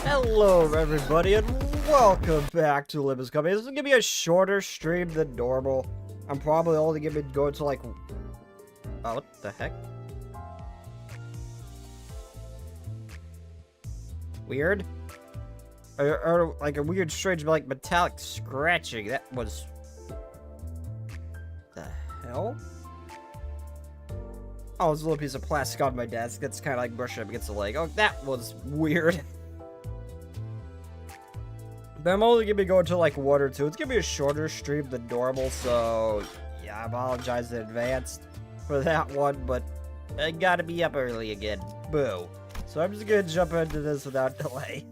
Hello everybody and welcome back to Limbus Company. This is gonna be a shorter stream than normal. I'm probably only gonna be going to like... Oh, what the heck? Weird? Or like a weird strange like metallic scratching. That was... The hell? Oh, it's a little piece of plastic on my desk. That's kind of like brushing up against the leg. Oh, that was weird. But I'm only gonna be going to like 1 or 2. It's gonna be a shorter stream than normal, so yeah, I apologize in advance for that one, but I gotta be up early again. Boo. So I'm just gonna jump into this without delay.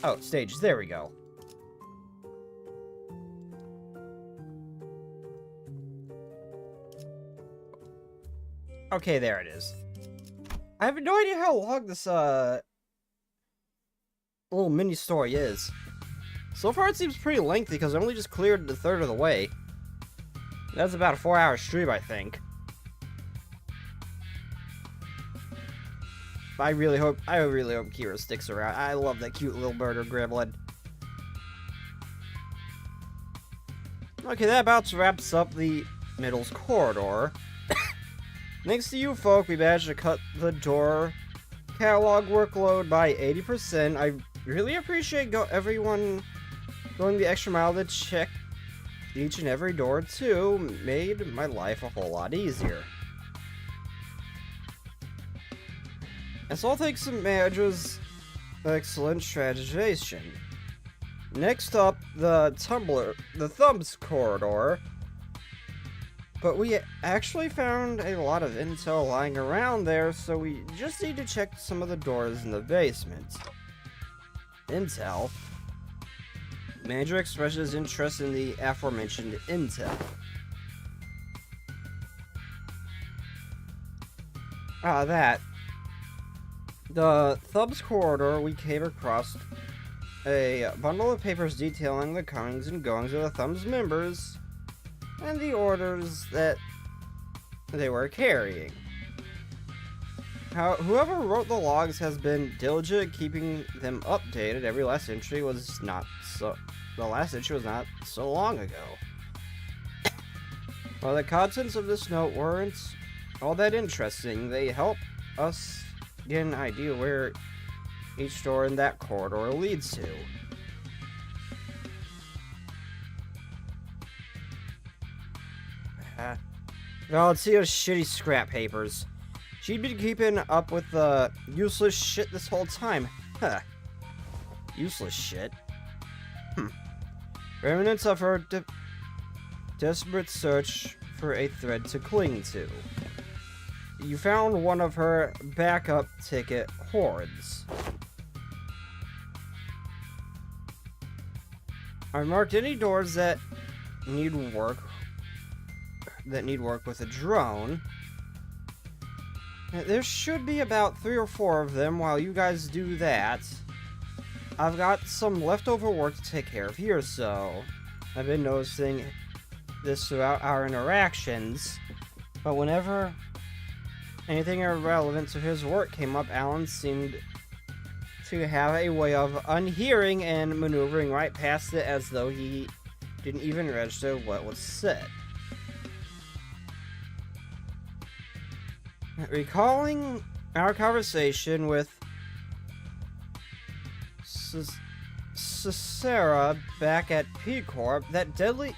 Oh, stages. There we go. Okay, there it is. I have no idea how long this, little mini story is. So far, it seems pretty lengthy, because I only just cleared the third of the way. That's about a 4-hour stream, I think. I really hope Kira sticks around. I love that cute little murder gremlin. Okay, that about wraps up the middle's corridor. Thanks to you folk, we managed to cut the door catalog workload by 80%. I really appreciate everyone going the extra mile to check each and every door too. Made my life a whole lot easier. It's all thanks to manager's excellent strategization. Next up, the thumbs corridor. But we actually found a lot of intel lying around there, so we just need to check some of the doors in the basement. Intel? Manager expresses interest in the aforementioned intel. That. The Thumbs corridor, we came across a bundle of papers detailing the comings and goings of the Thumbs members and the orders that they were carrying. Whoever wrote the logs has been diligent at keeping them updated. The last entry was not so long ago. While the contents of this note weren't all that interesting, they help us get an idea where each door in that corridor leads to. Valentina's shitty scrap papers. She'd been keeping up with the useless shit this whole time. Huh. Useless shit. Remnants of her desperate search for a thread to cling to. You found one of her backup ticket hoards. I marked any doors that need work with a drone. There should be about 3 or 4 of them. While you guys do that, I've got some leftover work to take care of here, so I've been noticing this throughout our interactions, but whenever anything irrelevant to his work came up, Alan seemed to have a way of unhearing and maneuvering right past it as though he didn't even register what was said. Recalling our conversation with Sarah back at P-Corp, that deadly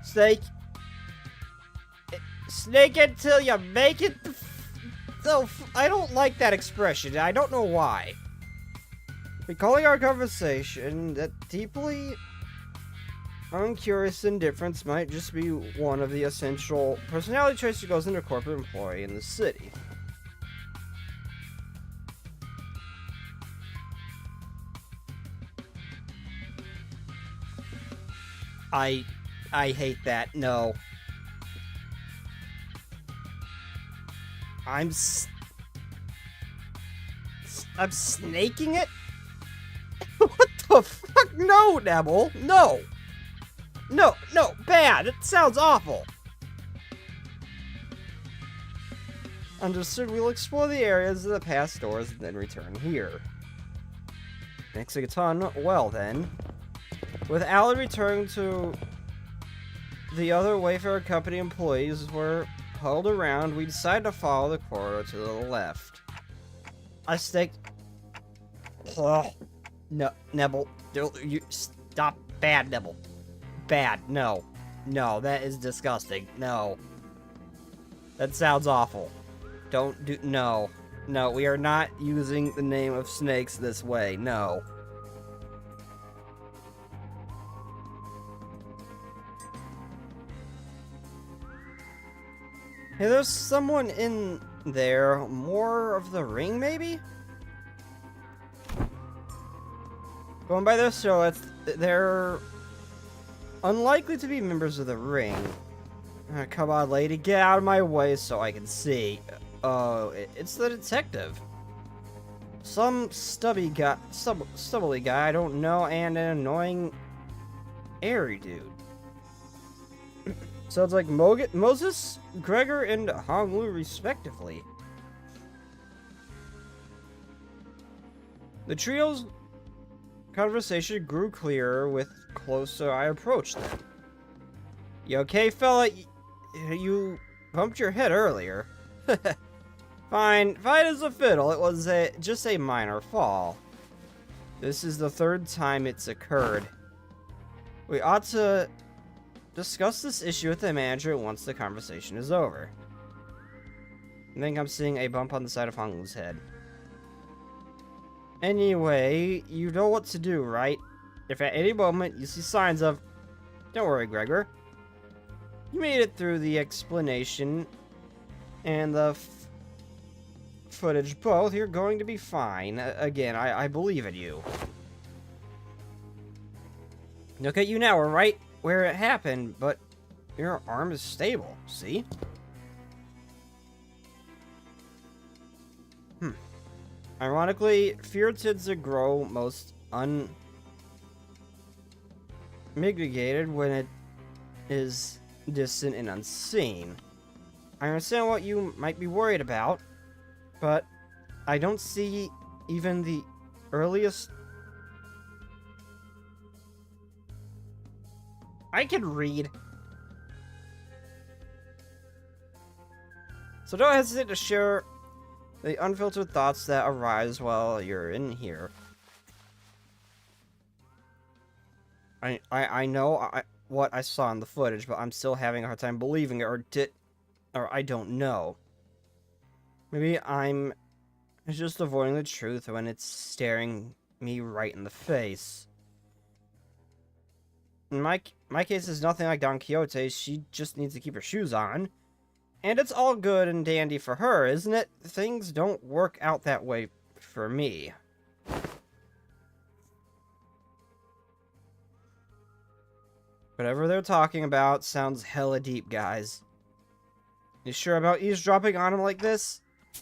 snake until you make it. I don't like that expression. I don't know why. Recalling our conversation, that deeply uncurious indifference might just be one of the essential personality traits that goes into a corporate employee in the city. I hate that. No. I'm snaking it? What the fuck? No, Neville. No. No, bad! It sounds awful! Understood, we'll explore the areas of the past doors and then return here. Mixing a ton, well then. With Alan returning to the other Wayfarer Company employees were huddled around, we decided to follow the corridor to the left. I staked... Oh, no, Nebble. You stop. Bad, Nebble. Bad. No. No, that is disgusting. No. That sounds awful. Don't do... No. No, we are not using the name of snakes this way. No. Hey, there's someone in there. More of the ring, maybe? Going by this show, they're unlikely to be members of the ring. Come on, lady, get out of my way so I can see. Oh, it's the detective. Some stubbly guy I don't know, and an annoying airy dude. Sounds like Moses, Gregor, and Honglu, respectively. The trio's conversation grew clearer with closer I approached them. You okay, fella? You bumped your head earlier. Fine as a fiddle. It was just a minor fall. This is the third time it's occurred. We ought to discuss this issue with the manager once the conversation is over. I think I'm seeing a bump on the side of Honglu's head. Anyway, you know what to do, right? If at any moment you see signs of... Don't worry, Gregor. You made it through the explanation and the footage both. You're going to be fine. Again, I believe in you. Look at you now. We're right where it happened, but your arm is stable. See? Ironically, fear tends to grow most unmitigated when it is distant and unseen. I understand what you might be worried about, but I don't see even the earliest... I can read. So don't hesitate to share the unfiltered thoughts that arise while you're in here. I know what I saw in the footage, but I'm still having a hard time believing it, or I don't know. Maybe I'm just avoiding the truth when it's staring me right in the face. In my case is nothing like Don Quixote's. She just needs to keep her shoes on. And it's all good and dandy for her, isn't it? Things don't work out that way for me. Whatever they're talking about sounds hella deep, guys. You sure about eavesdropping on him like this?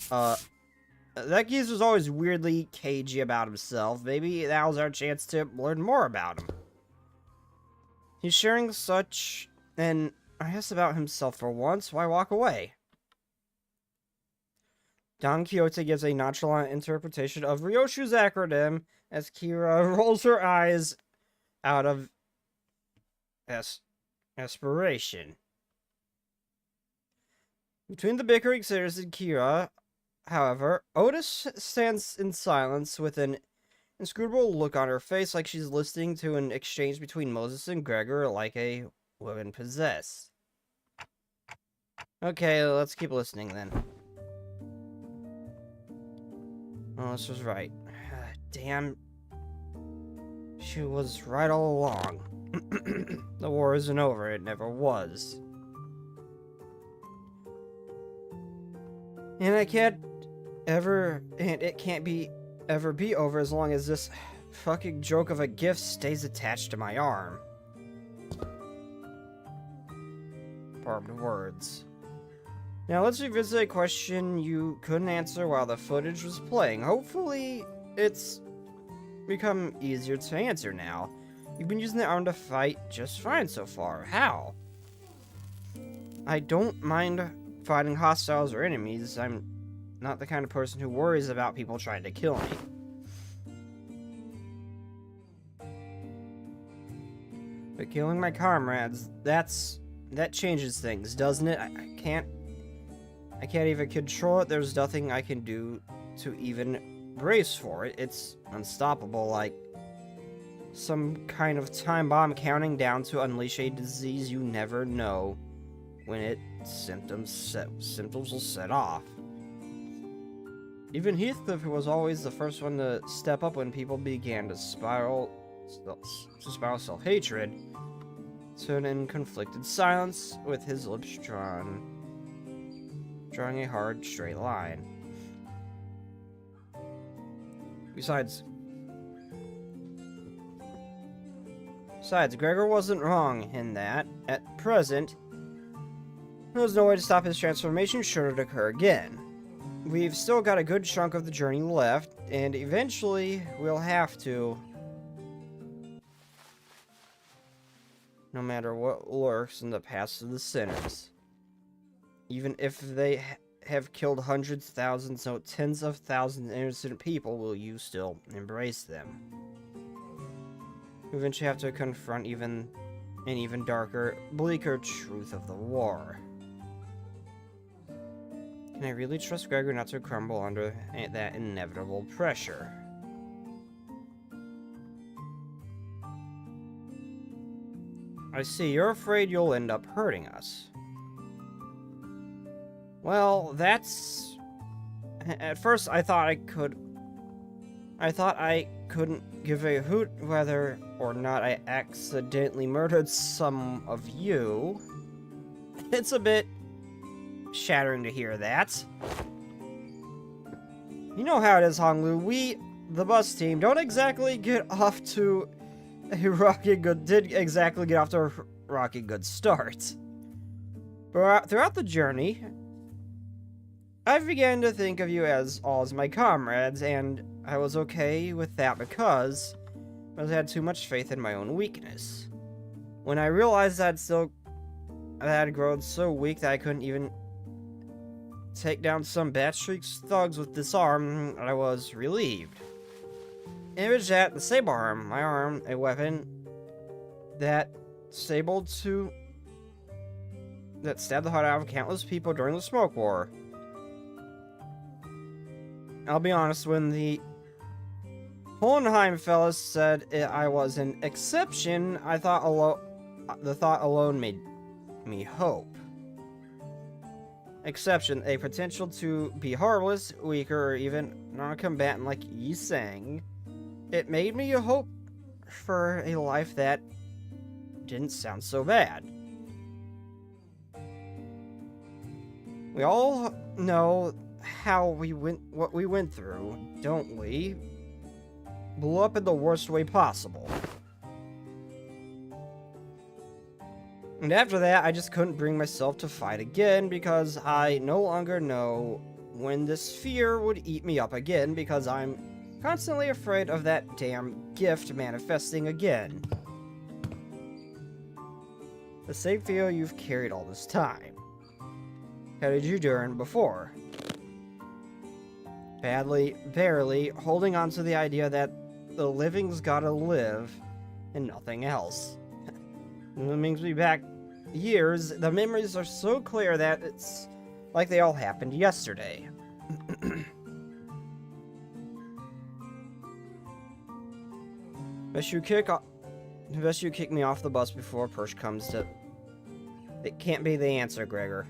That geezer's always weirdly cagey about himself. Maybe now's our chance to learn more about him. He's sharing such an... I guess about himself for once. Why walk away? Don Quixote gives a nonchalant interpretation of Ryoshu's acronym as Kira rolls her eyes out of aspiration. Between the bickering sitters and Kira, however, Otis stands in silence with an inscrutable look on her face, like she's listening to an exchange between Moses and Gregor, like a woman possessed. Okay, let's keep listening then. Oh, this was right. Damn. She was right all along. The war isn't over. It never was. And it can't ever be over as long as this fucking joke of a gift stays attached to my arm. Barbed words. Now let's revisit a question you couldn't answer while the footage was playing. Hopefully it's become easier to answer now. You've been using the arm to fight just fine so far. How? I don't mind fighting hostiles or enemies. I'm not the kind of person who worries about people trying to kill me. But killing my comrades, that changes things, doesn't it? I can't even control it. There's nothing I can do to even brace for it. It's unstoppable, like some kind of time bomb counting down to unleash a disease you never know when its symptoms will set off. Even Heathcliff, who was always the first one to step up when people began to spiral self-hatred, stood in conflicted silence with his lips drawing a hard, straight line. Besides, Gregor wasn't wrong in that, at present, there was no way to stop his transformation should it occur again. We've still got a good chunk of the journey left, and eventually we'll have to. No matter what lurks in the past of the sinners. Even if they have killed hundreds, thousands, no, tens of thousands of innocent people, will you still embrace them? We eventually have to confront an even darker, bleaker truth of the war. Can I really trust Gregor not to crumble under that inevitable pressure? I see, you're afraid you'll end up hurting us. Well, that's... At first, I thought I couldn't give a hoot whether or not I accidentally murdered some of you. It's a bit shattering to hear that. You know how it is, Honglu. We, the bus team, don't exactly get off to a rocky good start. But throughout the journey, I began to think of you as all as my comrades, and I was okay with that because I had too much faith in my own weakness. When I realized that I had grown so weak that I couldn't even take down some Batstreak thugs with this arm, I was relieved. Image that the saber arm, my arm, a weapon that stabbed the heart out of countless people during the Smoke War. I'll be honest, when the Hohenheim fellas said I was an exception, the thought alone made me hope. Exception, a potential to be harmless, weaker, or even non-combatant like Yi Sang. It made me hope for a life that didn't sound so bad. We all know what we went through, don't we? Blew up in the worst way possible. And after that, I just couldn't bring myself to fight again because I no longer know when this fear would eat me up again because I'm constantly afraid of that damn gift manifesting again. The same fear you've carried all this time. How did you do it before? Badly, barely, holding on to the idea that the living's gotta live and nothing else. It brings me back years. The memories are so clear that it's like they all happened yesterday. Best you kick me off the bus before Persh comes to... It can't be the answer, Gregor.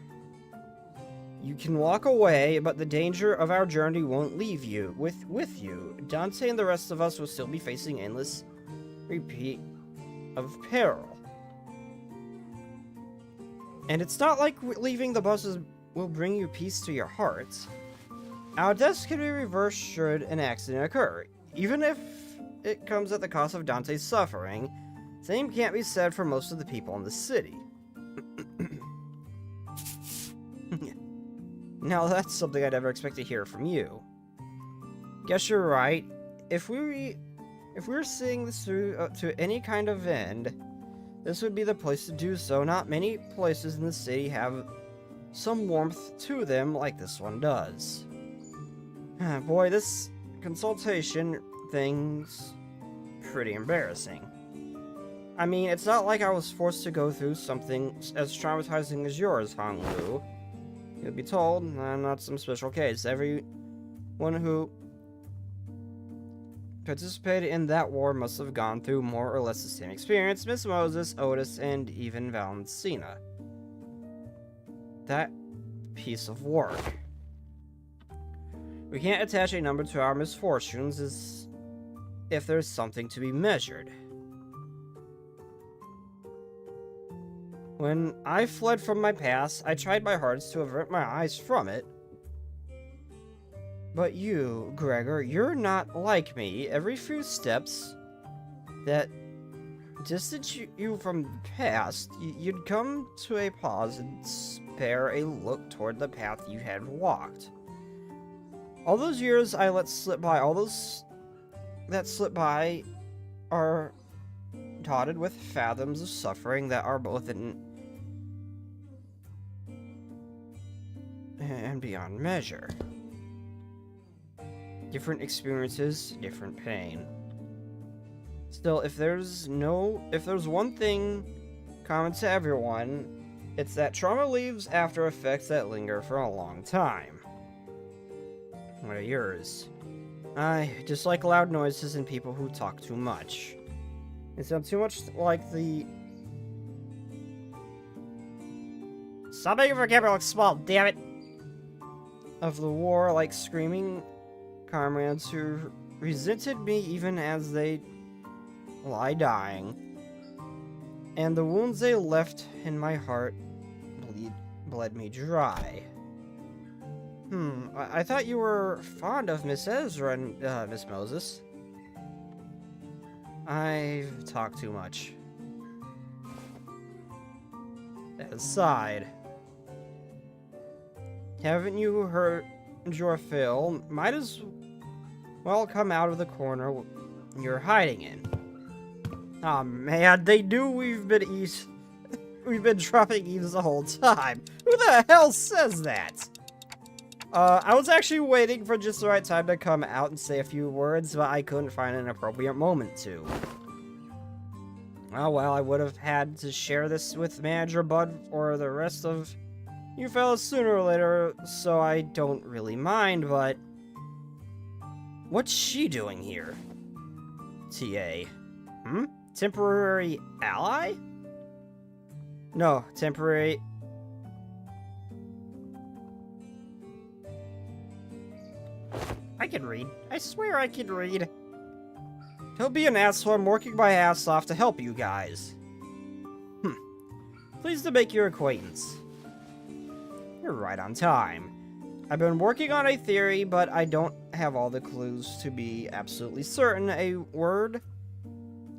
You can walk away, but the danger of our journey won't leave you with you. Dante and the rest of us will still be facing endless repeat of peril. And it's not like leaving the buses will bring you peace to your hearts. Our deaths can be reversed should an accident occur, even if it comes at the cost of Dante's suffering. Same can't be said for most of the people in the city. Now that's something I never expect to hear from you. Guess you're right. If If we're seeing this through to any kind of end, this would be the place to do so. Not many places in the city have some warmth to them like this one does. Boy, this consultation thing's pretty embarrassing. I mean, it's not like I was forced to go through something as traumatizing as yours, Honglu. You'll be told, I'm not some special case. Everyone who participated in that war must have gone through more or less the same experience. Miss Moses, Otis, and even Valentina. That piece of work. We can't attach a number to our misfortunes as if there's something to be measured. When I fled from my past, I tried my hardest to avert my eyes from it. But you, Gregor, you're not like me. Every few steps that distance you from the past, you'd come to a pause and spare a look toward the path you had walked. All those years I let slip by, all those that slip by are dotted with fathoms of suffering that are both in and beyond measure. Different experiences, different pain. Still, if there's one thing common to everyone, it's that trauma leaves after effects that linger for a long time. What are yours? I dislike loud noises and people who talk too much. They sound too much like the... Stop making vocabulary look small, damn it! Of the war, like screaming comrades who resented me even as they lie dying. And the wounds they left in my heart bled me dry. I thought you were fond of Miss Ezra and Miss Moses. I've talked too much. Aside, haven't you heard your fill? Might as well come out of the corner you're hiding in. Aw, man, they knew we've been dropping eaves the whole time. Who the hell says that? I was actually waiting for just the right time to come out and say a few words, but I couldn't find an appropriate moment to. Oh well, I would have had to share this with Manager Bud or the rest of you fellas sooner or later, so I don't really mind, but... What's she doing here? TA. Temporary ally? No, temporary... I can read. I swear I can read. Don't be an asshole. I'm working my ass off to help you guys. Pleased to make your acquaintance. You're right on time. I've been working on a theory, but I don't have all the clues to be absolutely certain. A word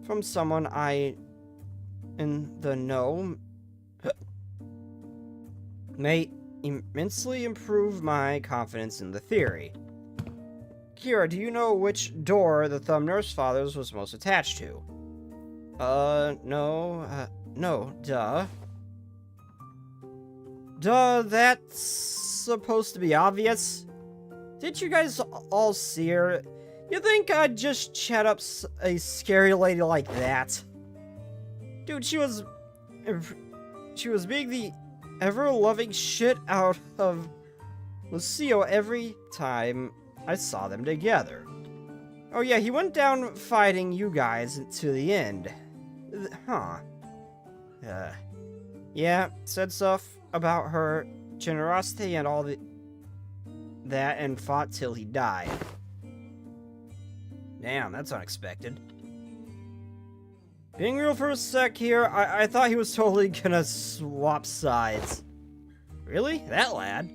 from someone in the know may immensely improve my confidence in the theory. Kira, do you know which door the Thumb Nurse Fathers was most attached to? No, duh. Duh, that's supposed to be obvious. Didn't you guys all see her? You think I'd just chat up a scary lady like that? Dude, she was being the ever-loving shit out of Lucio every time I saw them together. Oh yeah, he went down fighting you guys to the end. Huh. Yeah, said stuff about her generosity and all that and fought till he died. Damn, that's unexpected. Being real for a sec here, I thought he was totally gonna swap sides. Really? That lad?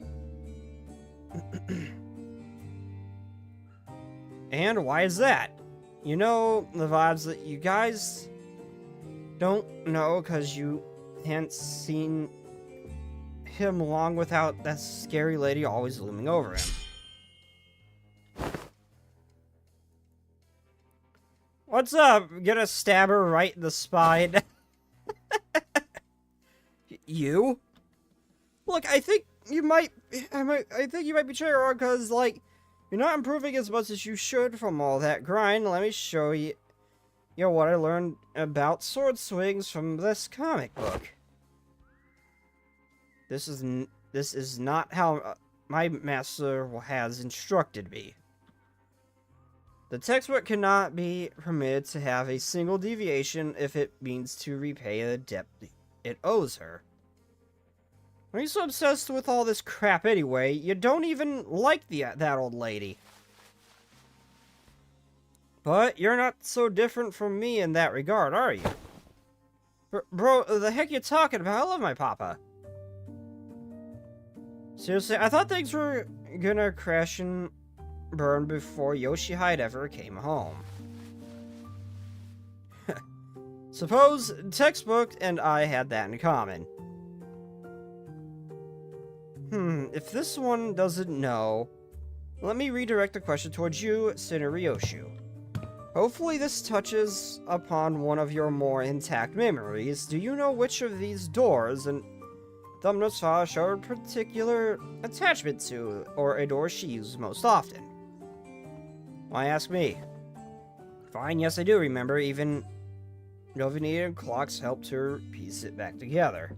And why is that? You know the vibes that you guys don't know because you hadn't seen him long without that scary lady always looming over him. What's up? Gonna stab her right in the spine. You? Look, I think you might be trying wrong because, like, you're not improving as much as you should from all that grind. Let me show you, what I learned about sword swings from this comic book. This is not how my master has instructed me. The textbook cannot be permitted to have a single deviation if it means to repay the debt it owes her. Why are you so obsessed with all this crap anyway? You don't even like that old lady. But you're not so different from me in that regard, are you? Bro, the heck you talking about? I love my papa. Seriously, I thought things were gonna crash and burn before Yoshihide ever came home. Suppose textbook and I had that in common. If this one doesn't know, let me redirect the question towards you, Ryoshu. Hopefully this touches upon one of your more intact memories. Do you know which of these doors and thumbnails show a particular attachment to, or a door she uses most often? Why ask me? Fine, yes I do remember, even Novinated clocks helped her piece it back together.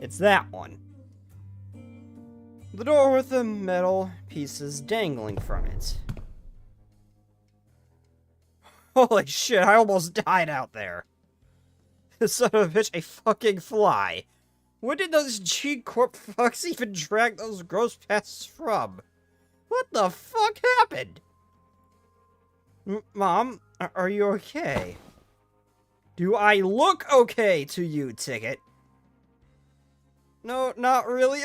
It's that one. The door with the metal pieces dangling from it. Holy shit, I almost died out there. Son of a bitch, a fucking fly. When did those G-Corp fucks even drag those gross pests from? What the fuck happened? Mom, are you okay? Do I look okay to you, Ticket? No, not really.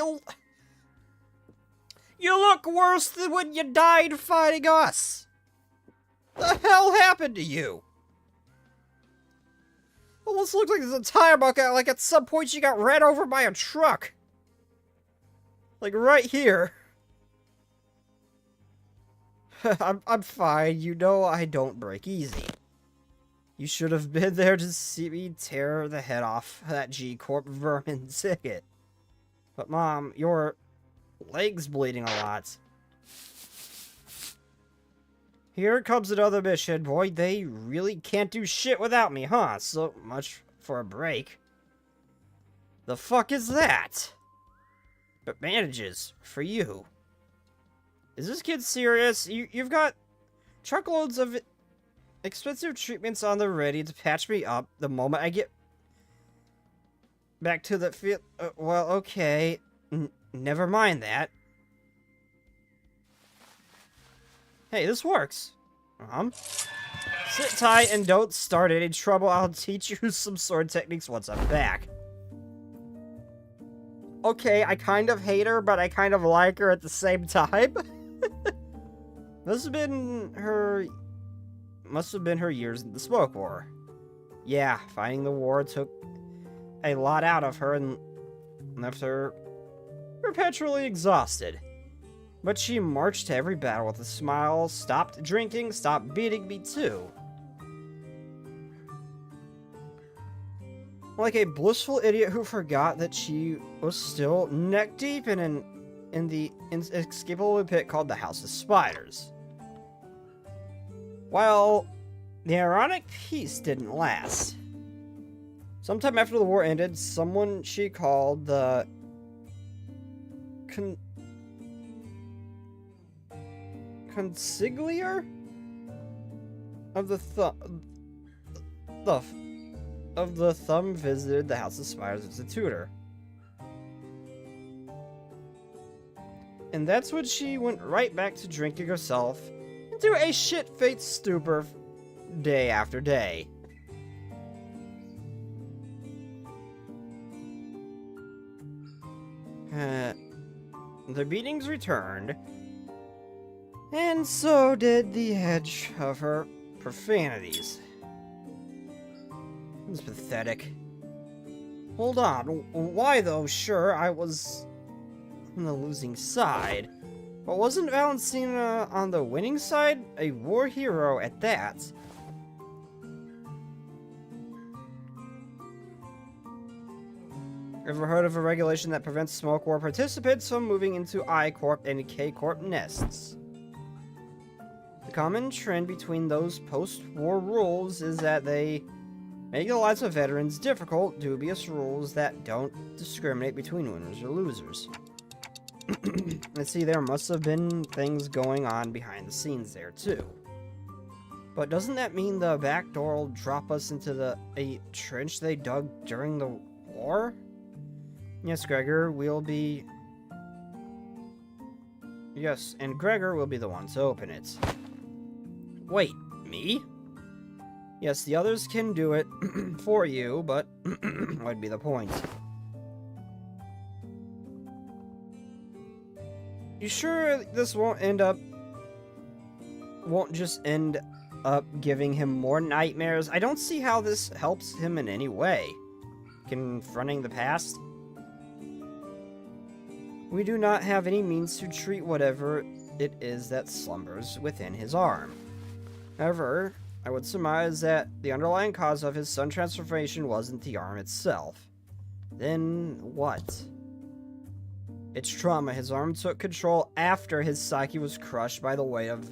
You look worse than when you died fighting us. The hell happened to you? Almost looks like there's a tire bucket, like at some point you got ran over by a truck. Like right here. I'm fine, you know I don't break easy. You should have been there to see me tear the head off that G-Corp vermin Ticket. But Mom, your leg's bleeding a lot. Here comes another mission. Boy, they really can't do shit without me, huh? So much for a break. The fuck is that? But bandages for you. Is this kid serious? You've got truckloads of expensive treatments on the ready to patch me up the moment I get back to the field. Well, okay. Never mind that. Hey, this works. Sit tight and don't start any trouble. I'll teach you some sword techniques once I'm back. Okay, I kind of hate her, but I kind of like her at the same time. Must have been her years in the Smoke War. Yeah, fighting the war took a lot out of her and left her perpetually exhausted. But she marched to every battle with a smile, stopped drinking, stopped beating me too. Like a blissful idiot who forgot that she was still neck deep in the inescapable pit called the House of Spiders. Well, the ironic peace didn't last. Sometime after the war ended, someone she called the consigliere of the thumb visited the House of Spiders as a tutor. And that's when she went right back to drinking herself into a shit-faced stupor day after day. The beatings returned, and so did the edge of her profanities. It was pathetic. Hold on, why though? Sure, I was on the losing side, but wasn't Valentina on the winning side? A war hero at that. Ever heard of a regulation that prevents Smoke War participants from moving into I-Corp and K-Corp nests? The common trend between those post-war rules is that they make the lives of veterans difficult, dubious rules that don't discriminate between winners or losers. And see, there must have been things going on behind the scenes there, too. But doesn't that mean the back door will drop us into a trench they dug during the war? Yes, Gregor will be... Yes, and Gregor will be the one to open it. Wait, me? Yes, the others can do it for you, but what'd be the point? You sure this won't just end up giving him more nightmares? I don't see how this helps him in any way. Confronting the past? We do not have any means to treat whatever it is that slumbers within his arm. However, I would surmise that the underlying cause of his sun transformation wasn't the arm itself. Then what? It's trauma. His arm took control after his psyche was crushed by the weight of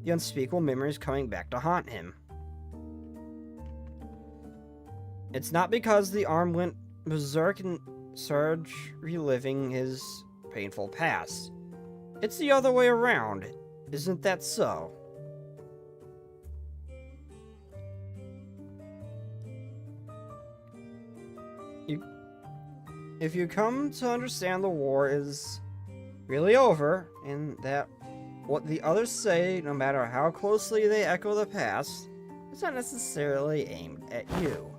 the unspeakable memories coming back to haunt him. It's not because the arm went berserk and started reliving his painful past. It's the other way around. Isn't that so? If you come to understand the war is really over, and that what the others say, no matter how closely they echo the past, is not necessarily aimed at you,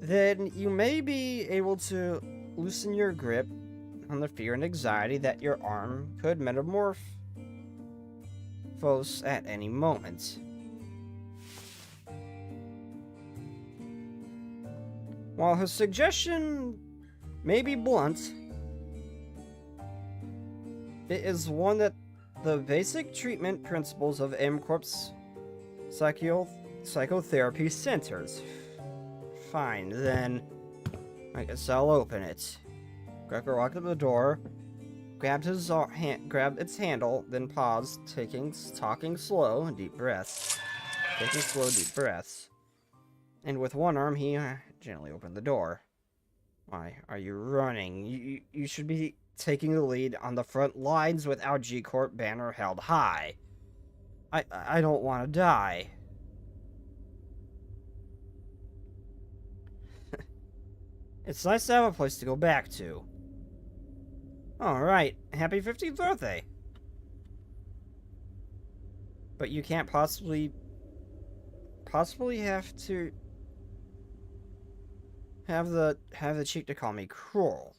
then you may be able to loosen your grip on the fear and anxiety that your arm could metamorphose at any moment. While her suggestion may be blunt, it is one that the basic treatment principles of M-Corp's psychotherapy centers. Fine, then. I guess I'll open it. Gregor walked up the door, grabbed its handle, then paused, taking slow, deep breaths. And with one arm, he gently opened the door. Why are you running? You should be taking the lead on the front lines with our G-Corp banner held high. I don't want to die. It's nice to have a place to go back to. Alright, happy 15th birthday. But you can't possibly have to have the cheek to call me cruel.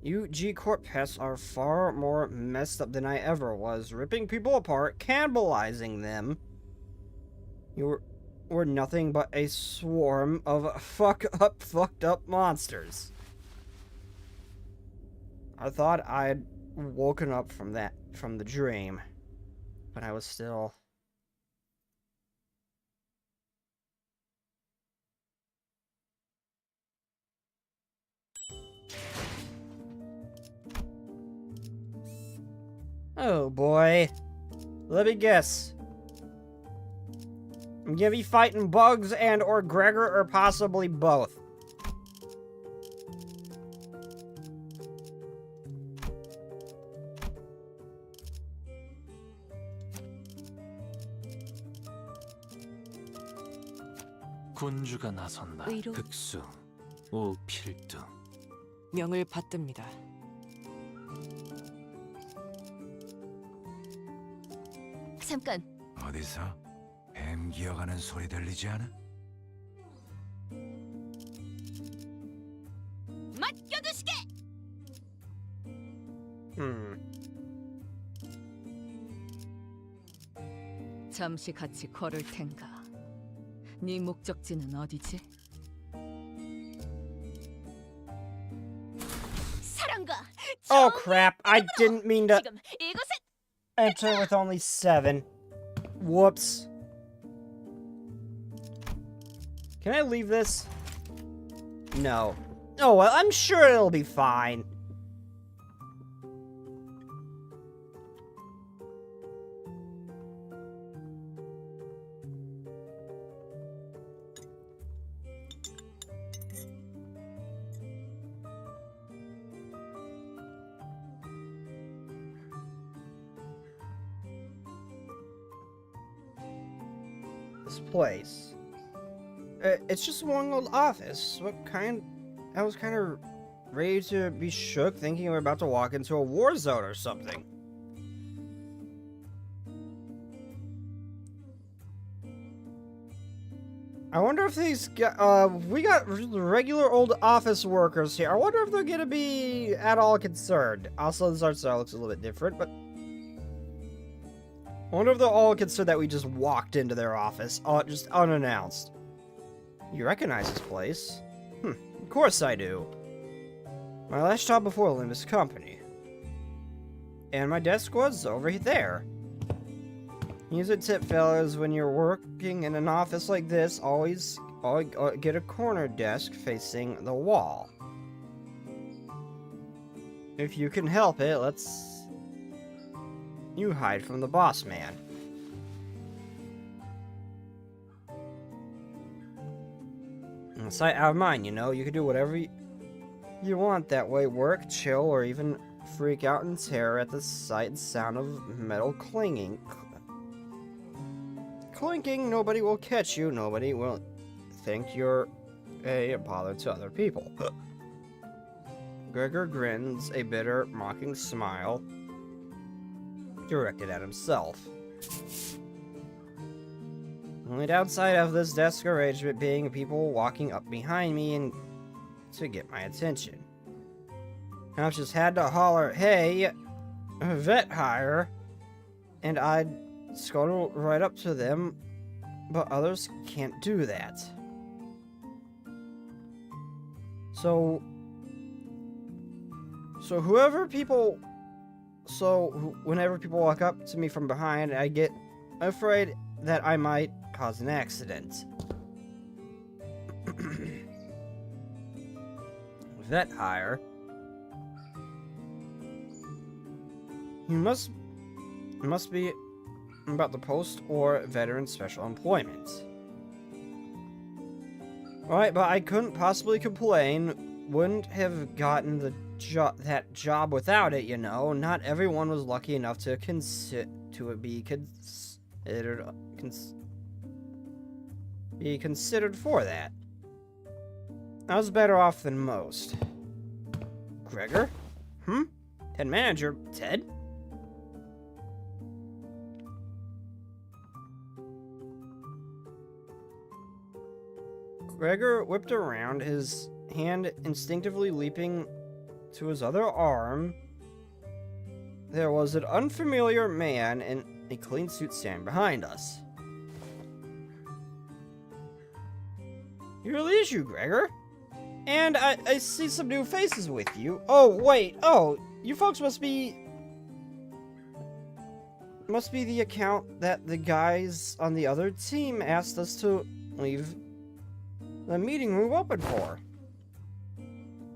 You G-Corp pests are far more messed up than I ever was, ripping people apart, cannibalizing them. You were nothing but a swarm of fucked up monsters. I thought I'd woken up from the dream, but I was still... Oh boy. Let me guess. I'm gonna be fighting bugs and or Gregor or possibly both. 군주가 나선다. 백수, 오필두. 명을 받듭니다. 잠깐. 어디서 뱀 기어가는 소리 들리지 않아? 맡겨두시게. 잠시 같이 걸을 텐가. 네 목적지는 어디지? 사랑과 Oh crap, I didn't mean to 지금 이곳에 enter with only 7. Whoops. Can I leave this? No. Oh, well, I'm sure it'll be fine. This place. It's just one old office. I was kind of ready to be shook, thinking we're about to walk into a war zone or something. I wonder if we got regular old office workers here. I wonder if they're gonna be at all concerned. Also, this art style looks a little bit different, but I wonder if they're all concerned that we just walked into their office, just unannounced. You recognize this place? Of course I do. My last job before Limbus Company. And my desk was over there. Here's a tip, fellas. When you're working in an office like this, always get a corner desk facing the wall. If you can help it, you hide from the boss man. Sight out of mind, you know. You can do whatever you want that way. Work, chill, or even freak out in terror at the sight and sound of metal clanging. Clinking, nobody will catch you. Nobody will think you're a bother to other people. Gregor grins, a bitter, mocking smile directed at himself. Only downside of this desk arrangement being people walking up behind me and to get my attention. I've just had to holler, "Hey, vet hire," and I'd scuttle right up to them, but others can't do that. So whenever people walk up to me from behind, I get afraid that I might cause an accident. Vet hire. You must be about the post or veteran special employment. Alright, but I couldn't possibly complain. Wouldn't have gotten that job without it, you know. Not everyone was lucky enough to be considered for that. I was better off than most. Gregor? Head manager, Ted? Gregor whipped around, his hand instinctively leaping to his other arm. There was an unfamiliar man in a clean suit standing behind us. You really is you, Gregor. And I see some new faces with you. Oh, wait. Oh, you folks must be the account that the guys on the other team asked us to leave the meeting room open for.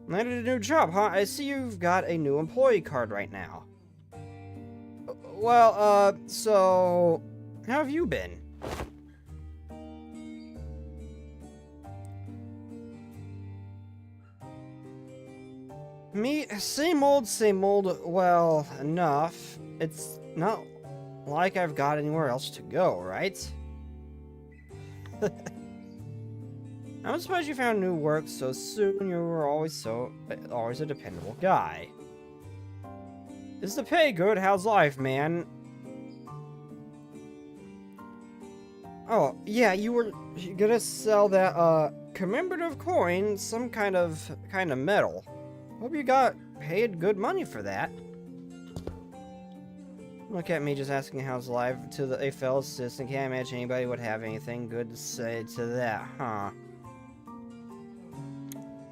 Landed a new job, huh? I see you've got a new employee card right now. Well, so how have you been? Me, same old, well, enough. It's not like I've got anywhere else to go, right? I'm surprised you found new work so soon. You were always a dependable guy. Is the pay good? How's life, man? Oh, yeah, you were gonna sell that, commemorative coin, some kind of metal. Hope you got paid good money for that. Look at me just asking how's life to a fellow assistant. Can't imagine anybody would have anything good to say to that, huh?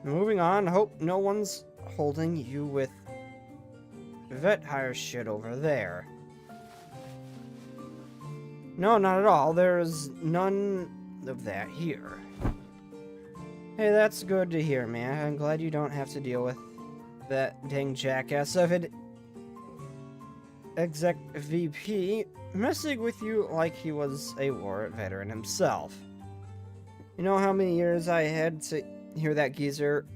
Moving on, hope no one's holding you with vet hire shit over there. No, not at all. There's none of that here. Hey, that's good to hear, man. I'm glad you don't have to deal with that dang jackass of an exec VP messing with you like he was a war veteran himself. You know how many years I had to hear that geezer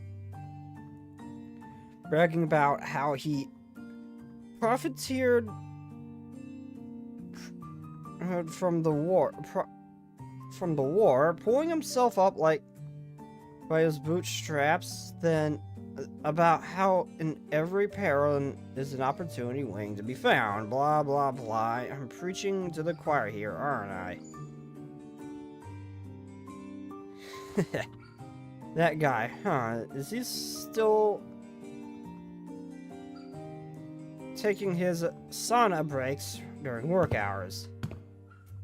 bragging about how he profiteered from the war, pulling himself up like by his bootstraps, then about how in every peril is an opportunity waiting to be found. Blah, blah, blah. I'm preaching to the choir here, aren't I? That guy, huh? Is he still taking his sauna breaks during work hours?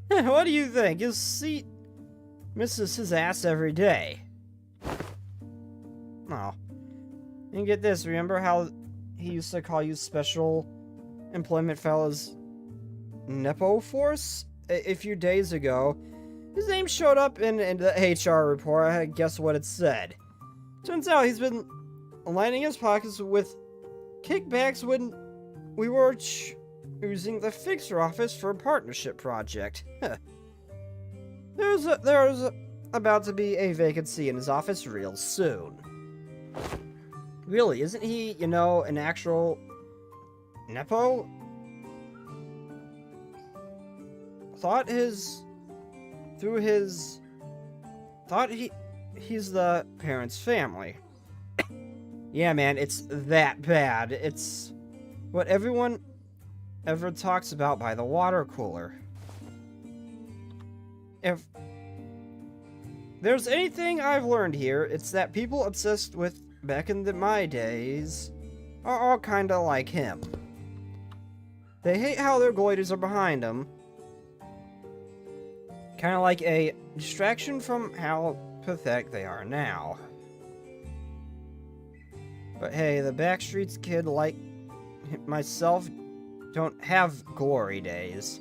What do you think? His seat misses his ass every day. Oh. And get this, remember how he used to call you special employment fellas Nepo Force? A few days ago, his name showed up in the HR report. Guess what it said? Turns out he's been lining his pockets with kickbacks when we were using the Fixer office for a partnership project. There's about to be a vacancy in his office real soon. Really, isn't he, you know, an actual Nepo? He's the parents' family. Yeah, man, it's that bad. It's what everyone ever talks about by the water cooler. If there's anything I've learned here, it's that people obsessed with back in my days are all kinda like him. They hate how their goiters are behind them. Kinda like a distraction from how pathetic they are now. But hey, the Backstreets kid like myself don't have glory days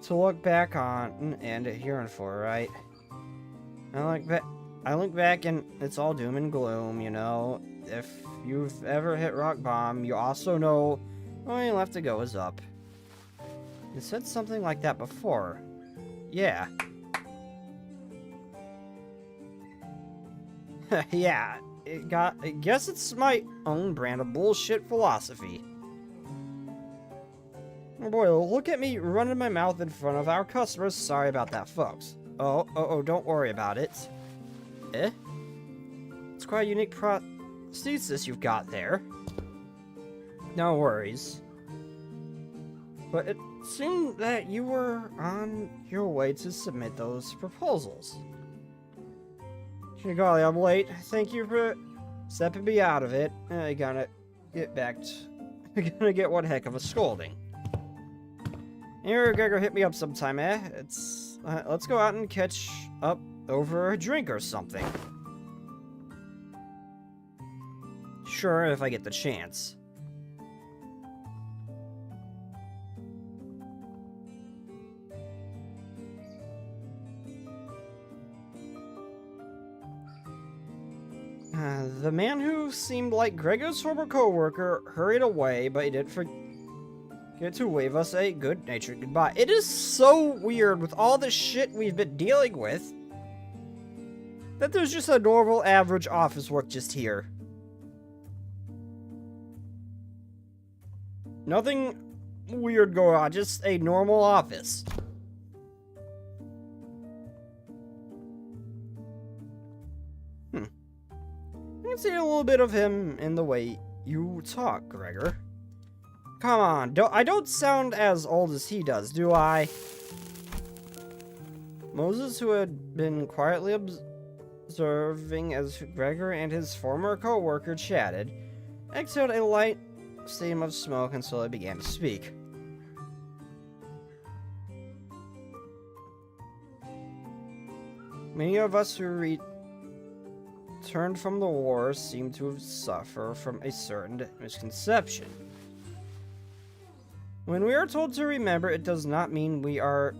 to look back on and yearn for, right? I look back and it's all doom and gloom, you know. If you've ever hit rock bottom, you also know all left to go is up. You said something like that before. Yeah. Yeah, I guess it's my own brand of bullshit philosophy. Oh boy, look at me running my mouth in front of our customers. Sorry about that, folks. Oh, don't worry about it. Eh? It's quite a unique prosthesis you've got there. No worries. But it seemed that you were on your way to submit those proposals. Golly, I'm late. Thank you for stepping me out of it. I gotta get back to... gonna get one heck of a scolding. Here, Gregor, hit me up sometime, eh? Let's go out and catch up over a drink or something. Sure, if I get the chance. The man who seemed like Gregor's former co-worker hurried away, but he didn't forget to wave us a good-natured goodbye. It is so weird with all the shit we've been dealing with that there's just a normal, average office work just here. Nothing weird going on, just a normal office. I can see a little bit of him in the way you talk, Gregor. Come on, I don't sound as old as he does, do I? Moses, who had been quietly observing as Gregor and his former co-worker chatted, exhaled a light steam of smoke and slowly began to speak. Many of us who returned from the war seem to have suffered from a certain misconception. When we are told to remember, it does not mean we are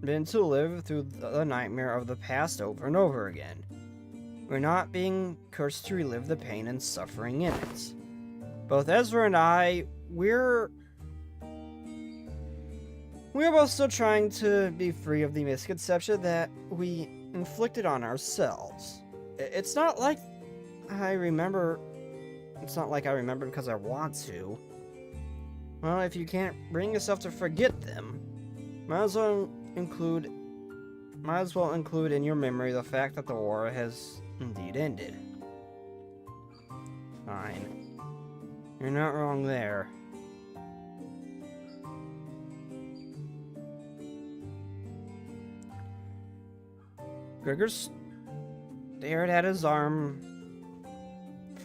meant to live through the nightmare of the past over and over again. We're not being cursed to relive the pain and suffering in it. Both Ezra and I, we're both still trying to be free of the misconception that we inflicted on ourselves. It's not like I remember because I want to. Well, if you can't bring yourself to forget them, might as well include in your memory the fact that the war has indeed ended. Fine. You're not wrong there. Gregor stared at his arm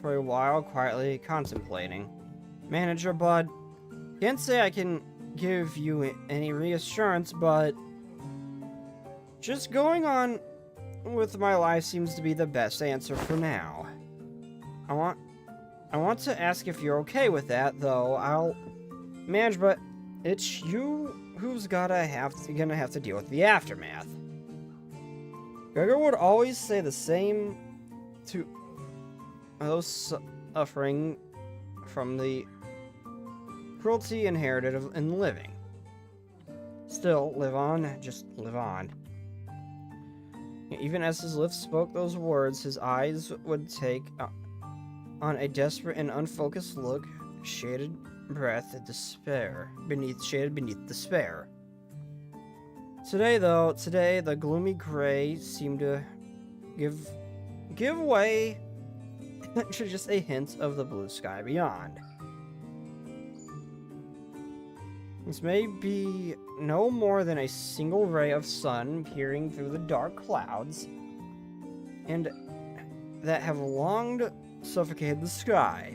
for a while, quietly contemplating. Manager Bud, can't say I can give you any reassurance, but just going on with my life seems to be the best answer for now. I want to ask if you're okay with that, though. I'll manage, but it's you who's gonna have to deal with the aftermath. Gregor would always say the same to those suffering from the cruelty inherited in living. Still, live on, just live on. Even as his lips spoke those words, his eyes would take on a desperate and unfocused look, shaded beneath despair. Today, the gloomy gray seemed to give way to just a hint of the blue sky beyond. This may be no more than a single ray of sun peering through the dark clouds, and that have long suffocated the sky.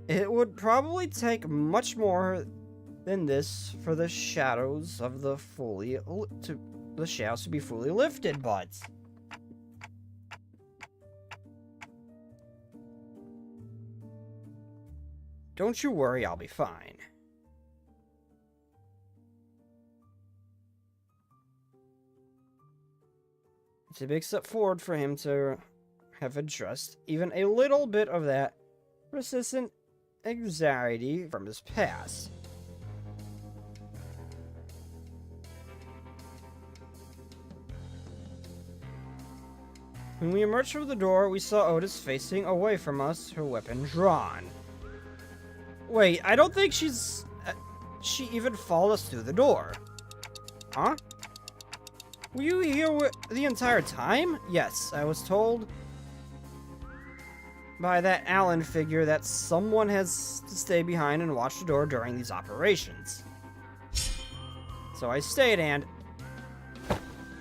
It would probably take much more than this for the shadows to be fully lifted, but don't you worry, I'll be fine. It's a big step forward for him to have addressed even a little bit of that persistent anxiety from his past. When we emerged from the door, we saw Otis facing away from us, her weapon drawn. Wait, I don't think she even followed us through the door. Huh? Were you here the entire time? Yes, I was told by that Allen figure that someone has to stay behind and watch the door during these operations. So I stayed and...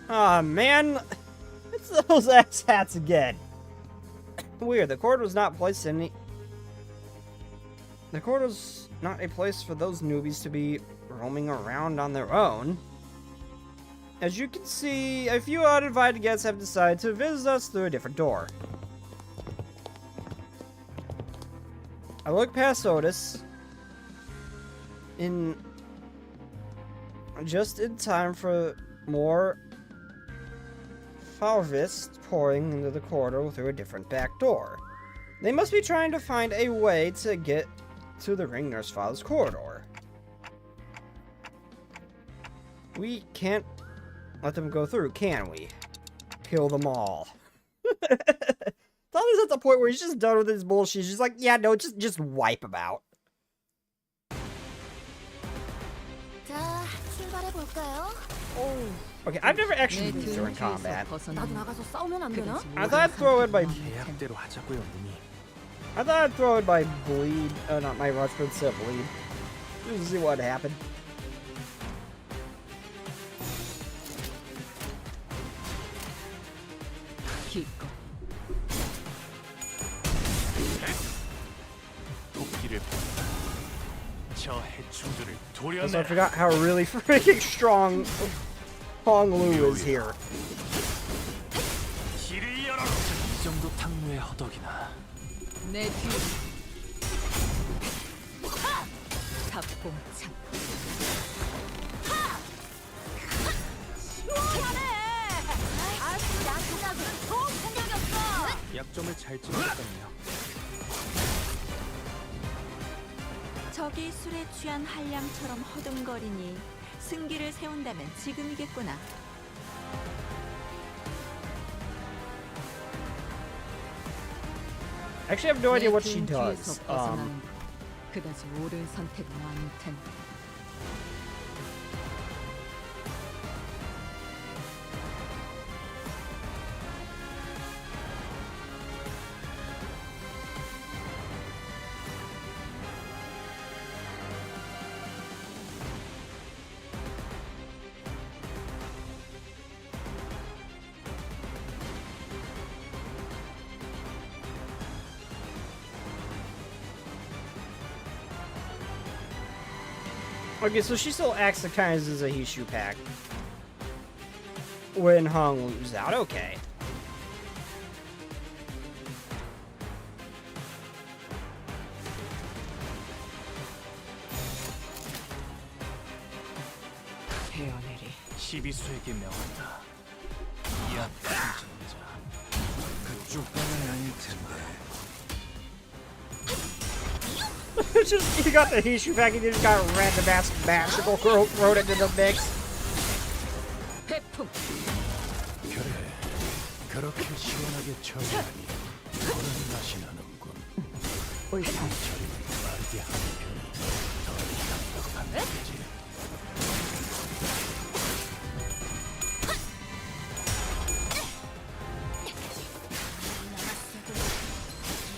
man, it's those ass-hats again. Weird, the corridor was not placed in any... The corridor's not a place for those newbies to be roaming around on their own. As you can see, a few uninvited guests have decided to visit us through a different door. I look past Otis just in time for more Falvist pouring into the corridor through a different back door. They must be trying to find a way to get to the Ring Nurse Father's corridor. We can't let them go through, can we? Kill them all. Tommy's at the point where he's just done with his bullshit. He's just like, yeah, no, just wipe him out. Okay, I've never actually used her in combat. I thought I'd throw in my... bleed. Not my Rushford set bleed. Just to see what happened. Also, I forgot how really freaking strong Hong Lu is here. 약점을 잘 짚었군요. 저기 술에 취한 한량처럼 허둥거리니 승기를 세운다면 지금이겠구나. Actually, I have no idea what she 내 등 does. 뒤에서 벗어나는 건 그다지 옳은 선택은 아닐 텐데. Okay, so she still acts the kind as a Hishu pack. When Hung loses out, okay. 헤어내리. 시비수에게 명한다. 이 악한 존자. 그쪽 방은 아닐 텐데. Just he got the Hishu pack and just got random ass magical thrown into the mix. 회풍. 그래, 그렇게 시원하게 처리하니 그런 맛이 나는군. 옳다. 빠르게 하는 편이 더 납득한 거지.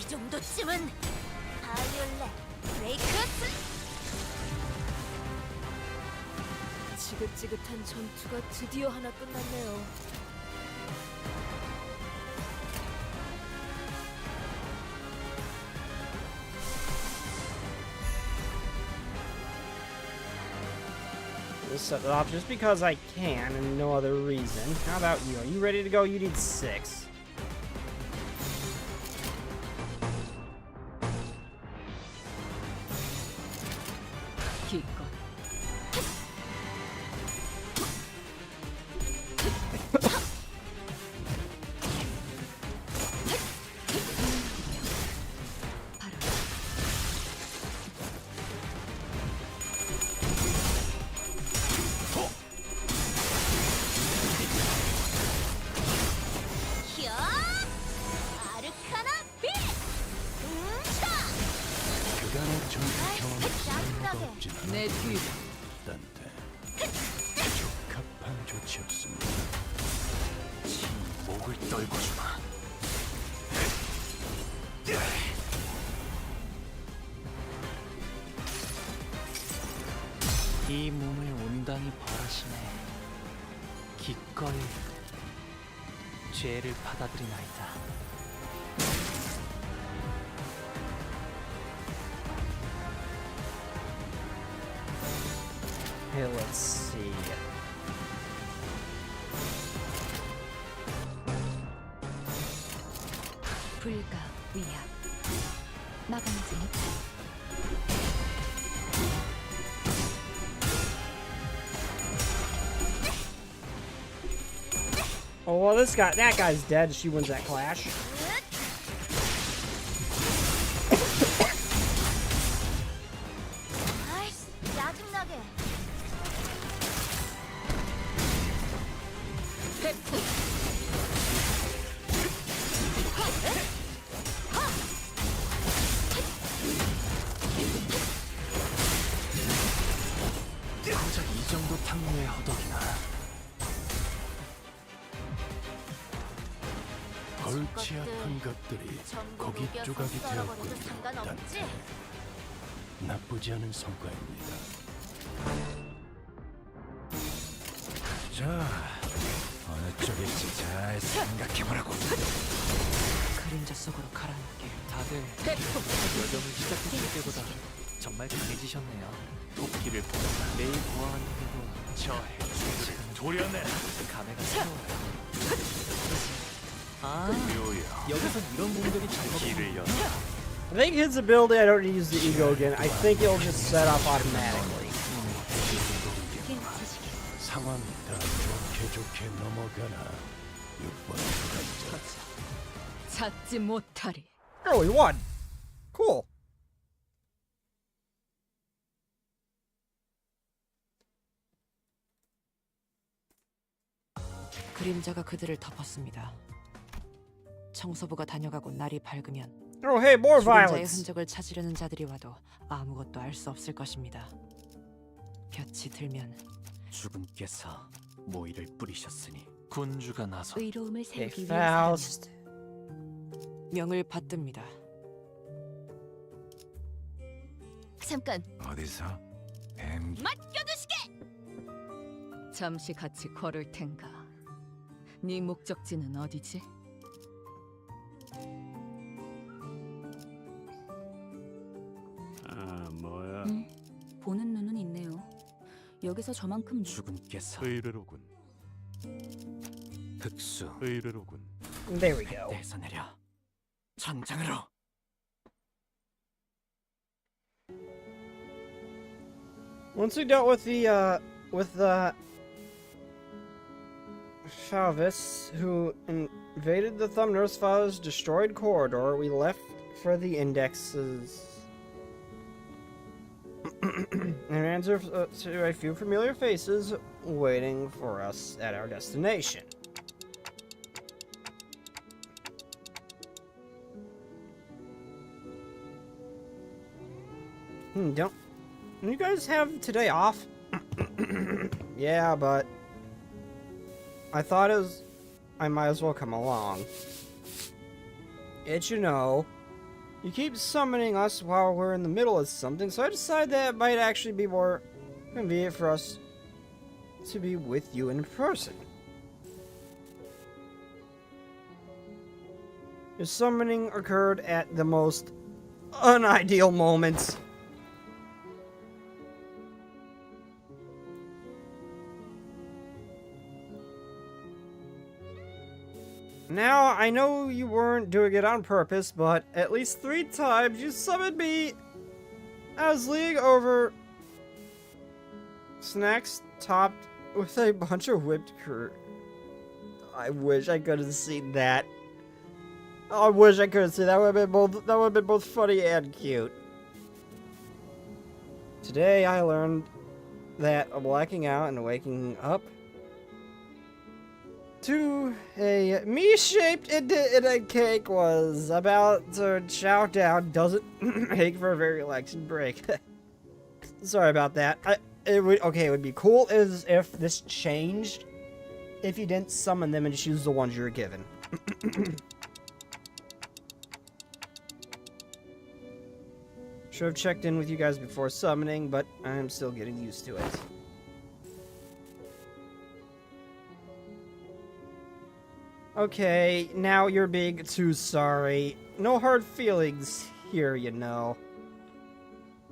이 정도쯤은 바이올렛 브레이크스. 지긋지긋한 전투가 드디어 하나 끝났네요. Let's set it off just because I can and no other reason. How about you? Are you ready to go? You need 6. 기껏. 히어! 아르카나 빛! 그간의 전투 경험이 짜증나게. 없진 않아. 내 뒤로. 딴데 적합한 조치였습니다. 목을 떨고 주마. 이 몸을 온당히 벌하시네. 기꺼이 죄를 받아들이나이다. Hey, let's see. 불가 위압. 막아내지 못해. Oh, well, that guy's dead. She wins that clash. 아이씨, 짜증나게. 회풍. 고작 이 정도 탕후의 허덕이나. 골치 아픈 것들이 전부 고기 녹여서 조각이 썰어버려도 되었군요. 상관없지? 딴데 나쁘지 않은 성과입니다. 자, 어느 쪽일지 잘 생각해보라고. 그림자 속으로 가라앉게. 다들 회풍. 여정을 시작했을 때보다 정말 강해지셨네요. 도끼를 보다 매일 보아하는데도 저 해주를 도려내 감회가 새로워요. 아, 여기서 이런 공격이 길을 연. I think his ability, I don't need to use the ego again. I think it'll just set off automatically. 상황이 다 좋게 넘어가나 6번 찾지 못하리. Oh, we won. Cool. 그림자가 그들을 덮었습니다. 청소부가 다녀가고 날이 밝으면 Oh, hey, more 죽은 자의 violence. 흔적을 찾으려는 자들이 와도 아무것도 알 수 없을 것입니다. 볕이 들면 주군께서 모이를 뿌리셨으니 군주가 나서 의로움을 Hey, 세우기 Faust. 위해서라면 명을 받듭니다. 잠깐. 어디서? 뱀 잠시 같이 걸을 텐가. 네 목적지는 어디지? 뭐야? 보는 눈은 있네요. 여기서 저만큼 주군께서 의뢰로군. 흑수 의뢰로군. There we go. 내서 내려 전장으로. Once we dealt with the Chavis who invaded the Thumbnose Files' destroyed corridor, we left for the indexes. And answer to a few familiar faces waiting for us at our destination. Don't you guys have today off? Yeah, but I thought I might as well come along. You know, you keep summoning us while we're in the middle of something, so I decided that it might actually be more convenient for us to be with you in person. Your summoning occurred at the most unideal moments. Now, I know you weren't doing it on purpose, but at least 3 times you summoned me as League over snacks topped with a bunch of whipped cream. I wish I could have seen that. I wish I could have seen that. That would have been both funny and cute. Today I learned that blacking out and waking up to a me-shaped indent cake was about to chow down doesn't make for a very relaxing break. Sorry about that. It would be cool as if this changed if you didn't summon them and choose the ones you were given. Should have checked in with you guys before summoning, but I'm still getting used to it. Okay, now you're being too sorry. No hard feelings here, you know.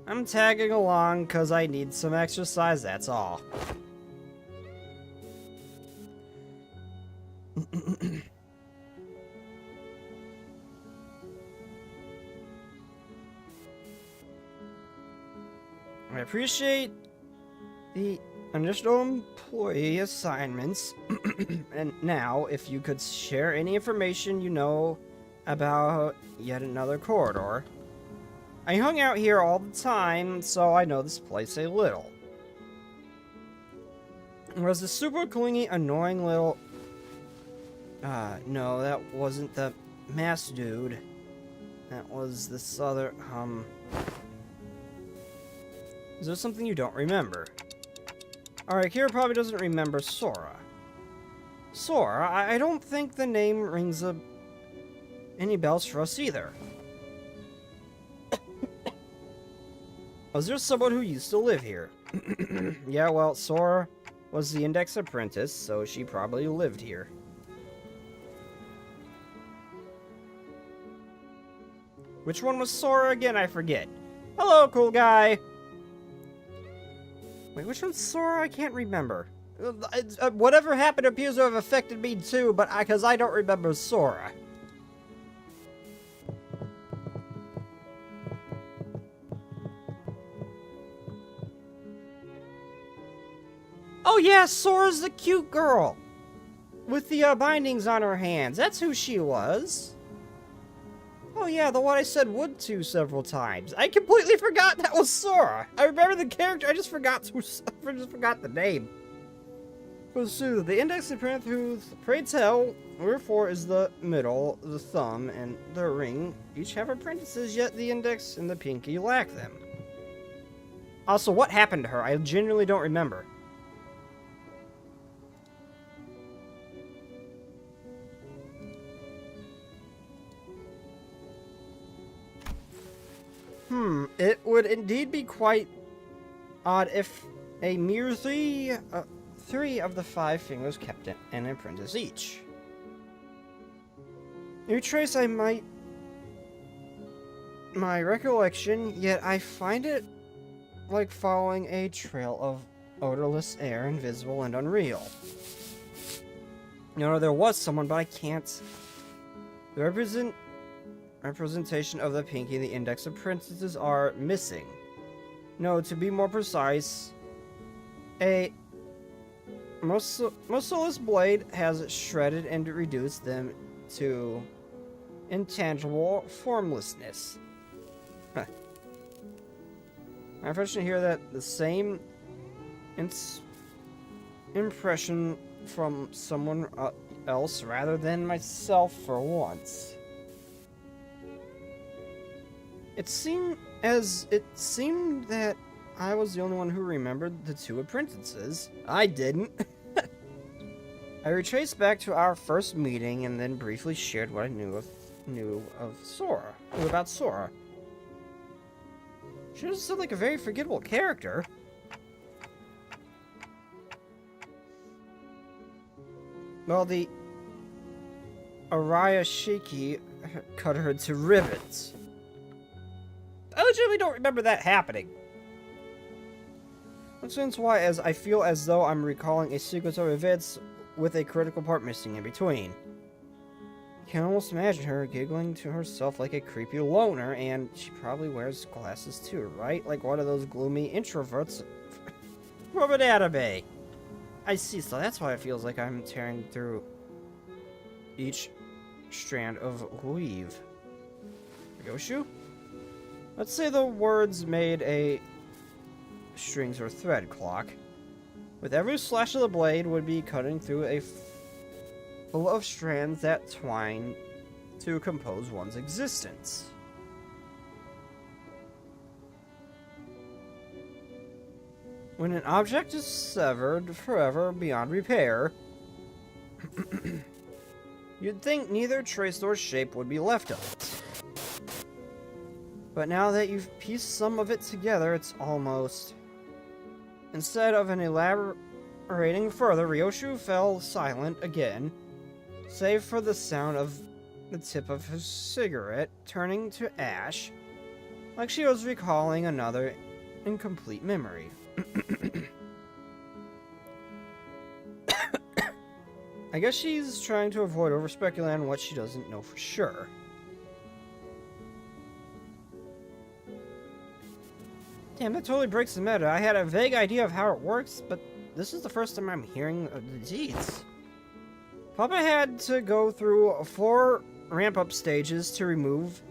I'm tagging along because I need some exercise, that's all. I appreciate the initial employee assignments. And now, if you could share any information you know about yet another corridor. I hung out here all the time, so I know this place a little. Was the super clingy, annoying little... no, that wasn't the masked dude. That was this other, Is there something you don't remember? Alright, Kira probably doesn't remember Sora. Sora? I don't think the name rings any bells for us either. Was there someone who used to live here? Yeah, well, Sora was the Index apprentice, so she probably lived here. Which one was Sora again? I forget. Hello, cool guy! Wait, which one's Sora? I can't remember. Whatever happened appears to have affected me too, but because I don't remember Sora. Oh yeah, Sora's the cute girl! With the bindings on her hands. That's who she was. Oh yeah, the one I said would to several times. I completely forgot that was Sora. I remember the character, I just forgot the name. Pursue. The index and printed through, pray tell, where 4 is the middle, the thumb, and the ring. Each have apprentices, yet the index and the pinky lack them. Also, what happened to her? I genuinely don't remember. It would indeed be quite odd if a mere three of the 5 fingers kept an apprentice each. You trace my recollection, yet I find it like following a trail of odorless air, invisible and unreal. You know, there was someone, but I can't. The representation of the pinky and the index apprentices are missing. No, to be more precise, a merciless blade has shredded and reduced them to intangible formlessness. I'm unfortunate to hear that the same impression from someone else rather than myself for once. It seemed that I was the only one who remembered the 2 apprentices. I didn't. I retraced back to our first meeting and then briefly shared what I knew about Sora. She doesn't sound like a very forgettable character. Well, the Araya Shiki cut her to ribbons. I legitimately don't remember that happening. Which is why I feel as though I'm recalling a sequence of events with a critical part missing in between. You can almost imagine her giggling to herself like a creepy loner, and she probably wears glasses too, right? Like one of those gloomy introverts from an anime. I see, so that's why it feels like I'm tearing through each strand of weave. Yoshu? Let's say the words made a strings or thread clock. With every slash of the blade would be cutting through a full of strands that twine to compose one's existence. When an object is severed forever beyond repair, you'd think neither trace nor shape would be left of it. But now that you've pieced some of it together, it's almost... Instead of an elaborating further, Ryoshu fell silent again, save for the sound of the tip of his cigarette turning to ash, like she was recalling another incomplete memory. I guess she's trying to avoid over-speculating on what she doesn't know for sure. Damn, that totally breaks the meta. I had a vague idea of how it works, but this is the first time I'm hearing of the deeds. Papa had to go through 4 ramp-up stages to remove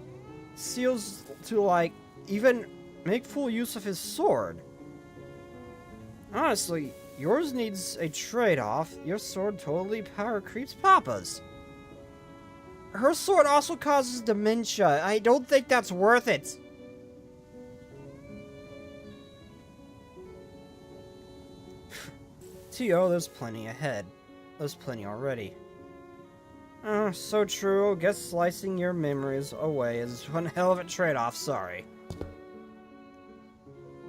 seals to, like, even make full use of his sword. Honestly, yours needs a trade-off. Your sword totally power creeps Papa's. Her sword also causes dementia. I don't think that's worth it. T.O., there's plenty ahead. There's plenty already. So true. Guess slicing your memories away is one hell of a trade-off, sorry.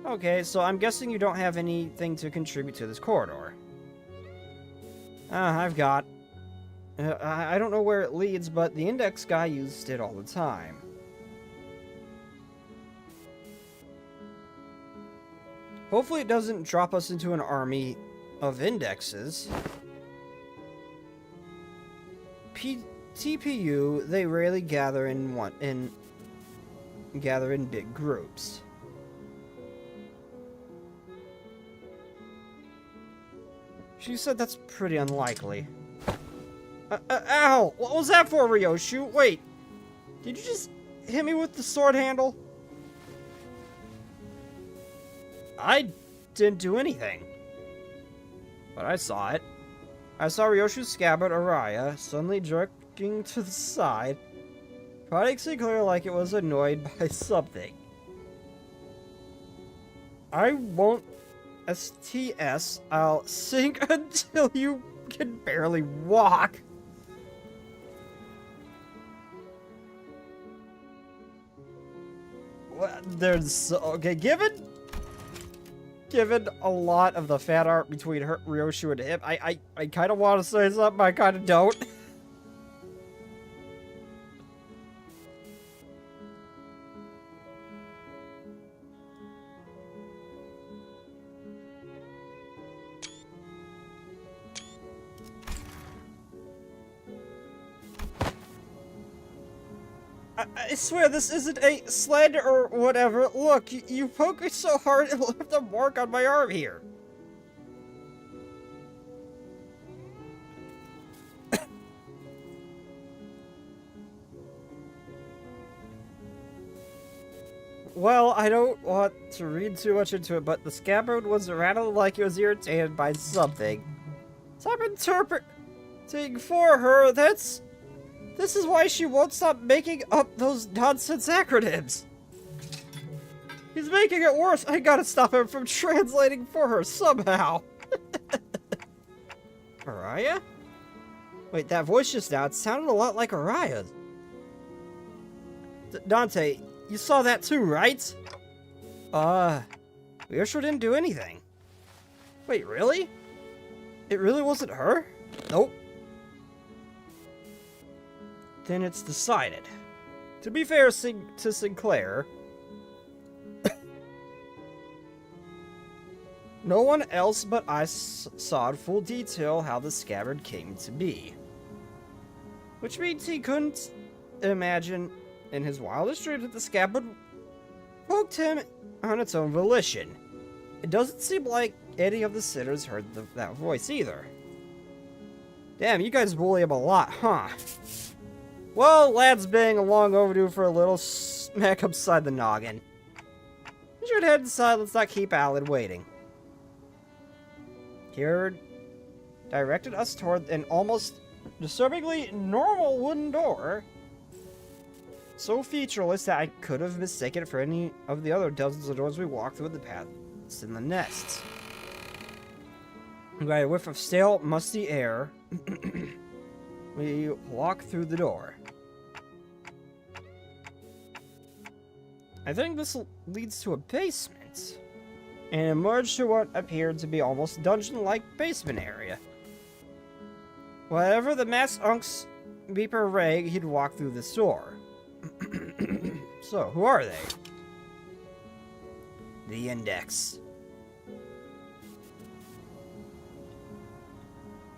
Okay, so I'm guessing you don't have anything to contribute to this corridor. I've got... I don't know where it leads, but the index guy used it all the time. Hopefully it doesn't drop us into an army of indexes. TPU, they rarely gather in big groups. She said that's pretty unlikely. Ow! What was that for, Ryoshu? Wait, did you just hit me with the sword handle? I didn't do anything. But I saw it. I saw Ryoshu's scabbard, Araya, suddenly jerking to the side, prodding Sinclair like it was annoyed by something. I won't STS. I'll sink until you can barely walk. Well, there's okay. Given a lot of the fan art between Ryoshu and him, I kind of want to say something. I kind of don't. I swear this isn't a slander or whatever. Look, you poked me so hard it left a mark on my arm here. Well, I don't want to read too much into it, but the scabbard was rattling like it was irritated by something. Stop interpreting for her. This is why she won't stop making up those nonsense acronyms. He's making it worse. I gotta stop him from translating for her somehow. Araya? Wait, that voice just now, it sounded a lot like Araya's. Dante, you saw that too, right? Ryoshu didn't do anything. Wait, really? It really wasn't her? Nope. Then it's decided. To be fair to Sinclair, no one else but I saw in full detail how the scabbard came to be. Which means he couldn't imagine in his wildest dreams that the scabbard poked him on its own volition. It doesn't seem like any of the sitters heard that voice either. Damn, you guys bully him a lot, huh? Well, lad's being long overdue for a little smack upside the noggin. You should head inside, let's not keep Alan waiting. Kira directed us toward an almost disturbingly normal wooden door. So featureless that I could have mistaken it for any of the other dozens of doors we walked through the paths in the nests. We got a whiff of stale, musty air. We walk through the door. I think this leads to a basement, and emerge to what appeared to be almost dungeon-like basement area. Whatever the masked unk's beeper rag, he'd walk through this door. So, who are they? The Index.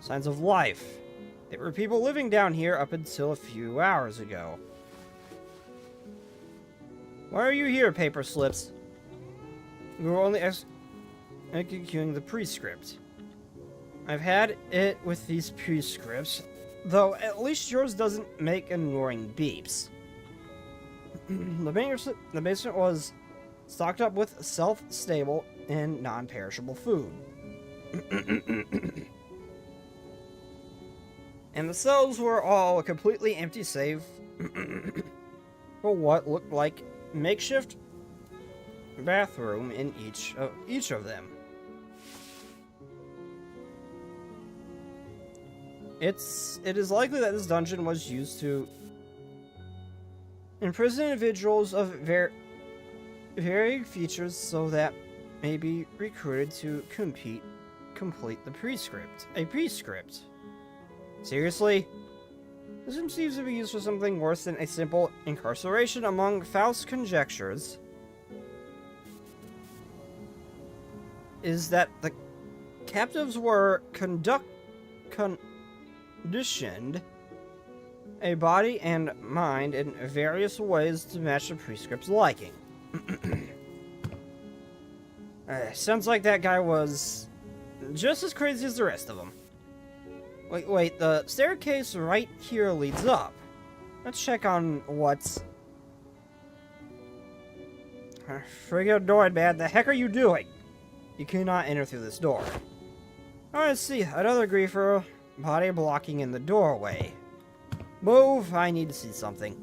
Signs of life. There were people living down here up until a few hours ago. Why are you here, paper slips? We were only executing the prescript. I've had it with these prescripts, though at least yours doesn't make annoying beeps. The basement was stocked up with self-stable and non-perishable food. And the cells were all completely empty save for what looked like makeshift bathroom in each of them. It is likely that this dungeon was used to imprison individuals of varying features so that may be recruited to complete the prescript. A prescript. Seriously? This one seems to be used for something worse than a simple incarceration. Among Faust's conjectures is that the captives were conditioned a body and mind in various ways to match the prescript's liking. Sounds like that guy was just as crazy as the rest of them. Wait, the staircase right here leads up. Let's check on what's Friggin' annoyed, man. The heck are you doing? You cannot enter through this door. Oh, let's see. Another griefer. Body blocking in the doorway. Move. I need to see something.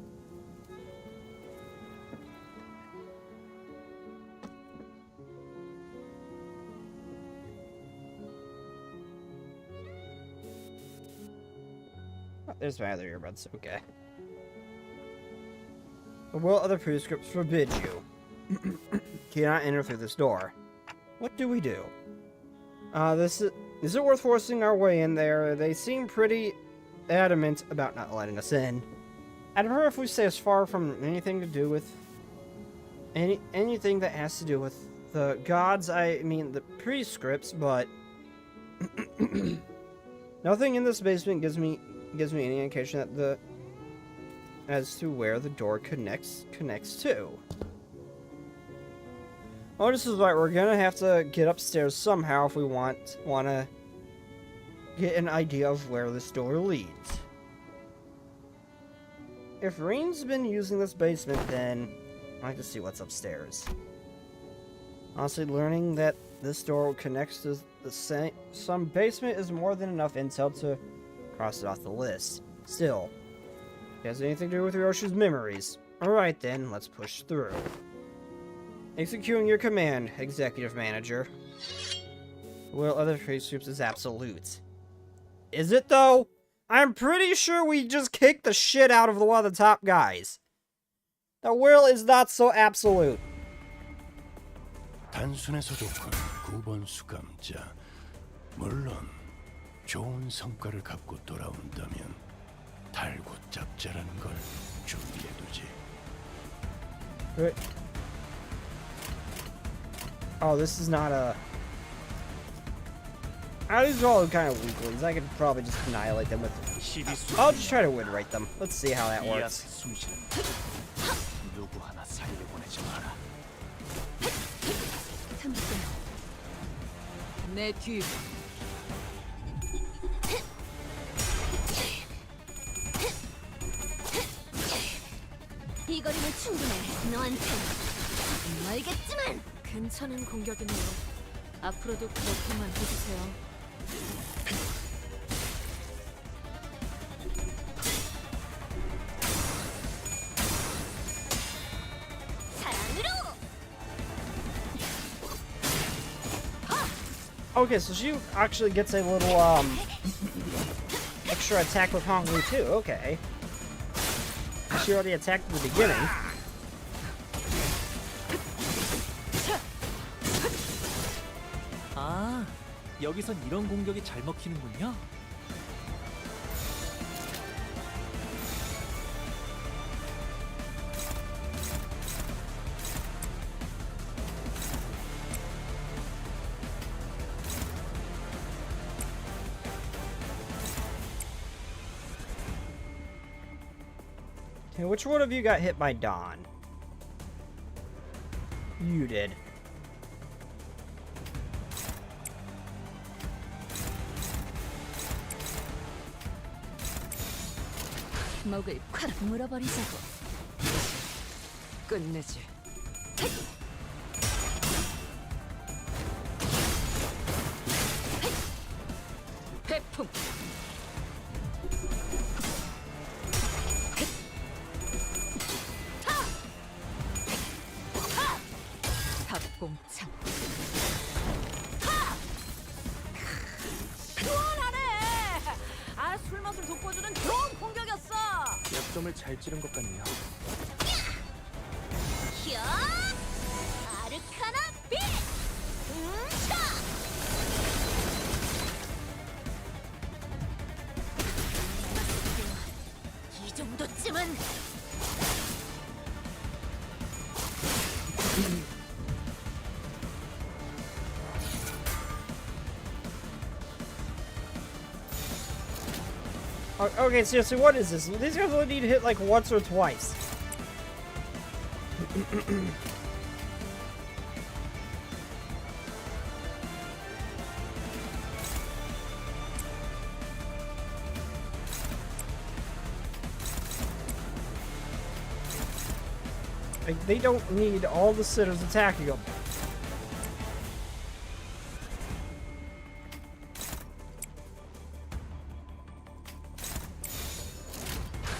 Oh, there's my other earbuds. Okay. Will other prescripts forbid you? Cannot enter through this door. What do we do? Is it worth forcing our way in there? They seem pretty adamant about not letting us in. I'd prefer if we stay as far from anything to do with anything that has to do with the gods. I mean the prescripts, but nothing in this basement gives me any indication that as to where the door connects to. Oh, this is right. We're gonna have to get upstairs somehow if we wanna get an idea of where this door leads. If Rain's been using this basement, then I'd like to see what's upstairs. Honestly, learning that this door connects to some basement is more than enough intel to cross it off the list. Still, it has anything to do with Ryoshi's memories. Alright then, let's push through. Executing your command, Executive Manager. Will other trace groups is absolute. Is it though? I'm pretty sure we just kicked the shit out of one of the top guys. The will is not so absolute. 단순해서도 큰 9번 수감자. 물론 좋은 성과를 갖고 돌아온다면 달고 짭짤한 걸 준비해두지. Wait. Oh, this is not a... these are all kind of weaklings. I could probably just annihilate them with... I'll just try to win rate them. Let's see how that works. 누구 하나 살려보내지 마라. 내 뒤. 이 거리면 충분해. 너한테 알겠지만 괜찮은 공격이네요. 앞으로도 그렇게만 해주세요. 사랑으로. Okay, so she actually gets a little, extra attack with Honglu too. Okay. She already attacked at the beginning. 아, 여기선 이런 공격이 잘 먹히는군요. Okay, which one of you got hit by Dawn? You did. 목을 콱 물어버리자고. 끝내지. 회풍. 답공창. 술 맛을 돋궈주는 좋은 공격이었어. 약점을 잘 찌른 것 같네요. 히어! 아르카나 빛! 차! 이 정도쯤은 Okay, seriously, what is this? These guys only need to hit like once or twice. Like, they don't need all the sitters attacking them.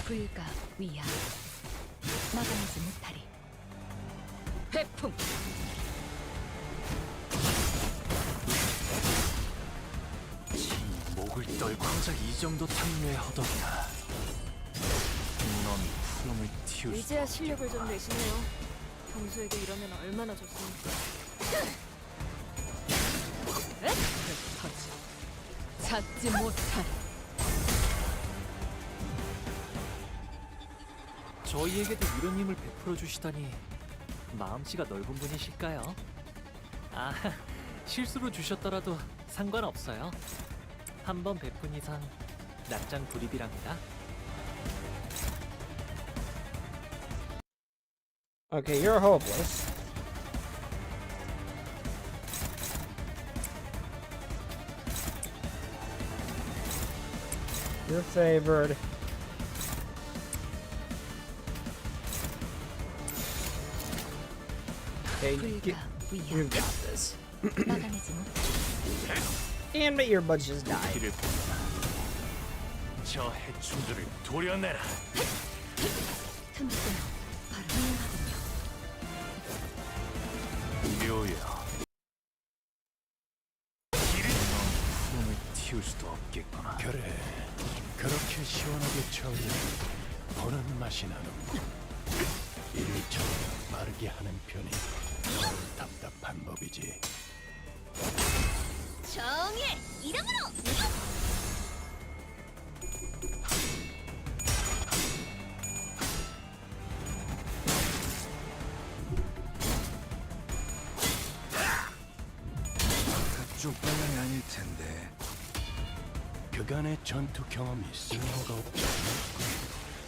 불가 위야 막아내지 못하리. 회풍. 목을 떨고 정작 이 정도 탕류에 허덕이나. 넌 푸름을 틔울 수 이제야 실력을 좀 내시네요. 평소에도 이러면 얼마나 좋습니까? 터지. 찾지 못하리. 저희에게도 이런 힘을 베풀어 주시다니 마음씨가 넓은 분이실까요? 아, 실수로 주셨더라도 상관없어요. 한 번 베푼 이상 낯장 불입이랍니다. Okay, you're hopeless. You're favored. Okay, 불가 위야 you've got this. 막아내지 못하리. And my earbuds just died. 길을 본다. 저 해충들을 도려내라. 틈새는 바로 이용하군요. 묘야. 길을 푸름을 틔울 수도 없겠구나. 그래, 그렇게 시원하게 처리해 보는 맛이 나는군. 일을 좀 빠르게 하는 편이 답답한 법이지. 정의 이름으로 그쪽 방향이 아닐 텐데. 그간의 전투 경험이 쓸모가 없지 않았군.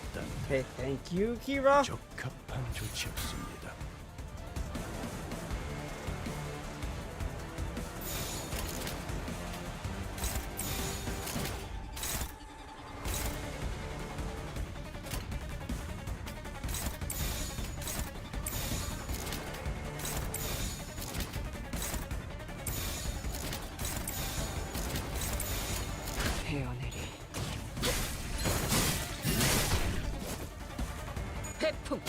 일단 Okay, thank you, Kira. 적합한 조치였습니다. 헤어내리. 회풍.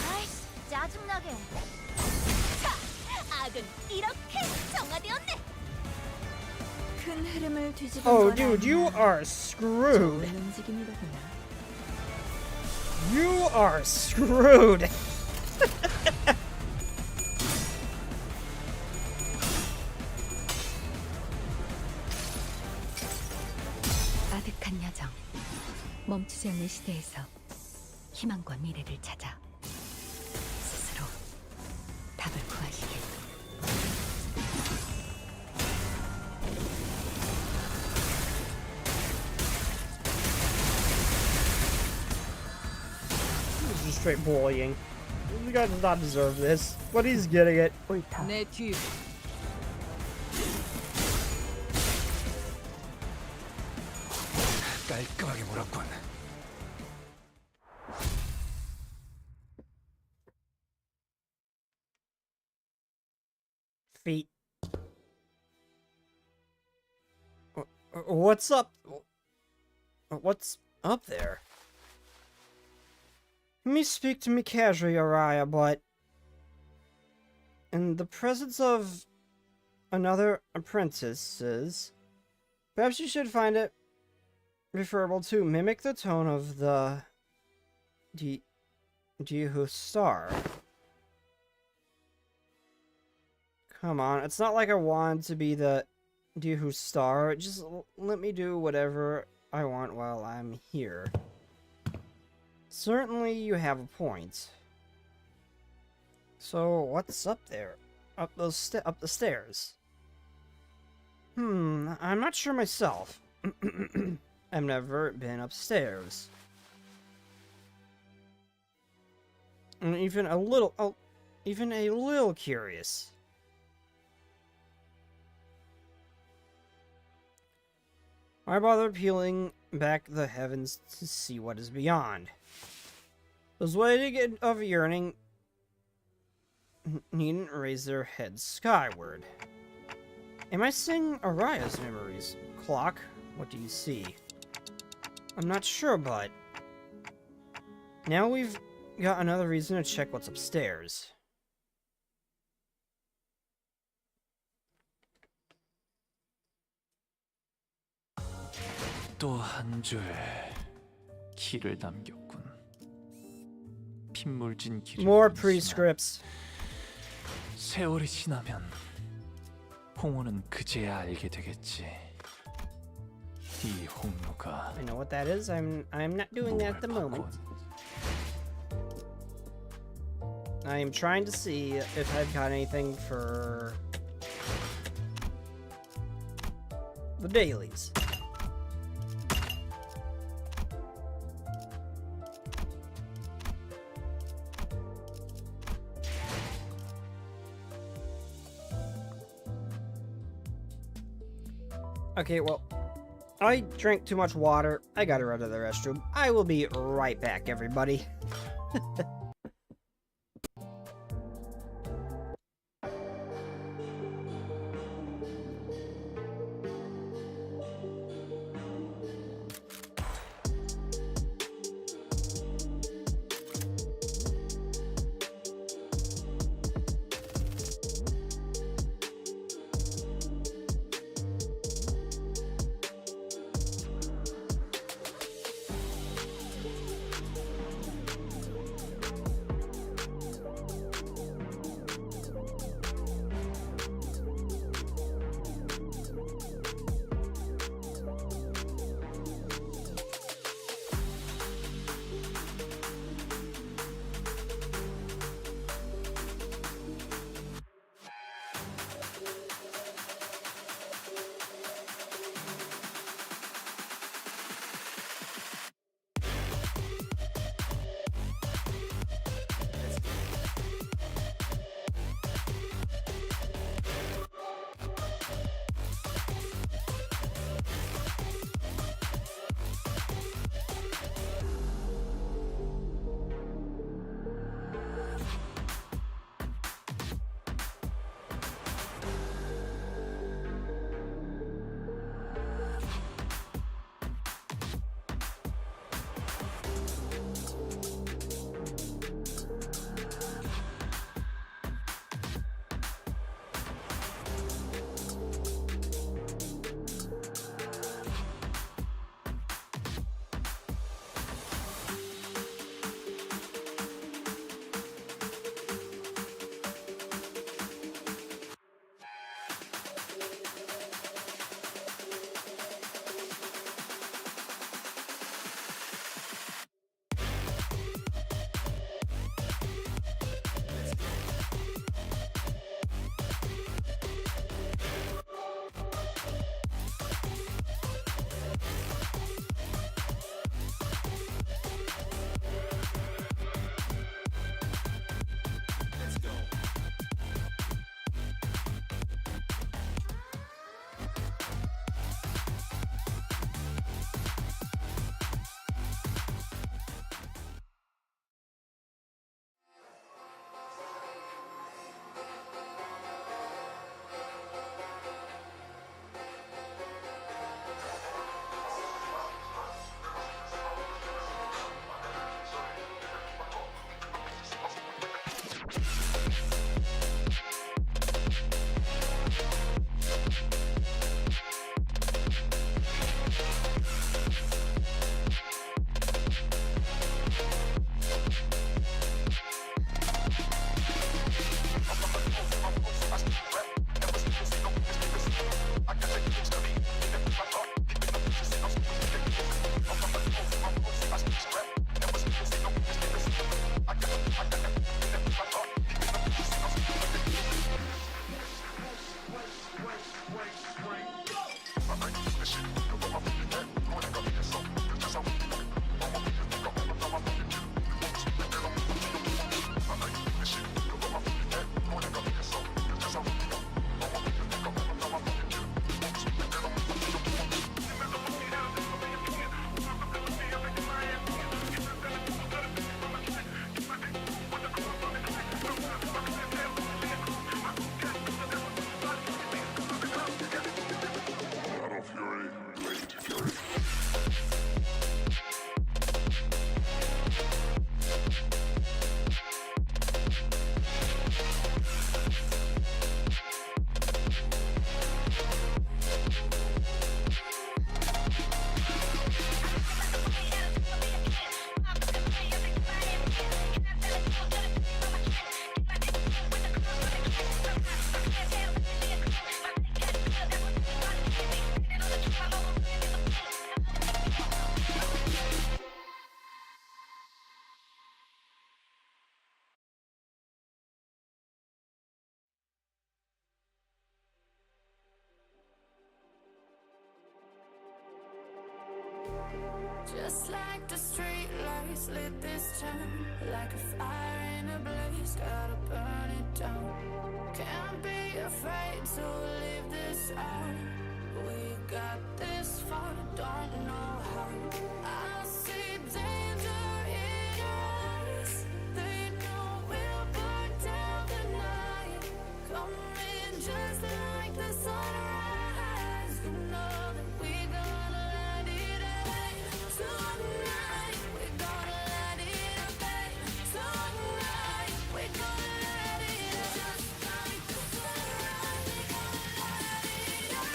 아이씨 짜증나게. 자, 악은 이렇게 정화되었네. 큰 흐름을 뒤집은 Oh, 건 dude, you 아니야. are screwed. 좋은 움직임이로구나. You are screwed. 아득한 여정. 멈추지 않는 시대에서 희망과 미래를 찾아 스스로 답을 구하시길. This is straight bullying. You guys do not deserve this, but he's getting it. 내 뒤. 깔끔하게 몰았군. Feet. What's up? What's up there? Me speak to me casually, Araya, but in the presence of another apprentices, perhaps you should find it preferable to mimic the tone of the Dihu star. Come on, it's not like I want to be the Dihu star. Just let me do whatever I want while I'm here. Certainly you have a point. So what's up there? Up the stairs? I'm not sure myself. I've never been upstairs. even a little curious. Why bother peeling back the heavens to see what is beyond? Those waiting of yearning needn't raise their heads skyward. Am I seeing Araya's memories? Clock, what do you see? I'm not sure, but now we've got another reason to check what's upstairs. 또 한 줄 길을 남겼군. 핏물진 길을 More 걷지만 prescripts. 세월이 지나면 홍어는 그제야 알게 되겠지. 이 홍로가 I know what that is. I'm not doing that at the moment. I am trying to see if I've got anything for the dailies. Okay, well, I drank too much water. I gotta run to the restroom. I will be right back, everybody. the street lights lit this town like a fire in a blaze, gotta burn it down. Can't be afraid to leave this out. We got this far, don't know how. I see danger in your eyes. They know we'll burn down the night. Coming just like the sunrise. You know that we gonna light it up tonight. We gonna light it up tonight. We gonna light it up just like the sunrise. We gonna light it up.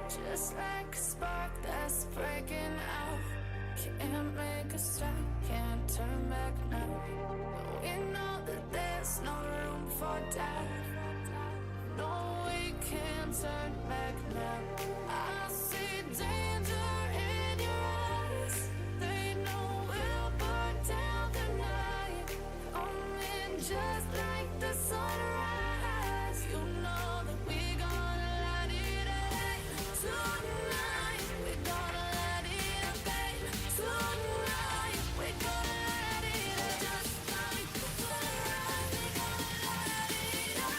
Just like a spark that's breaking out. Can't make a stop, can't turn back now. We know that there's no room for doubt. No, we can't turn back now. I see danger in your eyes. They know we'll burn down the night. Coming just like the sunrise. You know that we gonna light it up tonight. We gonna light it up tonight. We gonna light it up just like the sunrise. We gonna light it up.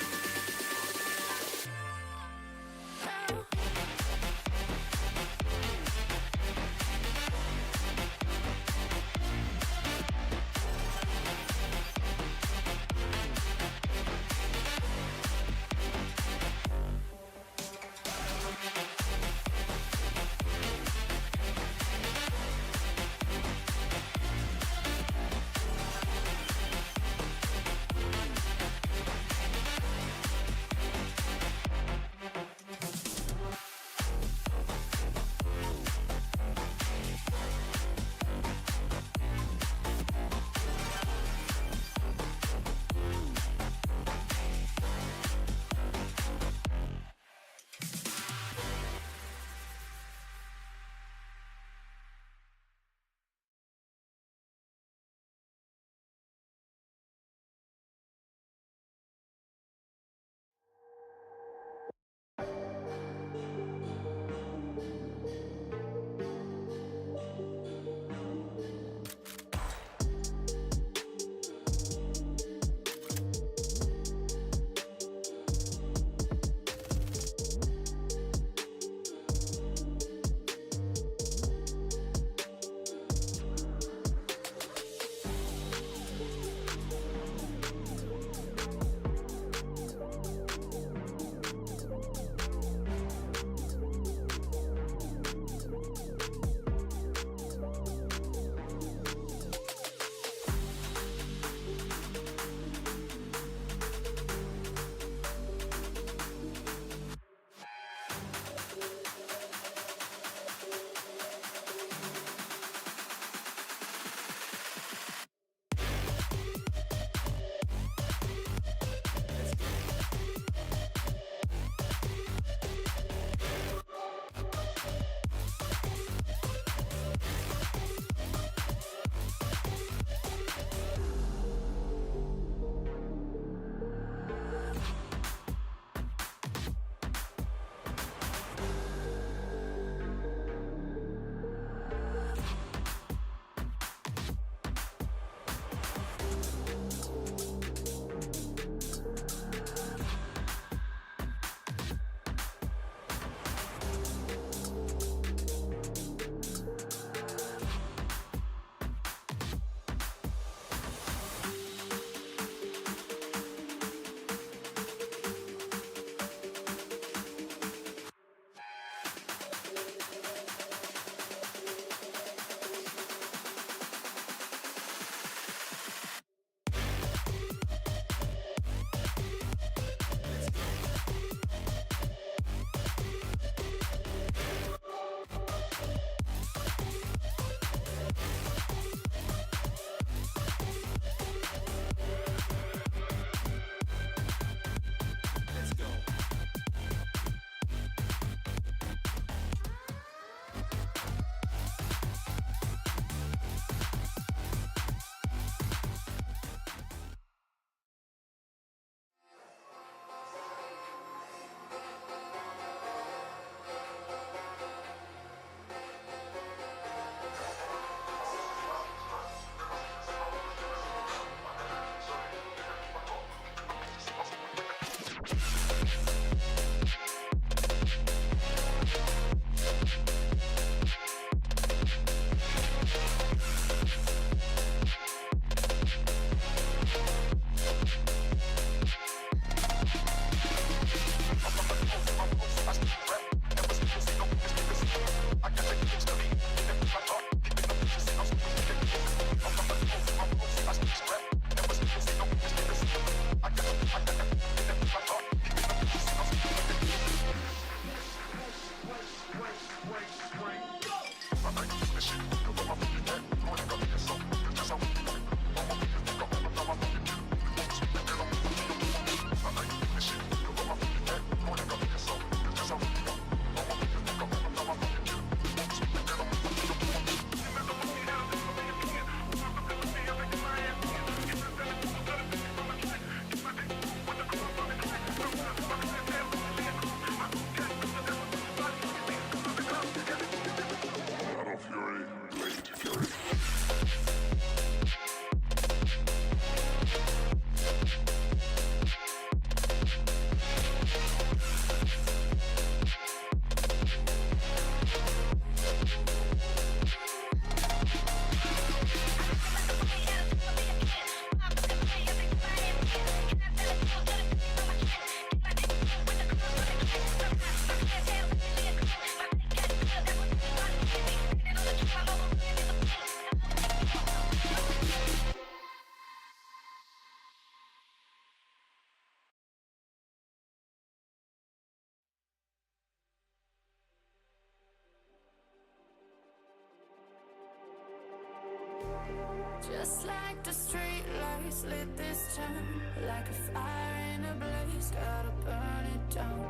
the street lights lit this town like a fire in a blaze, gotta burn it down.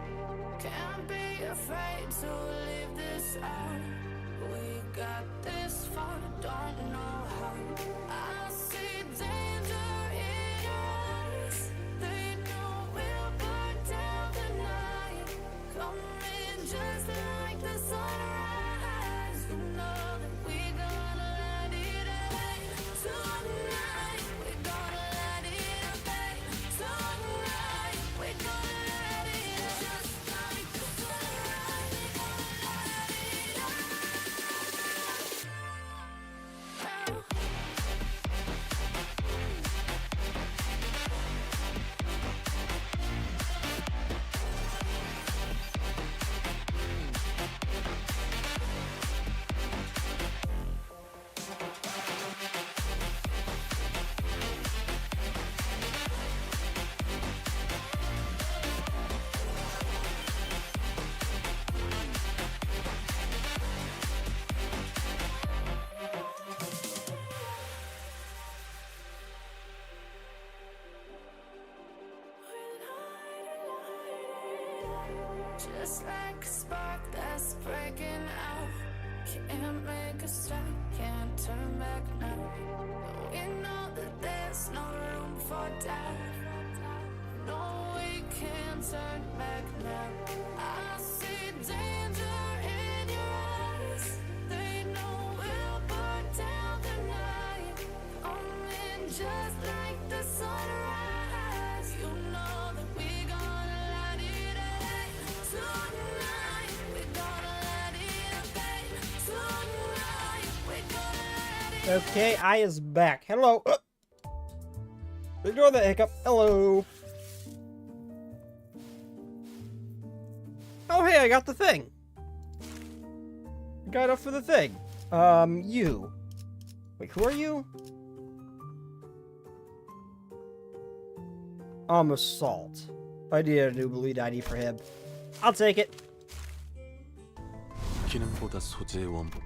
Can't be afraid to leave this out. We got this far, don't know how. I see danger in your eyes. They know we'll burn down the night. Coming just like the sunrise. You know that we gonna let it rain. Tonight we gonna let it rain. Tonight we gonna let it rain. Just like the sunrise, we gonna let it rain. Just like a spark that's breaking out. Can't make a stop, can't turn back now. We know that there's no room for doubt. No, we can't turn back now. I see danger in your eyes. They know we'll burn down the night. Coming just like the sunrise. You know that we gonna let it rain. Tonight we gonna let it rain. Tonight we gonna let it. Okay, I is back. Hello. Ignore the hiccup. Hello. Oh, hey, I got the thing. Got up for the thing. You. Wait, who are you? Assault. I need a new lead ID for him. I'll take it. 기능보다 소재의 원본.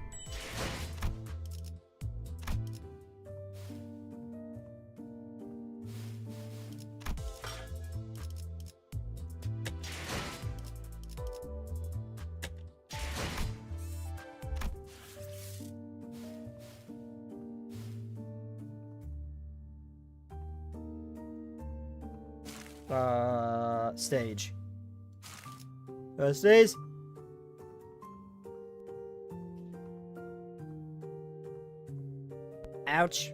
Stage. Stage. Ouch.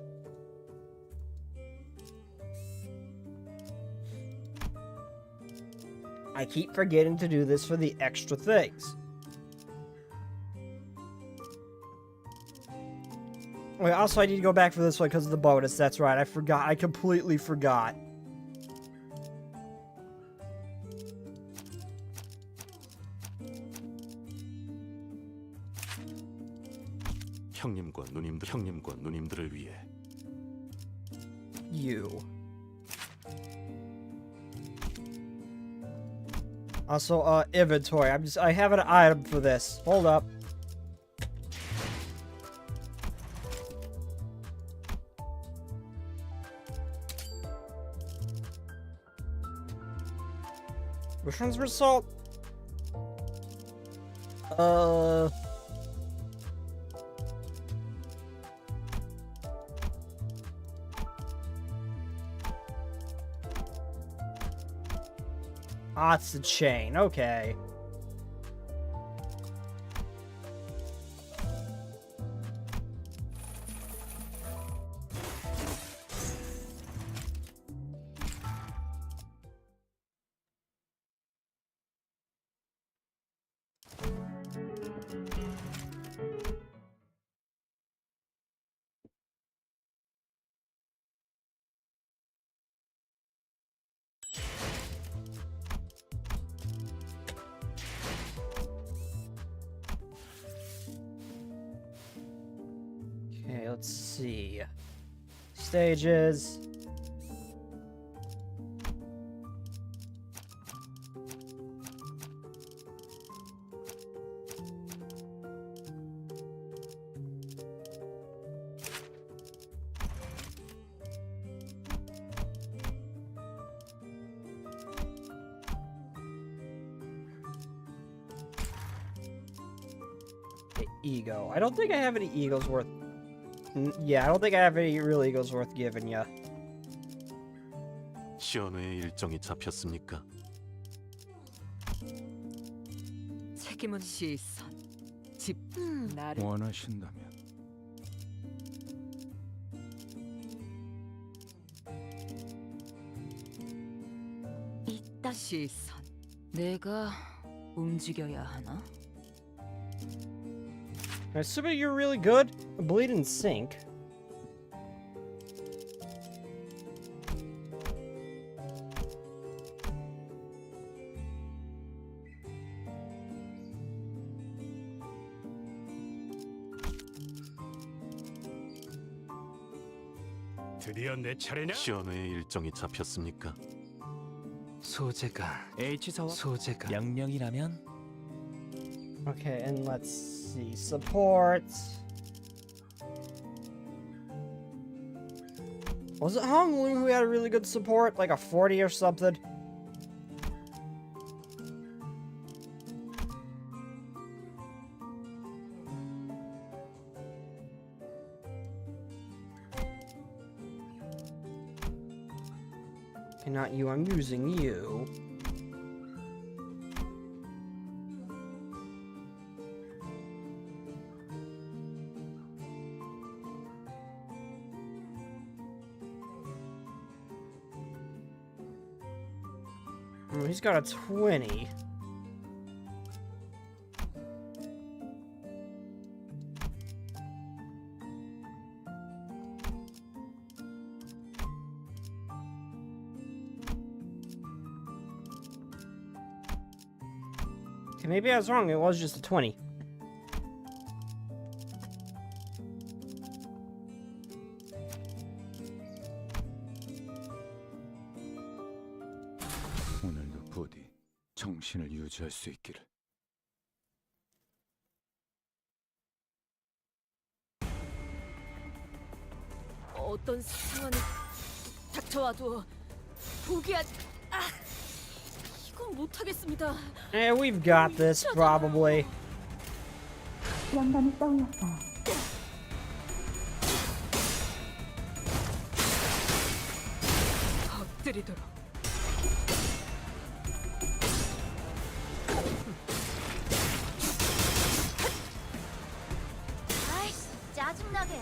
I keep forgetting to do this for the extra things. Wait, also I need to go back for this one because of the bonus. That's right, I forgot. I completely forgot. 형님과 누님들을 위해. You. Also, inventory. I have an item for this. Hold up. Which one's result? Ah, it's the chain. Okay. Okay, let's see. Stages. ego. I don't think I have any egos worth... Yeah, I don't think I have any real egos worth giving ya. 시연회의 일정이 잡혔습니까? 책임은 시선, 집, 나를 원하신다면 있다. 시선, 내가 움직여야 하나? Assuming you're really good, bleed and sink. 드디어 내 차례냐? 시연회의 일정이 잡혔습니까? 소재가 소재가 명령이라면 Okay, and let's see. Support. Was it Hong Lu who had a really good support? Like a 40 or something? Okay, not you, I'm using you. Oh, he's got a 20. Okay, maybe I was wrong. It was just a 20. 오늘도 부디 정신을 유지할 수 있기를. 어떤 상황이 닥쳐와도 포기한 이건 못하겠습니다. Eh, we've got this, probably. 영감이 떠올랐어요. 엎드리도록. 아이씨, 짜증나게.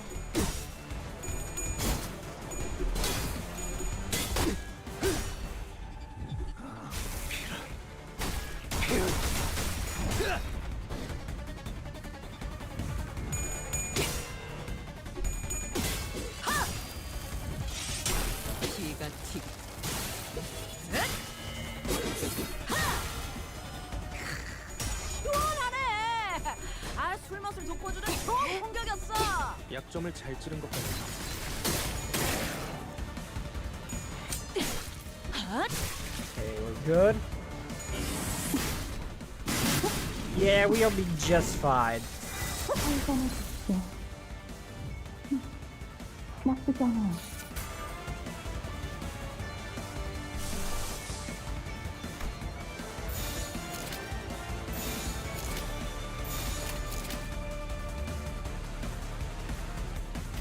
피가 튀기. 시원하네. 술 맛을 돋궈주는 좋은 공격이었어. 약점을 잘 찌른 것 같아. Okay, we're good. Yeah, we'll be just fine. 한잔해주십시오. 나쁘지 않아요.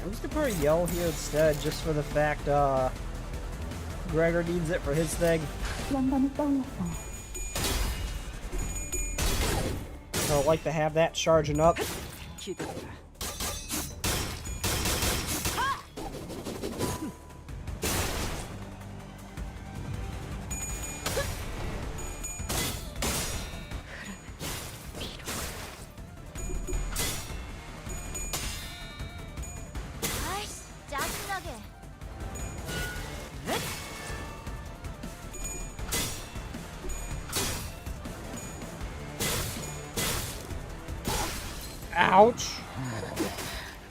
I'm just gonna put a yell here instead, just for the fact, Gregor needs it for his thing. 영감이 떠올랐어요. I don't like to have that charging up. 기다려라. 아이씨, 짜증나게. Ouch!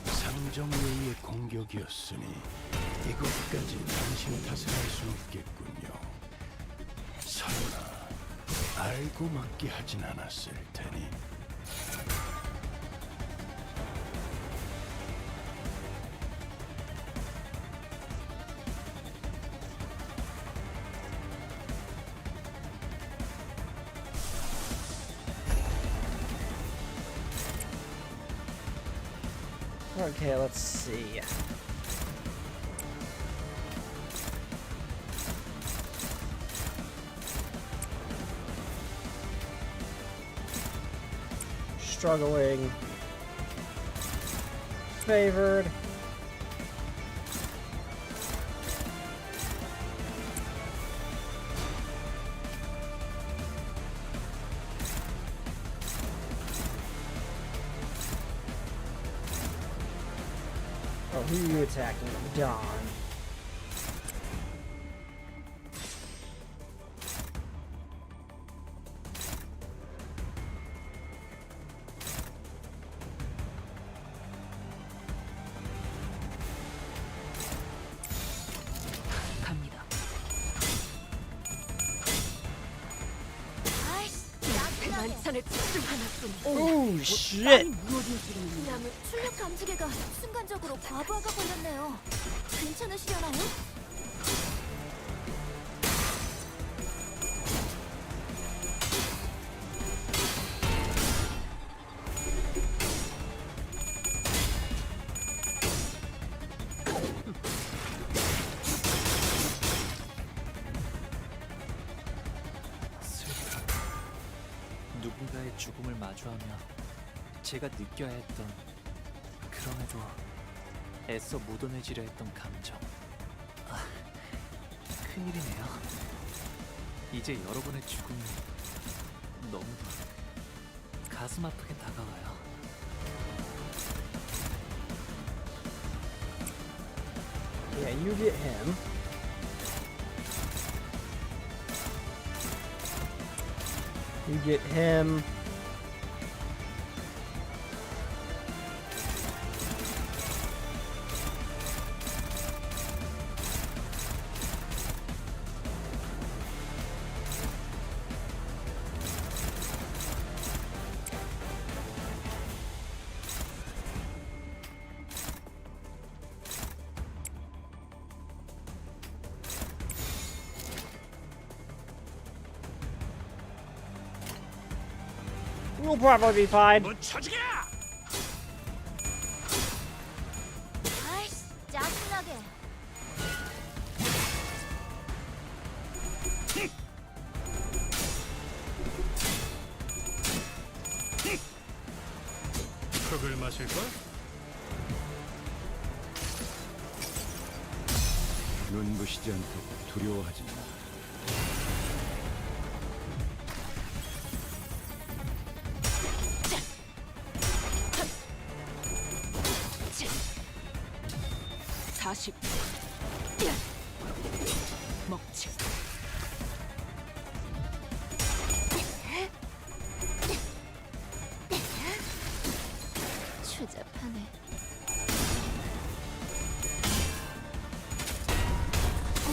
상정회의의 공격이었으니 이것까지 당신 탓을 할 수 없겠군요. 설마 알고 맞게 하진 않았을 테니. Okay, let's see. Struggling. Favored. Oh, who are you attacking? Dawn. 갑니다. 아이씨, 짜증나게. 만찬에 집중 하나뿐. Oh shit! 그다음에 출력 감지기가 순간적으로 과부하가 걸렸네요. 괜찮으시려나요? 슬픔. 누군가의 죽음을 마주하며 제가 느껴야 했던, 그럼에도 애써 묻어내지려 했던 감정. 아, 큰일이네요. 이제 여러분의 죽음이 너무도 가슴 아프게 다가와요. Yeah, you get him. You get him. We'll probably be fine. 아이씨, 짜증나게. 흙을 마실까? 눈부시지 않도록 두려워하지 마. 먹지. 추잡하네.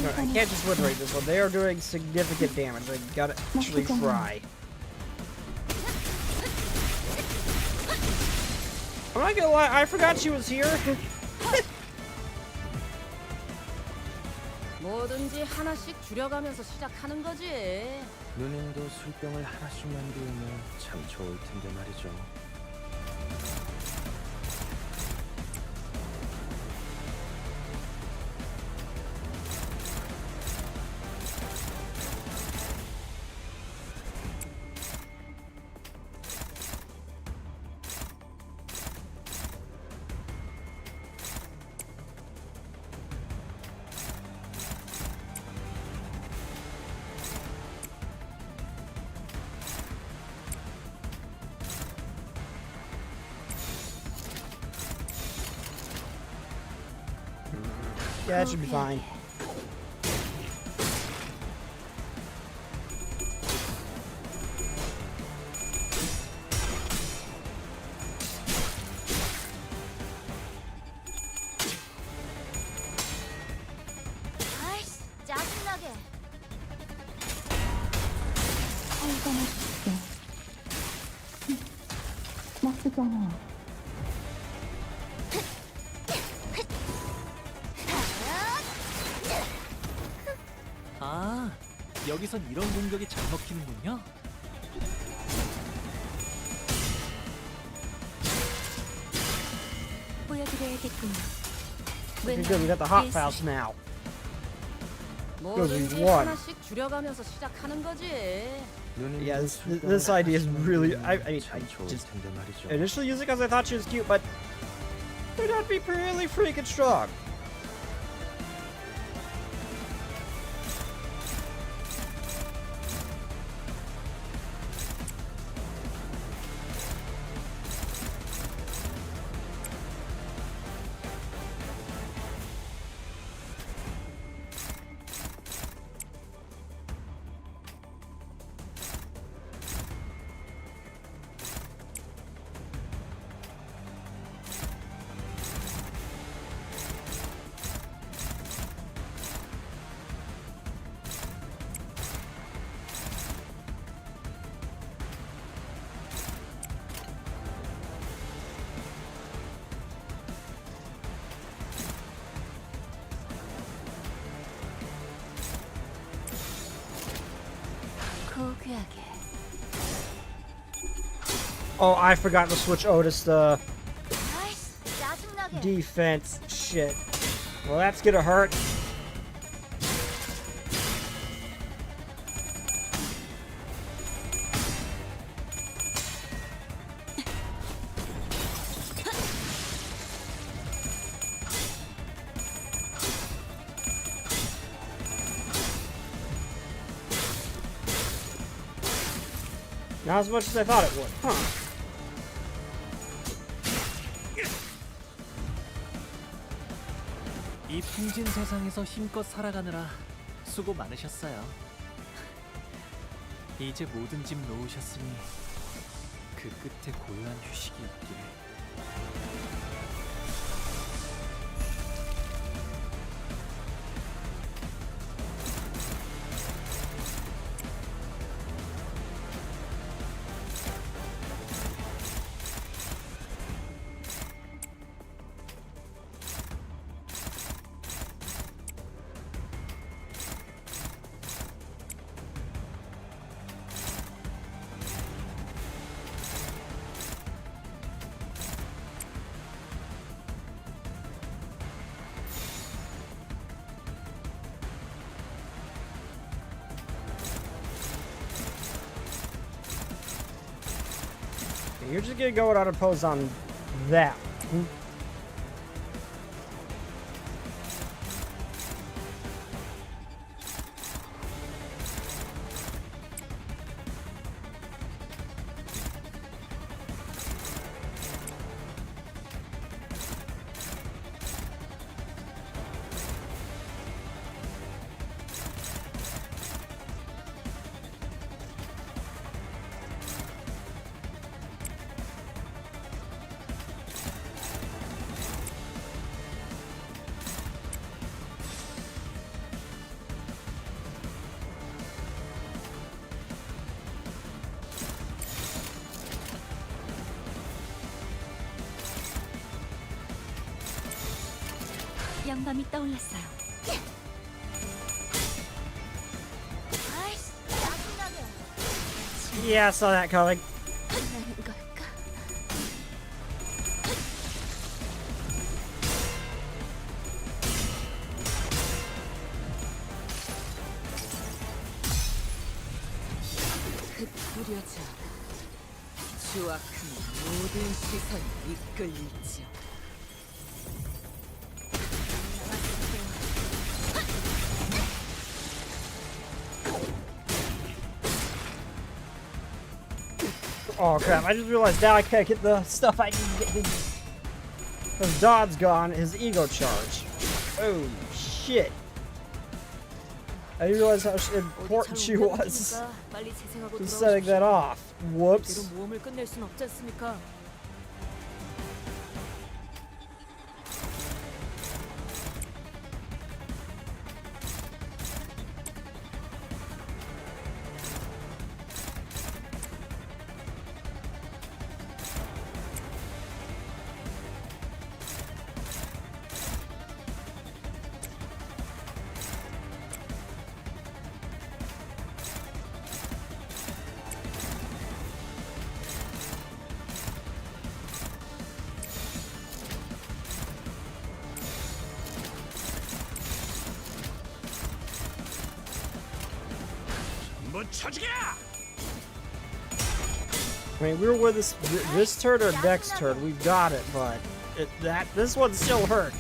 No, I can't just liberate this one. They are doing significant damage. I gotta actually try. I'm not gonna lie, I forgot she was here. 뭐든지 하나씩 줄여가면서 시작하는 거지. 누님도 술병을 하나씩 만들면 참 좋을 텐데 말이죠. Yeah, that should be fine. 아이씨, 짜증나게. 아이가 맛있게. 나쁘잖아. 아, 여기선 이런 공격이 잘 먹히는군요. 보여드려야겠군요. Okay, good, we got the hot files now. 뭐든지 one. 하나씩 줄여가면서 시작하는 거지. Yeah, this idea is really. I just initially used it because I thought she was cute, but it would be really freaking strong. Oh, I forgot to switch Otis the defense shit. Well, that's gonna hurt. Not as much as I thought it would, huh? 이 풍진 세상에서 힘껏 살아가느라 수고 많으셨어요. 이제 모든 짐 놓으셨으니 그 끝에 고요한 휴식이 있기를. You're just gonna go without a pose on that. 영감이 떠올랐어요. 아이씨, 짜증나게. Yeah, I saw that coming. 하는 걸까? 흩뿌려져 추악한 모든 시선이 이끌리죠. Oh crap, I just realized now I can't get the stuff I need to get his. Because Dodd's gone, his ego charge. Oh shit. I didn't realize how important she was. Just setting that off. Whoops. 모험을 끝낼 순 없지 않습니까? I mean, we were with this turd or Dex turd, we've got it, but this one still hurt.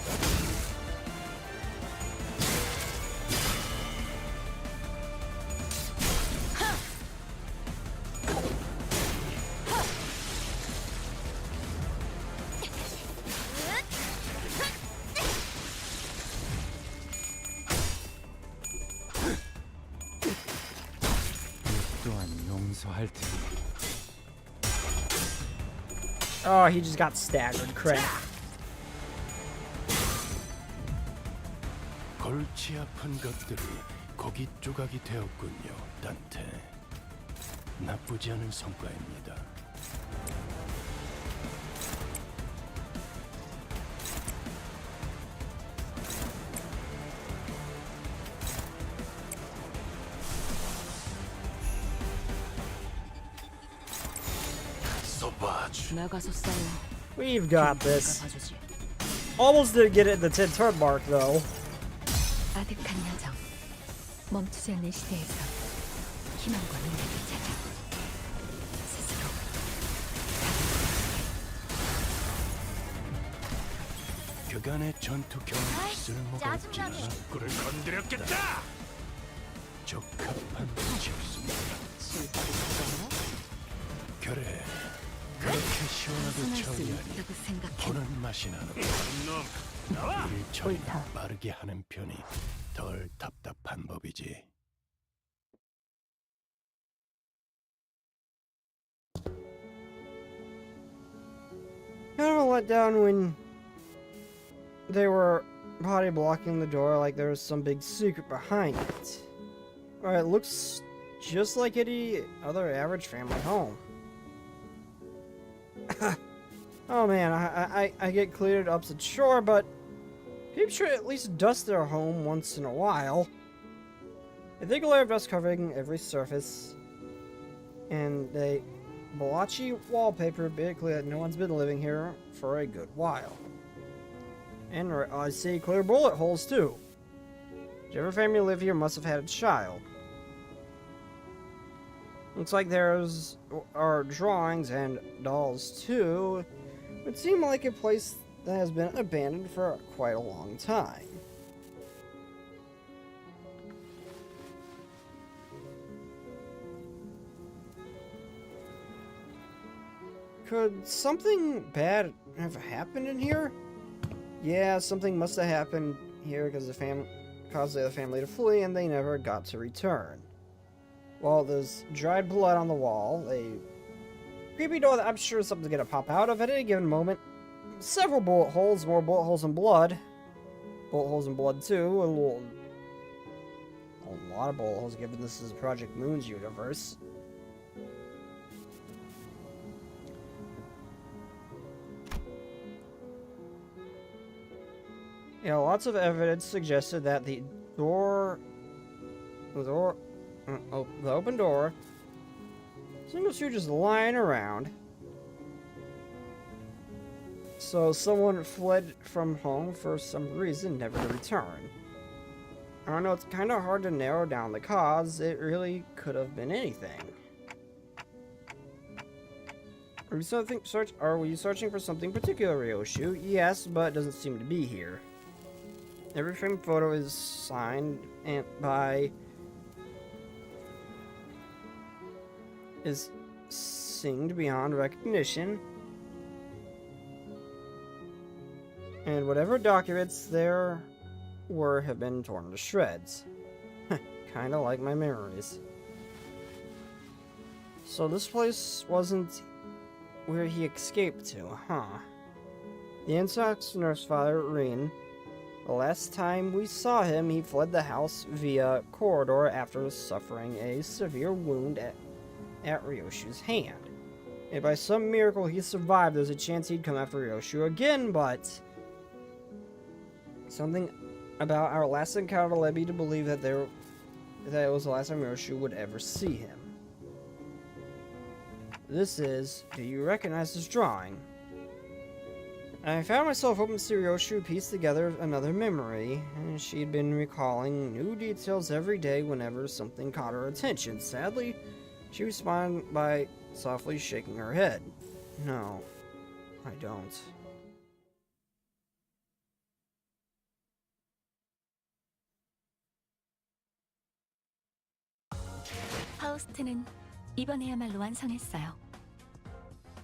또한 용서할 테니. Oh, he just got staggered. Crap. 골치 아픈 것들이 고기 조각이 되었군요, 단테. 나쁘지 않은 성과입니다. 나가서 싸워. We've got this. 봐주지. Almost didn't get it at the 10 turn mark, though. 아득한 여정. 멈추지 않는 시대에서 희망과 미래를 찾아 스스로 그간의 전투 경험이 쓸모가 없지만 꿀을 건드렸겠다! 적합한 지었습니다. 그래, 그렇게 시원하게 벗어날 수 처리하니 있다고 생각해. 보는 맛이 나는 놈 나와! 일을 처리나 빠르게 하는 편이 덜 답답한 법이지. Kind of a letdown when they were body blocking the door like there was some big secret behind it. Alright, it looks just like any other average family home. Oh man, I get cleared up to chore, but people should at least dust their home once in a while. A thick layer of dust covering every surface, and a blotchy wallpaper, basically that no one's been living here for a good while. And I see clear bullet holes too. Whichever family live here must have had a child. Looks like there's are drawings and dolls too. It would seem like a place that has been abandoned for quite a long time. Could something bad have happened in here? Yeah, something must have happened here because caused the family to flee and they never got to return. Well, there's dried blood on the wall, a creepy door that I'm sure something's gonna pop out of at any given moment. Several bullet holes, more bullet holes and blood. Bullet holes and blood too. A lot of bullet holes given this is Project Moon's universe. Yeah, lots of evidence suggested that the open door, single shoe just lying around. So someone fled from home for some reason, never to return. I don't know, it's kind of hard to narrow down the cause. It really could have been anything. Are we searching for something particular, Ryoshu? Yes, but it doesn't seem to be here. Every frame photo is signed is singed beyond recognition. And whatever documents there were have been torn to shreds. Kinda like my memories. So this place wasn't where he escaped to, huh? The insect's nurse father, Rin. The last time we saw him, he fled the house via corridor after suffering a severe wound at Ryoshu's hand. And by some miracle he survived. There's a chance he'd come after Ryoshu again, but something about our last encounter led me to believe that it was the last time Ryoshu would ever see him. Do you recognize this drawing? I found myself hoping Tsuryoshi would piece together another memory, and she'd been recalling new details every day whenever something caught her attention. Sadly, she responded by softly shaking her head. No, I don't. 파우스트는 이번에야말로 완성했어요.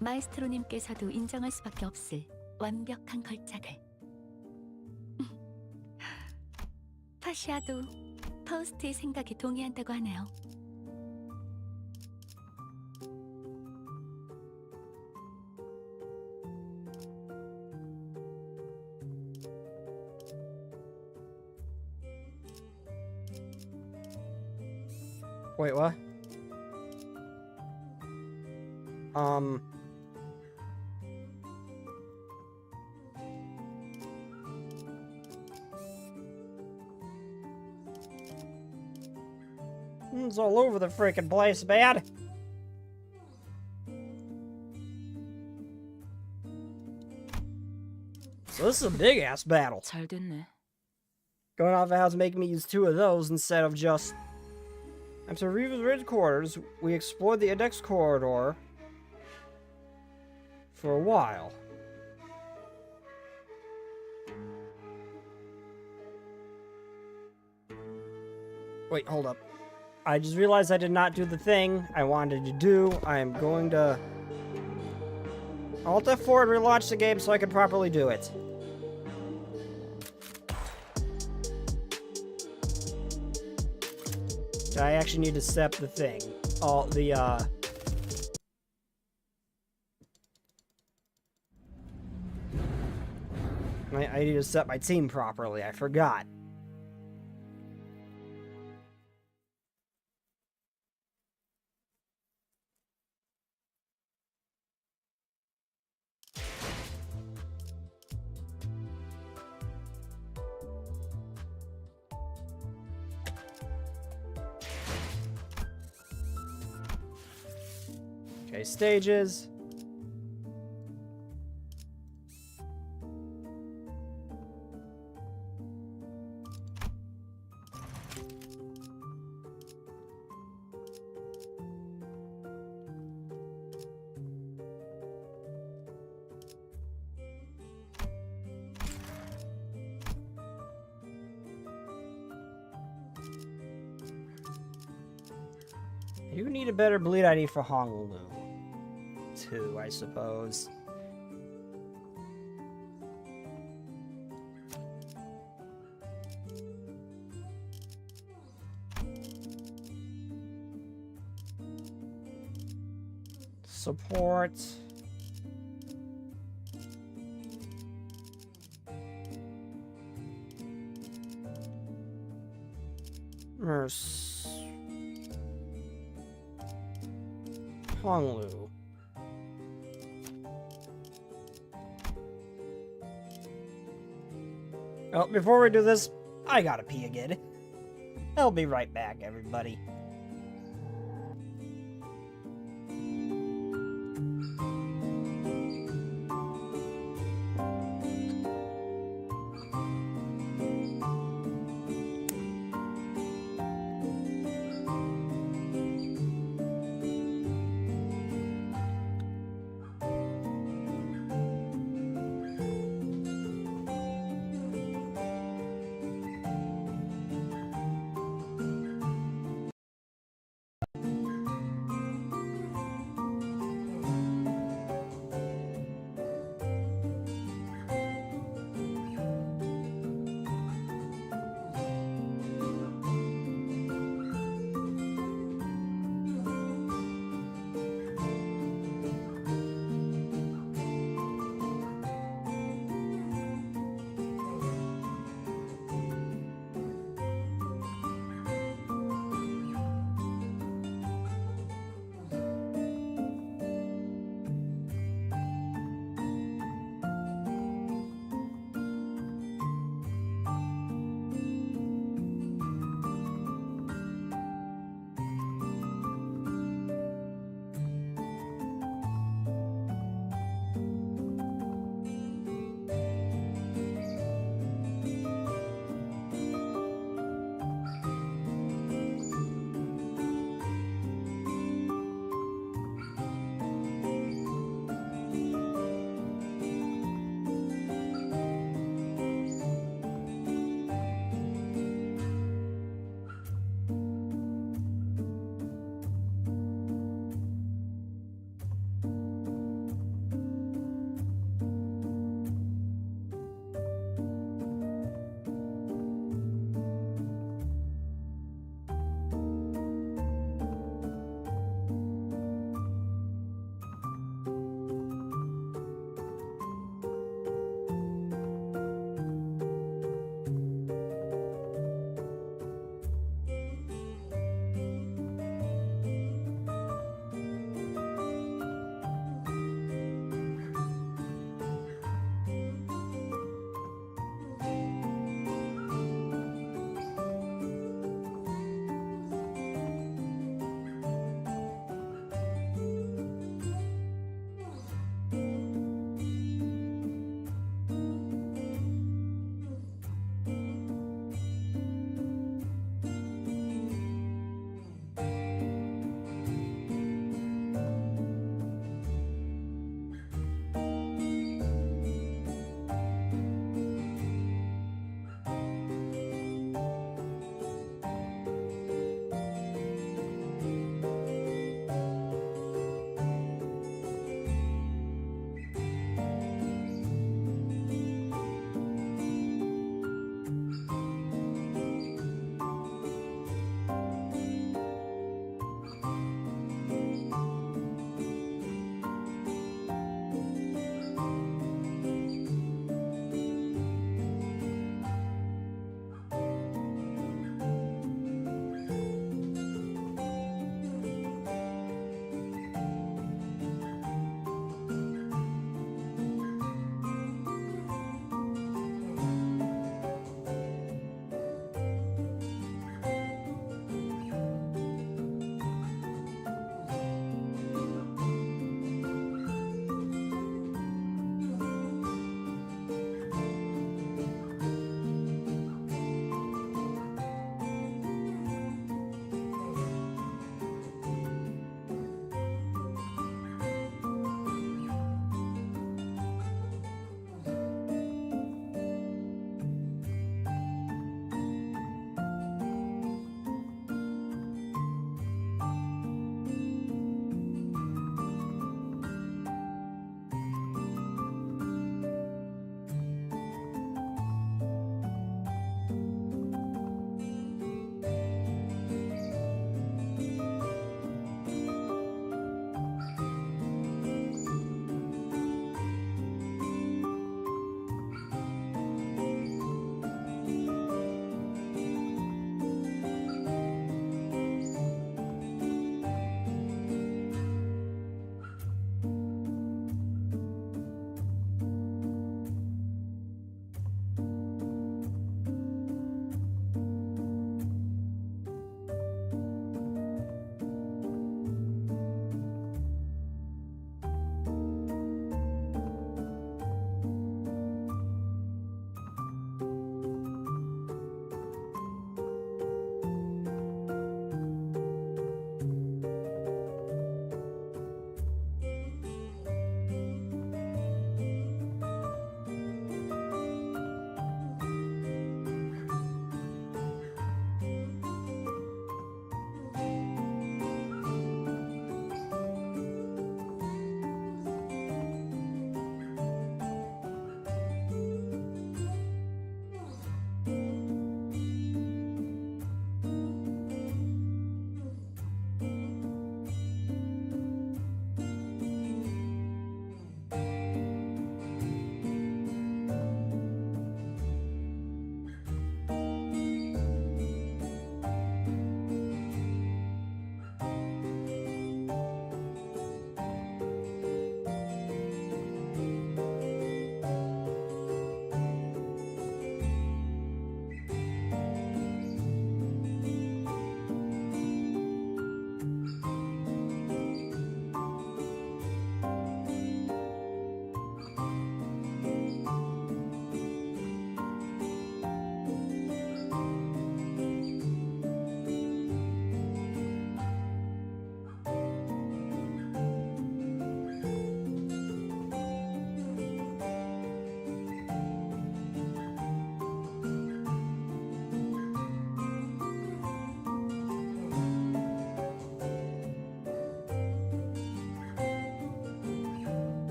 마에스트로님께서도 인정할 수밖에 없을 완벽한 걸작을. 파시아도 파우스트의 생각에 동의한다고 하네요. Wait, what? It's all over the freaking place, man. So this is a big ass battle. 잘 됐네. Going off the house making me use 2 of those instead of just. After Reva's Ridge quarters, we explored the index corridor for a while. Wait, hold up. I just realized I did not do the thing I wanted to do. I am going to Alt F4 and relaunch the game so I can properly do it. I actually need to set the thing. I need to set my team properly. I forgot. Okay, stages. You need a better bleed ID for Honolulu. Too, I suppose. Support. Honolulu. Oh, before we do this, I gotta pee again. I'll be right back, everybody.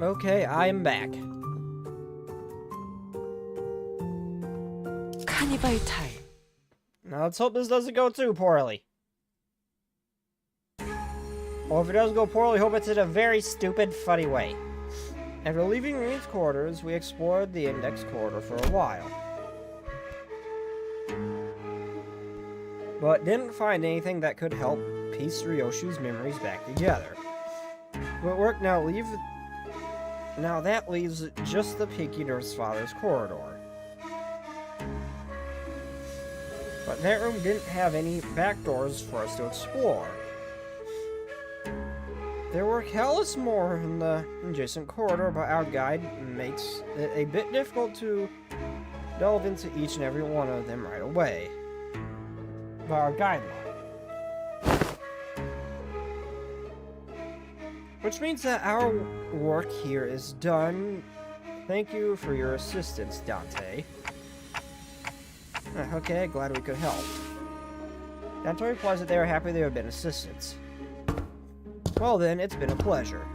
Okay, I'm back. 카니발 타임. Now let's hope this doesn't go too poorly. Or if it does go poorly, hope it's in a very stupid, funny way. After leaving Reed's quarters, we explored the Index Corridor for a while. But didn't find anything that could help piece Ryoshu's memories back together. But work now that leaves just the Pinky Nurse Father's corridor. But that room didn't have any back doors for us to explore. There were countless more in the adjacent corridor, but our guide makes it a bit difficult to delve into each and every one of them right away. By our guideline. Which means that our work here is done. Thank you for your assistance, Dante. Okay, glad we could help. Dante replies that they are happy they have been assistance. Well then, it's been a pleasure.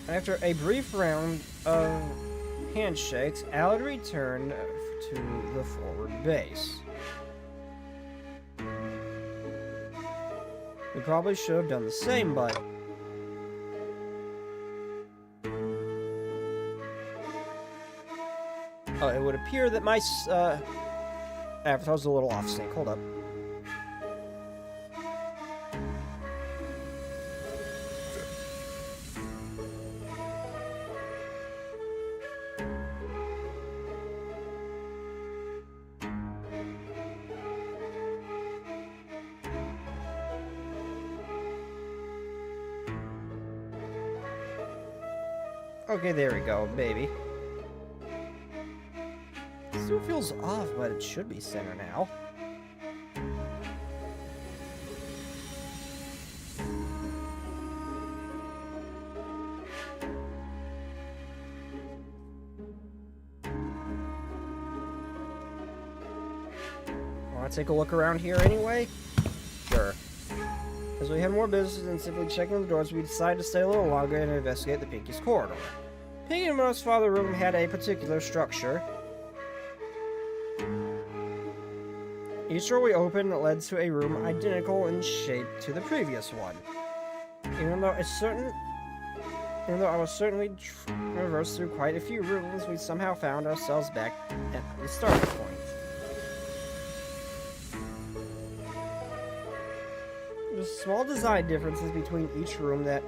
After a brief round of handshakes, Alad returned to the forward base. We probably should have done the same, but... Oh, it would appear that my, avatar's a little off sync. Hold up. Okay, there we go, baby. Still feels off, but it should be center now. Want to take a look around here anyway? Sure. As we had more business than simply checking the doors, we decided to stay a little longer and investigate the Pinky's corridor. Pinky and Mo's father room had a particular structure. Each door we opened led to a room identical in shape to the previous one. Even though I was certainly traversed through quite a few rooms, we somehow found ourselves back at the starting point. There's small design differences between each room that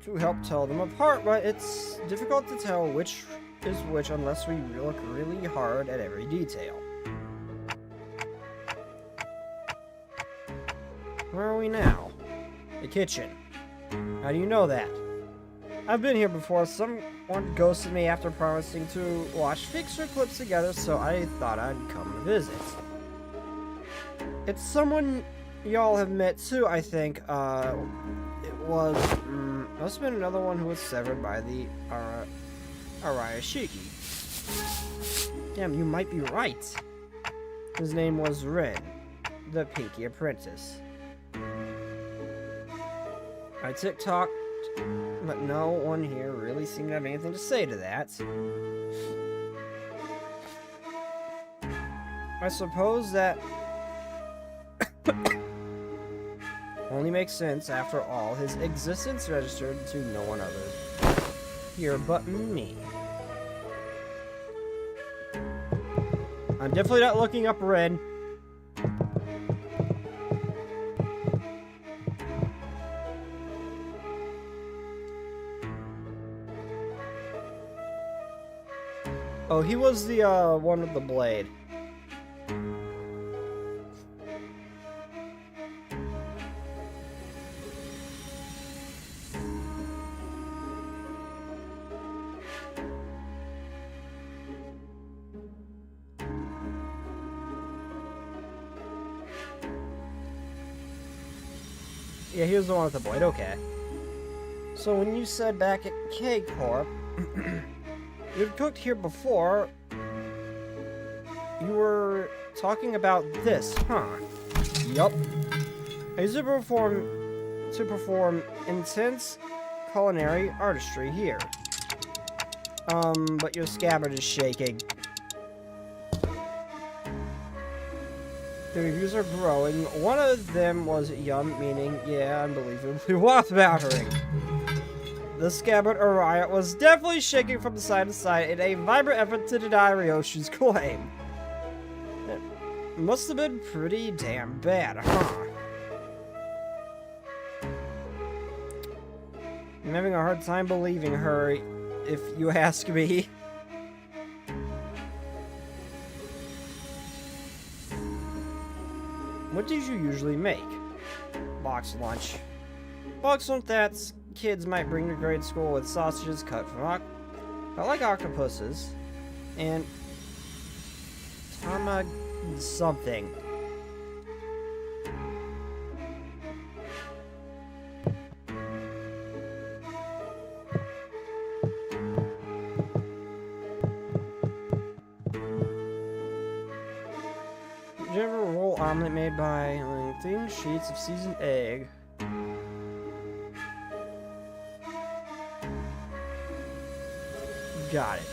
to help tell them apart, but it's difficult to tell which is which unless we look really hard at every detail. Where are we now? The kitchen. How do you know that? I've been here before. Someone ghosted me after promising to watch Fixer clips together, so I thought I'd come visit. It's someone y'all have met too, I think. Must have been another one who was severed by the Arayashiki. Damn, you might be right. His name was Ren, the Pinky Apprentice. I tick-tocked, but no one here really seemed to have anything to say to that. I suppose that only makes sense. After all, his existence registered to no one other here but me. I'm definitely not looking up Red. Oh, he was the one with the blade. Yeah, he was the one with the blade, okay. So when you said back at K-Corp, you've cooked here before, you were talking about this, huh? Yup. I used to perform to perform intense culinary artistry here. But your scabbard is shaking. The reviews are growing. One of them was yum, meaning, yeah, unbelievably worth-battering. The scabbard Araya was definitely shaking from side to side in a vibrant effort to deny Ryoshu's claim. It must have been pretty damn bad, huh? I'm having a hard time believing her, if you ask me. What did you usually make? Box lunch. Box lunch that kids might bring to grade school with sausages cut from octopuses and something. Did you ever roll omelet made by thin sheets of seasoned egg? Got it.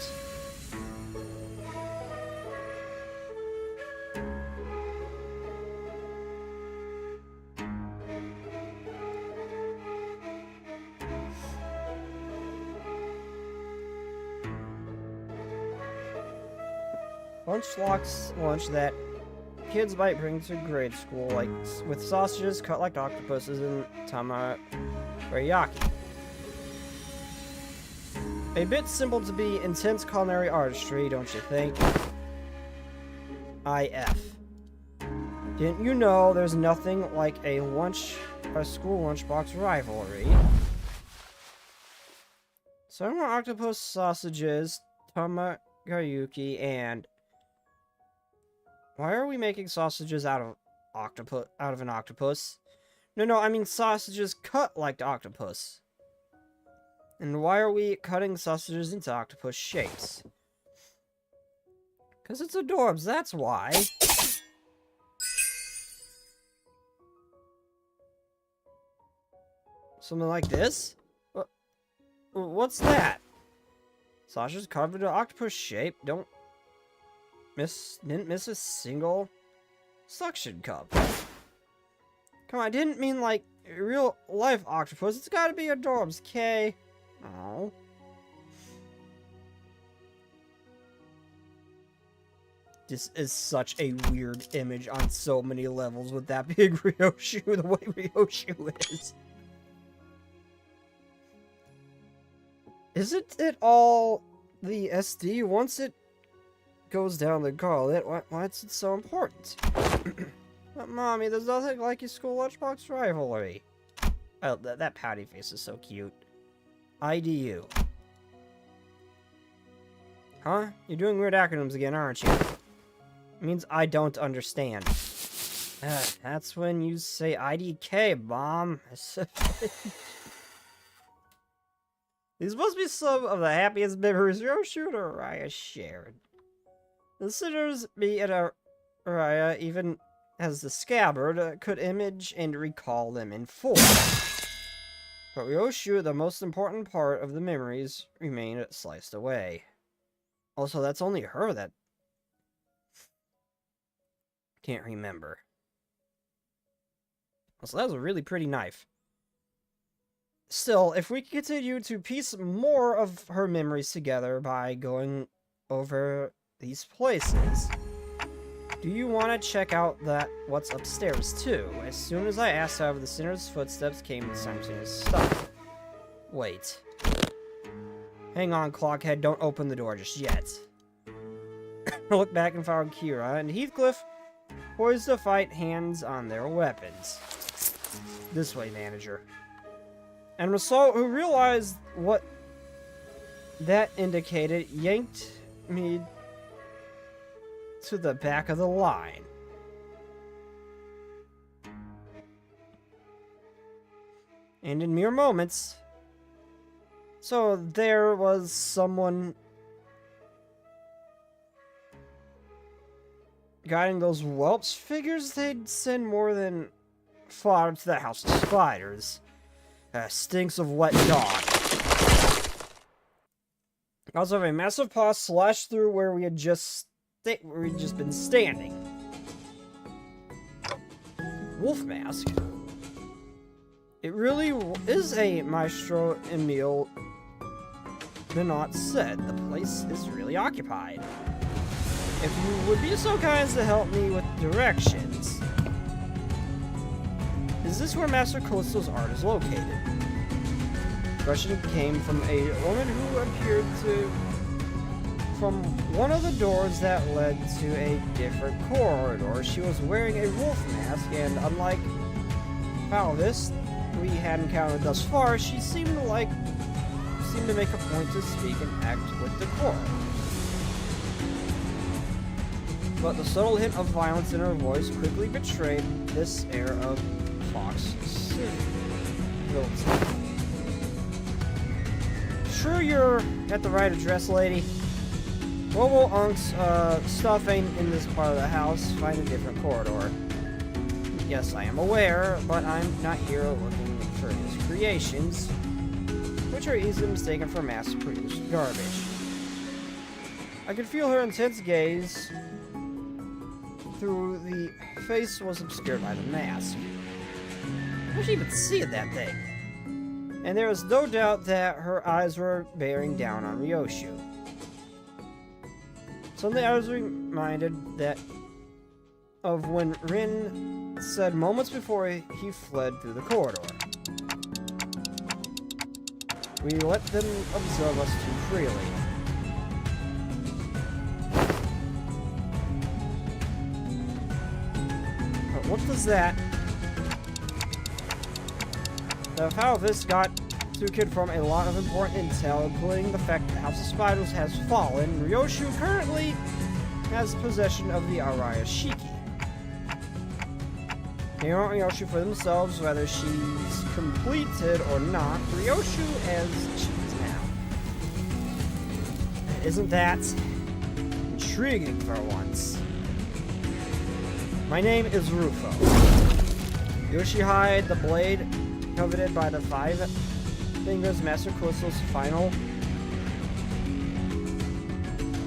Lunch that kids might bring to grade school, like with sausages cut like octopuses and tamariyaki. A bit simple to be intense culinary artistry, don't you think? IF. Didn't you know there's nothing like a school lunchbox rivalry? So I want octopus sausages, tamariyaki, and why are we making sausages out of an octopus? No, I mean sausages cut like the octopus. And why are we cutting sausages into octopus shapes? Because it's adorbs, that's why. Something like this? What's that? Sausages carved into octopus shape. Didn't miss a single suction cup. Come on, I didn't mean like real life octopus. It's gotta be adorbs, K. Oh. This is such a weird image on so many levels with that big Ryoshu, the way Ryoshu is. Isn't it all the SD once it goes down the gauntlet? Why is it so important? But Mommy, there's nothing like your school lunchbox rivalry. Oh, that pouty face is so cute. IDU. Huh? You're doing weird acronyms again, aren't you? It means I don't understand. That's when you say IDK, Mom. These must be some of the happiest memories Ryoshu and Araya shared. The sinners, me and Araya, even as the scabbard, could image and recall them in full. But Ryoshu, the most important part of the memories, remained sliced away. Also, that's only her that can't remember. Also, that was a really pretty knife. Still, if we continue to piece more of her memories together by going over these places, do you want to check out what's upstairs too? As soon as I asked, however, the sinner's footsteps came and time to stop. Wait. Hang on, Clockhead, don't open the door just yet. I looked back and found Kira and Heathcliff poised to fight, hands on their weapons. This way, manager. And Rousseau, who realized what that indicated, yanked me to the back of the line. And in mere moments, so there was someone guiding those whelps. Figures they'd send more than far to the House of Spiders. Stinks of wet dog. Also have a massive paw slashed through where we had just been standing. Wolf mask. It really is a Maestro Emil Minot said. The place is really occupied. If you would be so kind as to help me with directions. Is this where Master Callisto's art is located? The question came from a woman who appeared from one of the doors that led to a different corridor. She was wearing a wolf mask, and unlike Falvis we had encountered thus far, she seemed to make a point to speak and act with decor. But the subtle hint of violence in her voice quickly betrayed this air of Fox civility. Sure you're at the right address, lady? Robo Unk's stuff ain't in this part of the house. Find a different corridor. Yes, I am aware, but I'm not here looking for his creations, which are easily mistaken for mass-produced garbage. I could feel her intense gaze. Through the face was obscured by the mask. I wish you could see that thing. And there was no doubt that her eyes were bearing down on Ryoshu. Suddenly I was reminded of when Rin said moments before he fled through the corridor. We let them observe us too freely. But what does that? The Falvis got to confirm a lot of important intel, including the fact that the House of Spiders has fallen. Ryoshu currently has possession of the Araya Shiki. They want Ryoshu for themselves, whether she's completed or not. Ryoshu as she is now. Isn't that intriguing for once? My name is Rufo. Yoshihide, the blade coveted by the Five Fingers, Master Callisto's final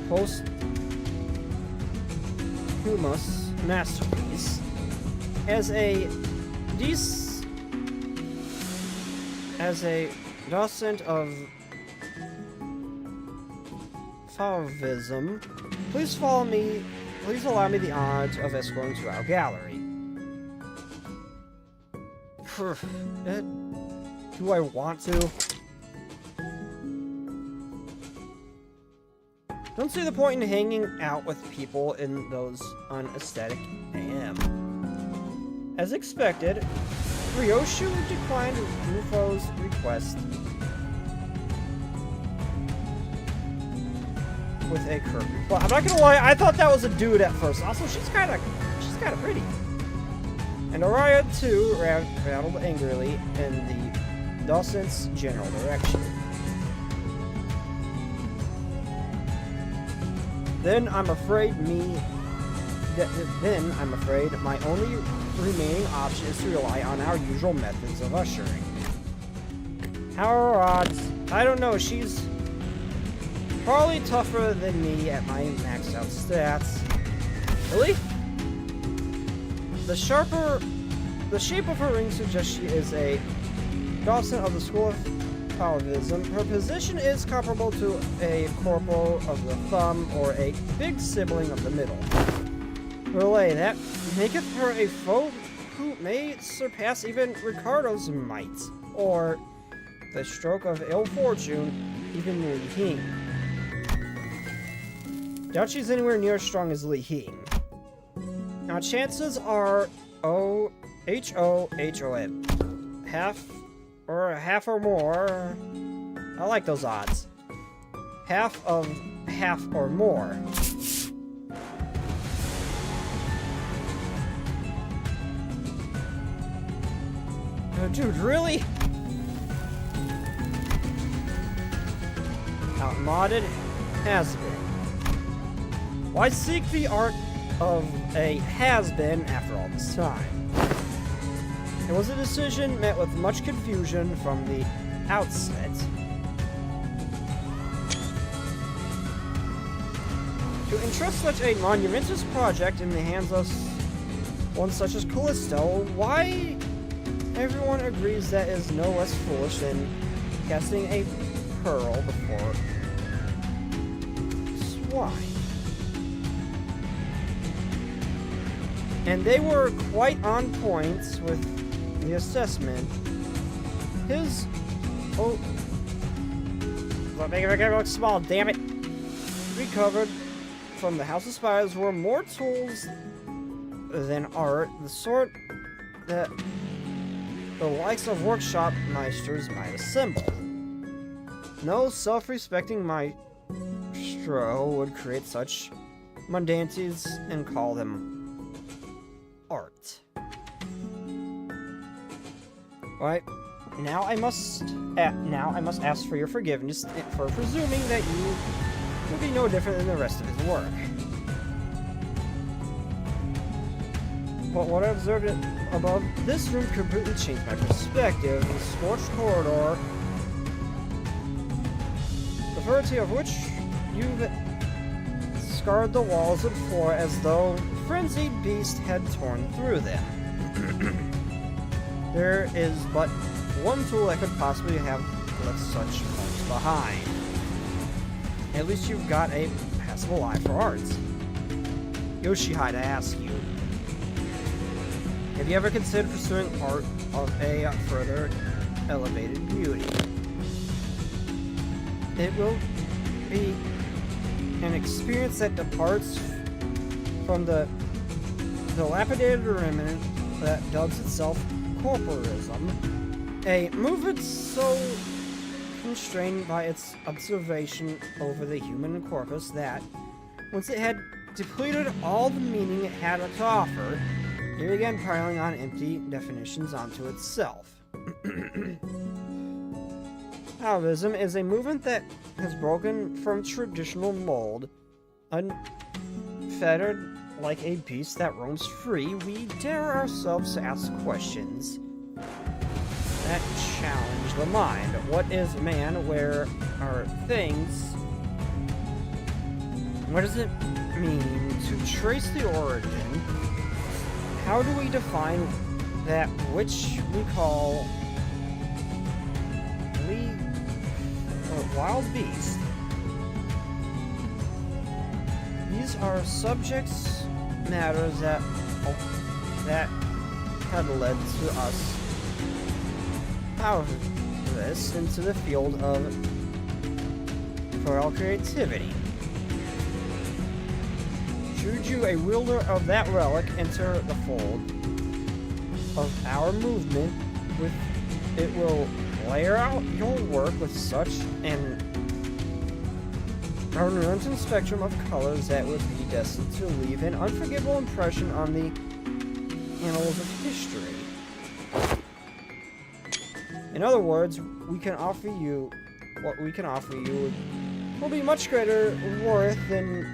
posthumous masterpiece. As a docent of Fauvism, please allow me the honor of escorting to our gallery. Do I want to? Don't see the point in hanging out with people in those unaesthetic AM. As expected, Ryoshu declined Rufo's request with a curved reply. I'm not gonna lie, I thought that was a dude at first. Also, she's kinda pretty. And Araya too rattled angrily in the docent's general direction. Then I'm afraid my only remaining option is to rely on our usual methods of ushering. How are odds? I don't know, she's probably tougher than me at my maxed out stats. Really? The shape of her ring suggests she is a docent of the School of Fauvism. Her position is comparable to a corporal of the thumb or a big sibling of the middle. Relay, that maketh her a foe who may surpass even Ricardo's might, or the stroke of ill fortune, even Li Hing. Doubt she's anywhere near as strong as Li Hing. Now chances are H-O-H-O-M. Half or more. I like those odds. Half of half or more. Oh, dude, really? Outmoded? Has-been. Why seek the art of a has-been after all this time? It was a decision met with much confusion from the outset. To entrust such a monumentous project in the hands of one such as Callisto, why everyone agrees that is no less foolish than casting a pearl before swine. And they were quite on point with the assessment. His... Oh... Don't make it look small, damn it! Recovered from the House of Spies were more tools than art, the sort that the likes of workshop meisters might assemble. No self-respecting maestro would create such mundanities and call them art. Alright, now I must ask for your forgiveness for presuming that you will be no different than the rest of his work. But what I observed above this room completely changed my perspective. The scorched corridor, the variety of which you've scarred the walls and floor as though frenzied beast had torn through them. There is but one tool that could possibly have left such marks behind. At least you've got a passable eye for art. Yoshihide, I ask you, have you ever considered pursuing art of a further elevated beauty? It will be an experience that departs from the dilapidated remnant that dubs itself corporism, a movement so constrained by its observation over the human corpus that, once it had depleted all the meaning it had to offer, it began piling on empty definitions onto itself. Taoism is a movement that has broken from traditional mold. Unfettered like a beast that roams free, we dare ourselves to ask questions that challenge the mind. What is man? Where are things? What does it mean to trace the origin? How do we define that which we call wild beast? These are subjects, matters that have led to us out of this into the field of feral creativity. Should you, a wielder of that relic, enter the fold of our movement, with it will layer out your work with such an unrelenting spectrum of colors that would be destined to leave an unforgettable impression on the annals of history. In other words, what we can offer you will be much greater worth than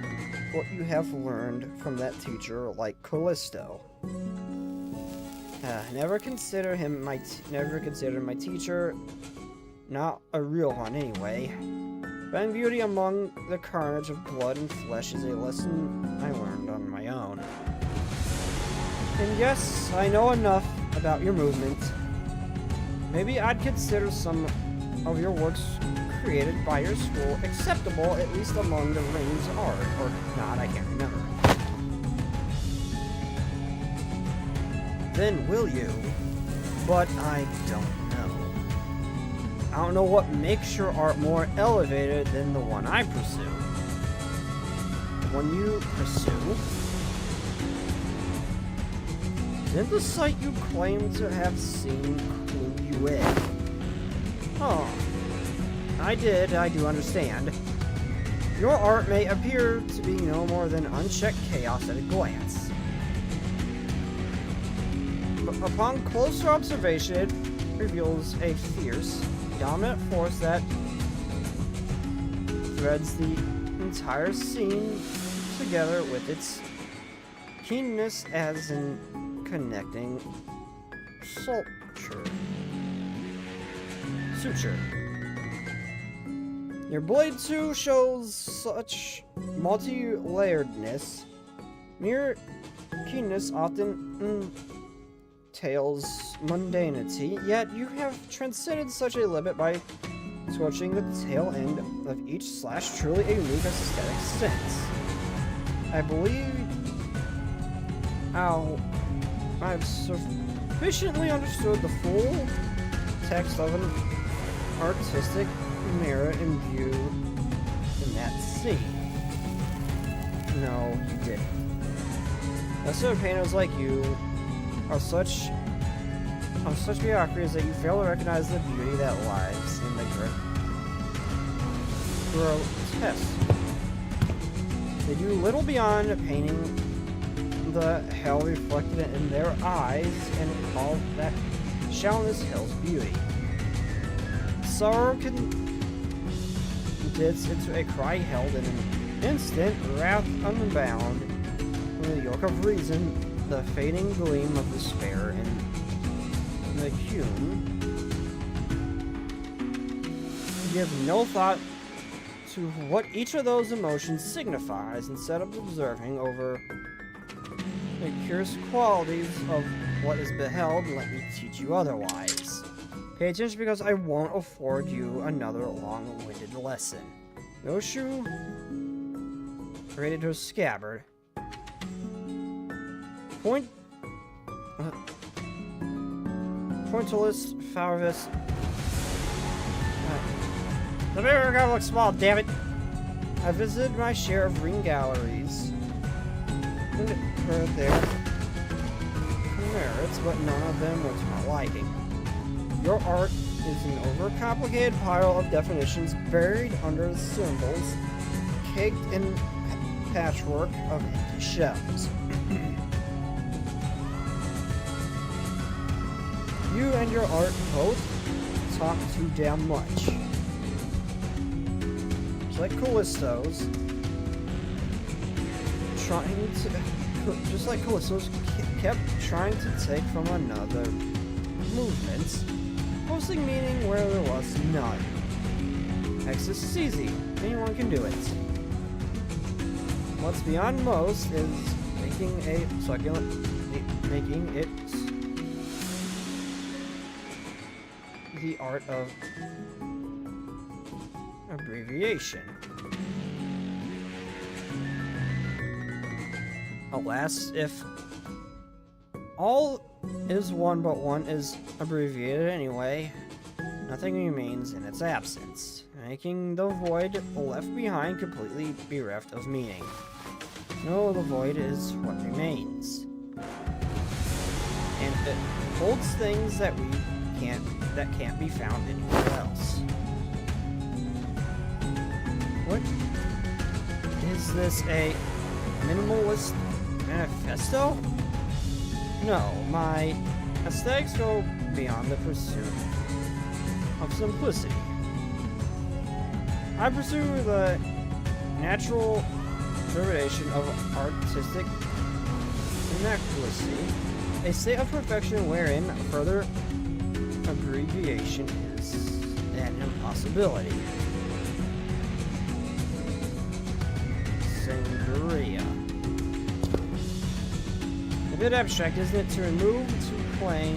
what you have learned from that teacher like Callisto. Never consider my teacher, not a real one anyway. Finding beauty among the carnage of blood and flesh is a lesson I learned on my own. And yes, I know enough about your movement. Maybe I'd consider some of your works created by your school acceptable, at least among the rings art, or not, I can't remember. Then will you? But I don't know. I don't know what makes your art more elevated than the one I pursue. The one you pursue? Didn't the sight you claim to have seen clue you in? Oh. I do understand. Your art may appear to be no more than unchecked chaos at a glance. But upon closer observation, it reveals a fierce, dominant force that threads the entire scene together with its keenness as in connecting suture. Your blade too shows such multi-layeredness. Mere keenness often entails mundanity, yet you have transcended such a limit by scorching the tail end of each slash, truly a unique aesthetic sense. I believe I've sufficiently understood the full text of an artistic merit imbued in that scene. No, you didn't. Lesser painters like you are such mediocrities that you fail to recognize the beauty that lies in the grotesque. They do little beyond painting the hell reflected in their eyes and call that shallowness hell's beauty. Sorrow condense into a cry held in an instant, wrath unbound from the yoke of reason, the fading gleam of despair and the hewn. Give no thought to what each of those emotions signifies instead of observing over the curious qualities of what is beheld. Let me teach you otherwise. Pay attention, because I won't afford you another long-winded lesson. No shoe rated to a scabbard. Pointillist Farvis. The mirror gotta look small, damn it! I visited my share of ring galleries and heard their merits, but none of them were to my liking. Your art is an overcomplicated pile of definitions buried under symbols, caked in patchwork of empty shells. You and your art both talk too damn much. Just like Callisto's kept trying to take from another movement, posting meaning where there was none. Access is easy. Anyone can do it. What's beyond most is making it the art of abbreviation. Alas, if all is one but one is abbreviated anyway, nothing remains in its absence, making the void left behind completely bereft of meaning. No, the void is what remains. And it holds things that can't be found anywhere else. What? Is this a minimalist manifesto? No, my aesthetics go beyond the pursuit of simplicity. I pursue the natural derivation of artistic inaccuracy, a state of perfection wherein further abbreviation is an impossibility. Sangria. A bit abstract, isn't it, to remove too plain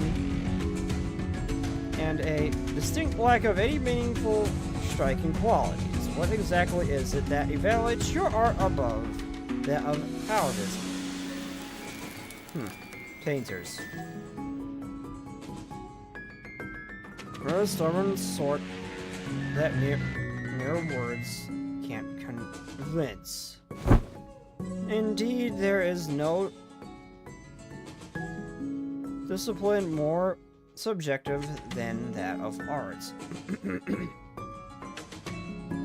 and a distinct lack of any meaningful, striking qualities. What exactly is it that evaluates your art above that of Howardism? Painters. We're a stubborn sort that mere words can't convince. Indeed, there is no discipline more subjective than that of art.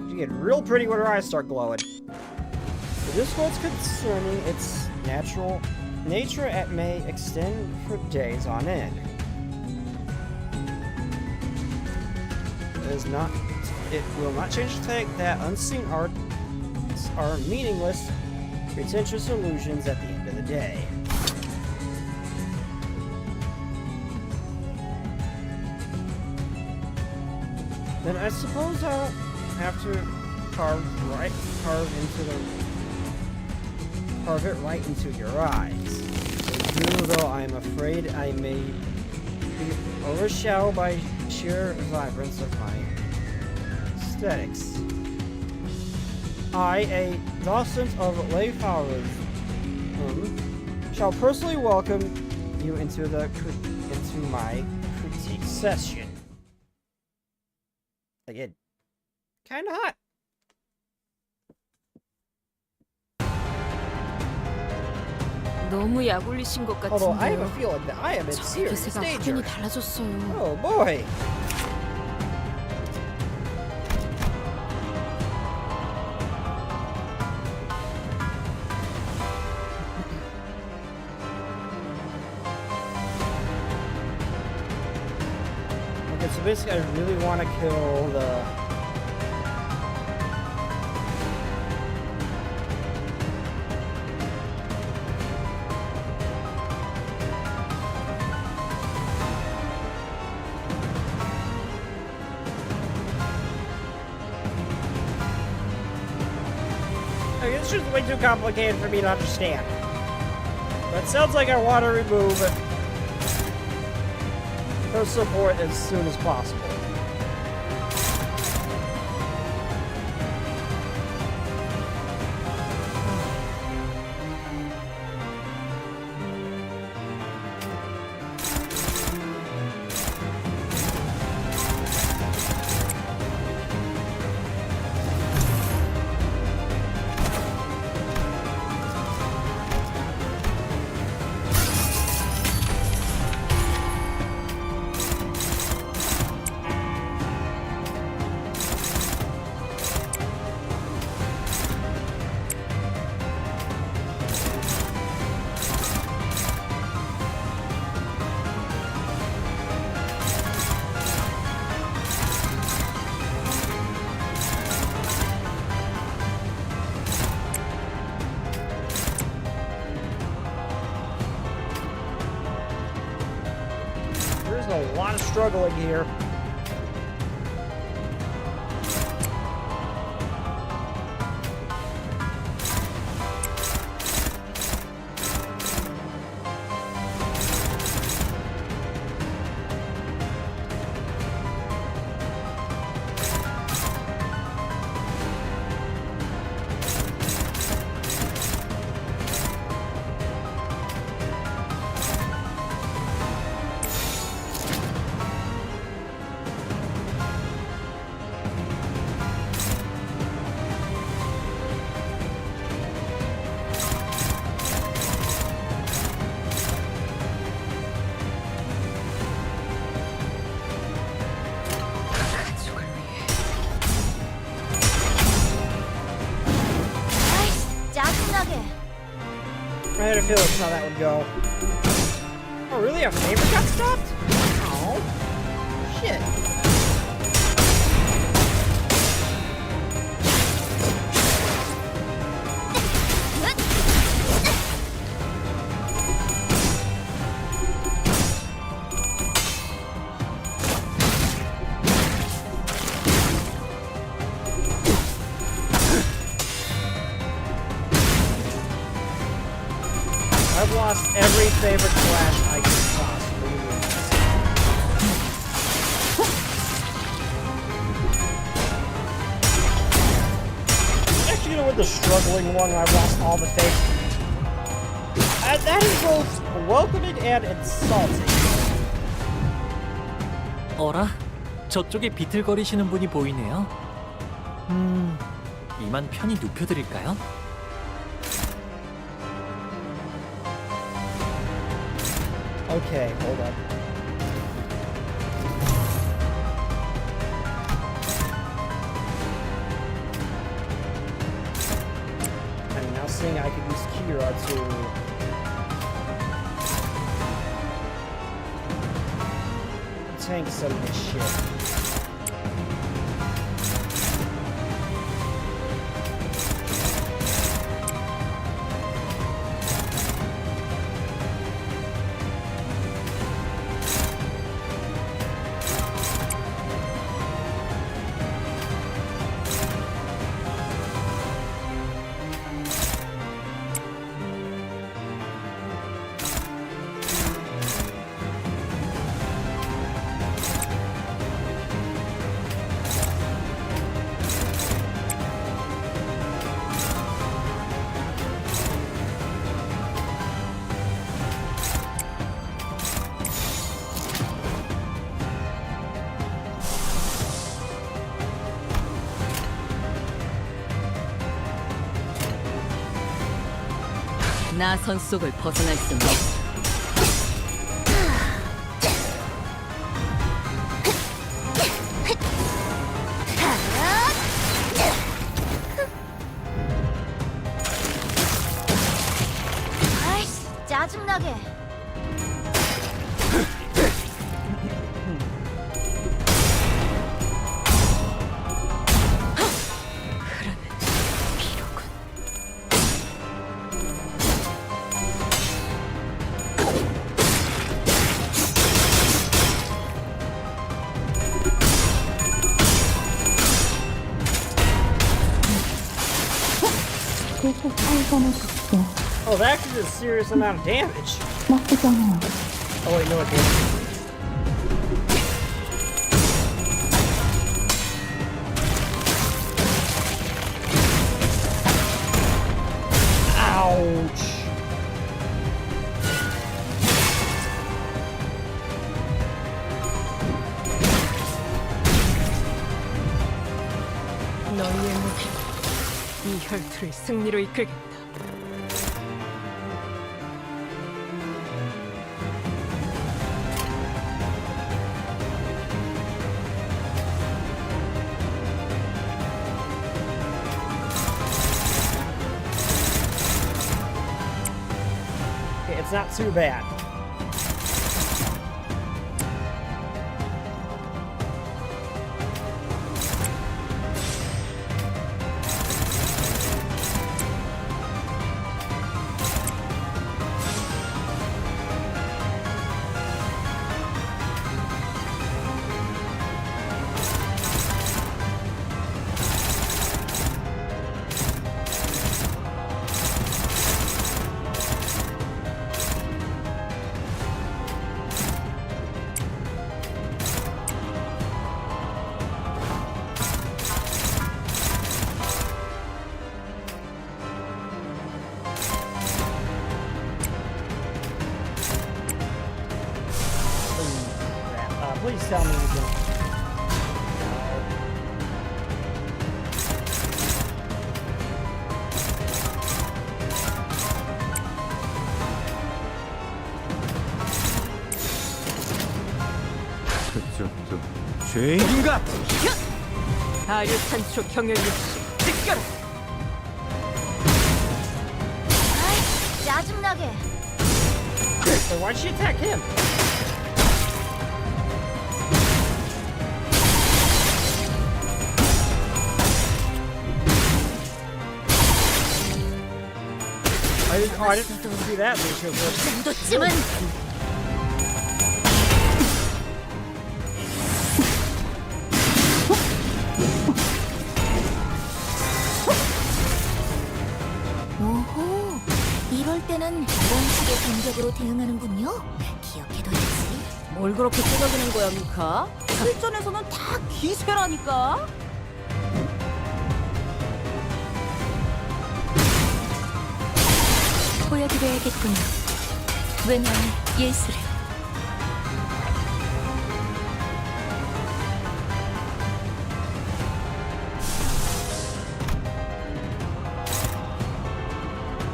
You get real pretty when her eyes start glowing. The discourse concerning its natural nature may extend for days on end. It will not change the fact that unseen arts are meaningless, pretentious illusions at the end of the day. then I suppose I'll have to carve it right into your eyes. Even though I'm afraid I may be overshadowed by sheer vibrance of my aesthetics. I, a docent of lay flowers, shall personally welcome you into my critique session. Again, kinda hot. 너무 약 올리신 것 Although I have a 같은데요. feeling that I am in serious 기세가 danger. 확연히 달라졌어요. Oh boy. Okay, so basically I really want to kill the... Okay, this is way too complicated for me to understand. But it sounds like I want to remove her support as soon as possible. There's a lot of struggling here. I had a feeling that's how that would go. Oh, really? Our favorite got stopped? Oh. Shit. I've lost every favorite clash I could possibly lose. I'm actually gonna win the struggling one when I've lost all the faith. That is both welcoming and insulting. 어라? 저쪽에 비틀거리시는 분이 보이네요. 이만 편히 눕혀드릴까요? Okay, hold up. I'm now saying I could use Kira to tank some of this shit. 나선 속을 벗어날 수는 없어. 아이씨, 짜증나게. 계속 살아남을게. Oh, that actually did a serious amount of damage. 나쁘지 않아요. Oh wait, no, it didn't. Ouch. 너희의 무기, 이 혈투를 승리로 이끌겠다. Okay, it's not too bad. Please tell me you can. 죄인인가? 아류탄초 경혈 육시 직결. 아이씨, 짜증나게. So why'd she attack him? I didn't see that. 이 정도쯤은. 오호, 이럴 때는 이런 식의 공격으로 대응하는군요. 기억해둬야지. 뭘 그렇게 뜯어지는 거야, 미카? 실전에서는 다 기세라니까. 보여드려야겠군요. 왜냐면 예술을.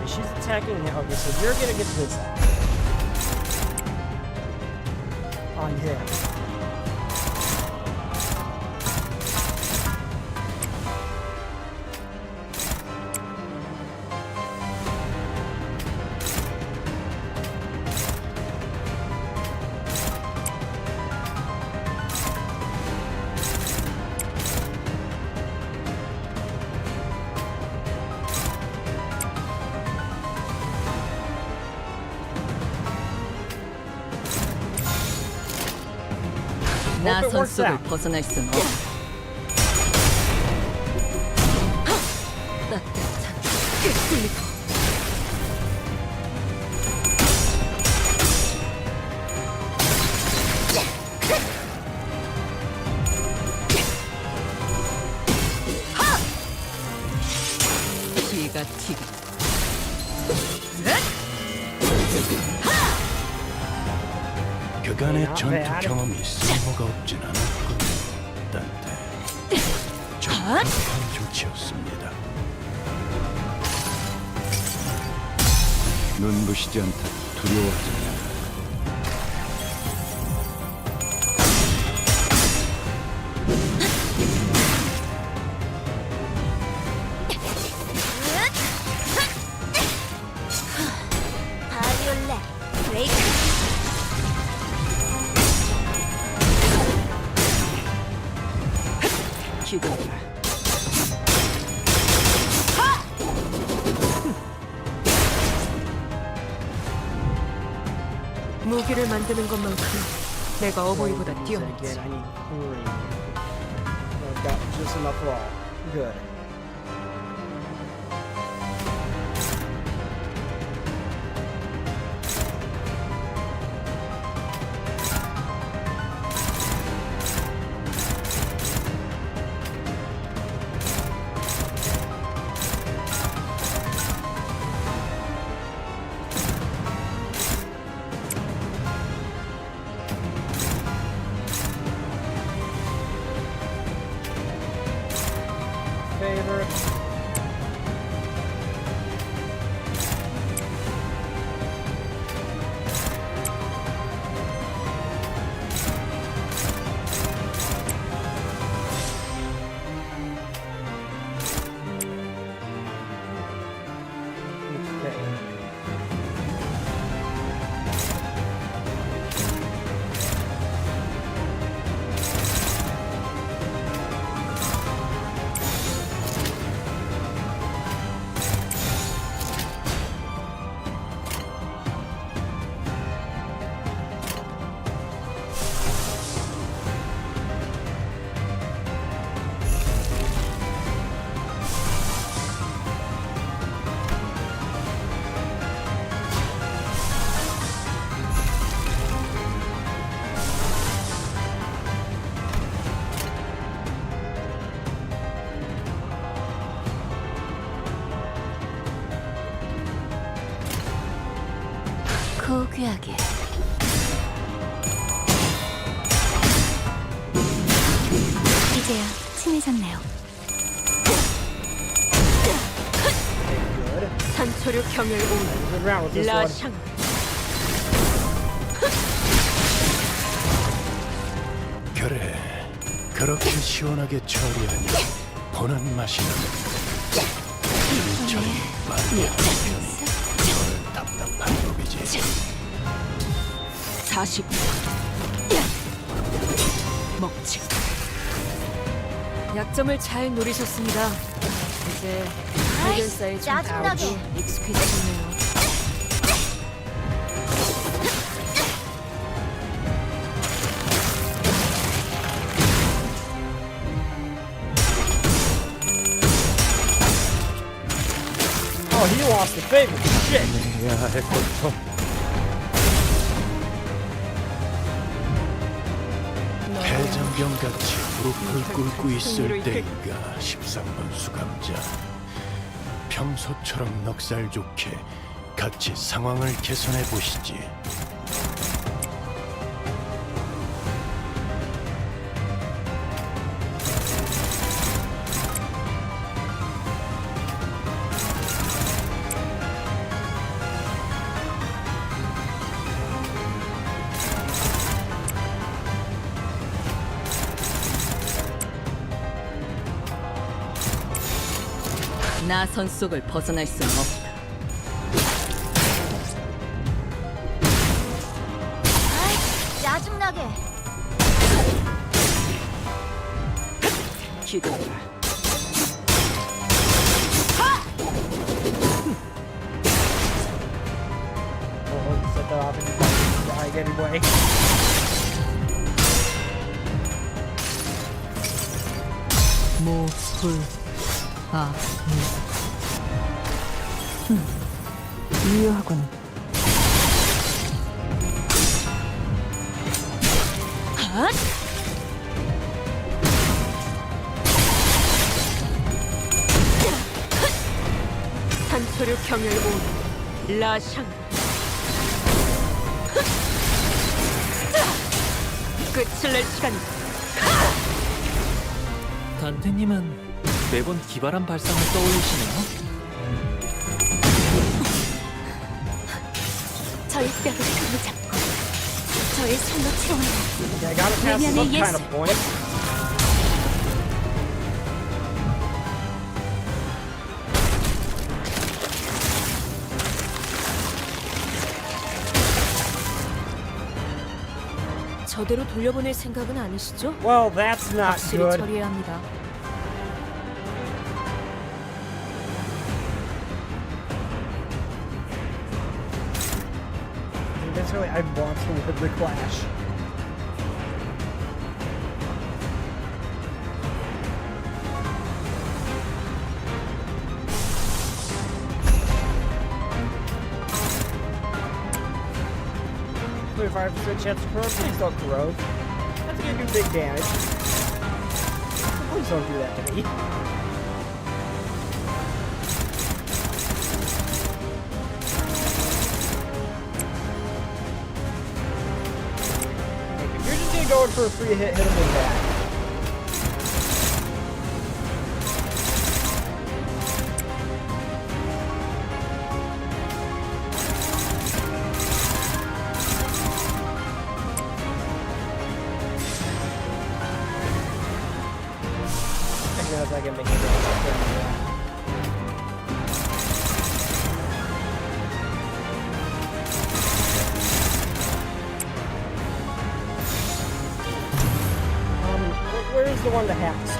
She's attacking him. Okay, so you're gonna get this on him. 나선 속을 벗어날 수는 없어. 따뜻한 끈끈이고. 피가 튀고. 그간의 전투 경험이 쓸모가 없진 않았군. 딴때 정확한 조치였습니다. 눈부시지 않다 두려워하지 마. 바이올렛 브레이크. 기도를. 무기를 만드는 것만큼 내가 어버이보다 뛰어났지. Again, I need 3. I've got just enough for all. Good. Favor. Okay. 고귀하게. 이제야 친해졌네요. Good. 산초류 경혈 온 Good round with this one. 라샹. 그래, 그렇게 시원하게 처리하니 보는 맛이 나. 일처리 빠르게 하는 편이 덜 답답한 법이지. 40. 먹지. 약점을 잘 노리셨습니다. 이제 발견사에 좀 짜증나게. 더 익숙해지셨네요. Oh, he lost the favor. Shit. 해야 할 것부터 대장병같이 무릎을 꿇고 있을 때인가 13번 수감자. 평소처럼 넉살 좋게 같이 상황을 개선해 보시지. 나선 속을 벗어날 수는 없다. 아이, 짜증나게. 기도를. Oh, he set that off and died anyway. 모, 불, 아, 유효하군. 핫! 산초류 경혈 온 라샹. 끝을 낼 시간이다. 단테님은 매번 기발한 발상을 떠올리시네요. 저의 뼈를 가로잡고 저의 손로 채워라. Yeah, I gotta pass some kind of point. 저대로 돌려보낼 생각은 아니시죠? Well, that's not 확실히 good. 처리해야 합니다. Eventually, I want to win the clash. %5 chance to grow. Please don't grow. That's gonna do big damage. Please don't do that to me. If you're just gonna go in for a free hit him in back. I can make it. Where's the one that hacks?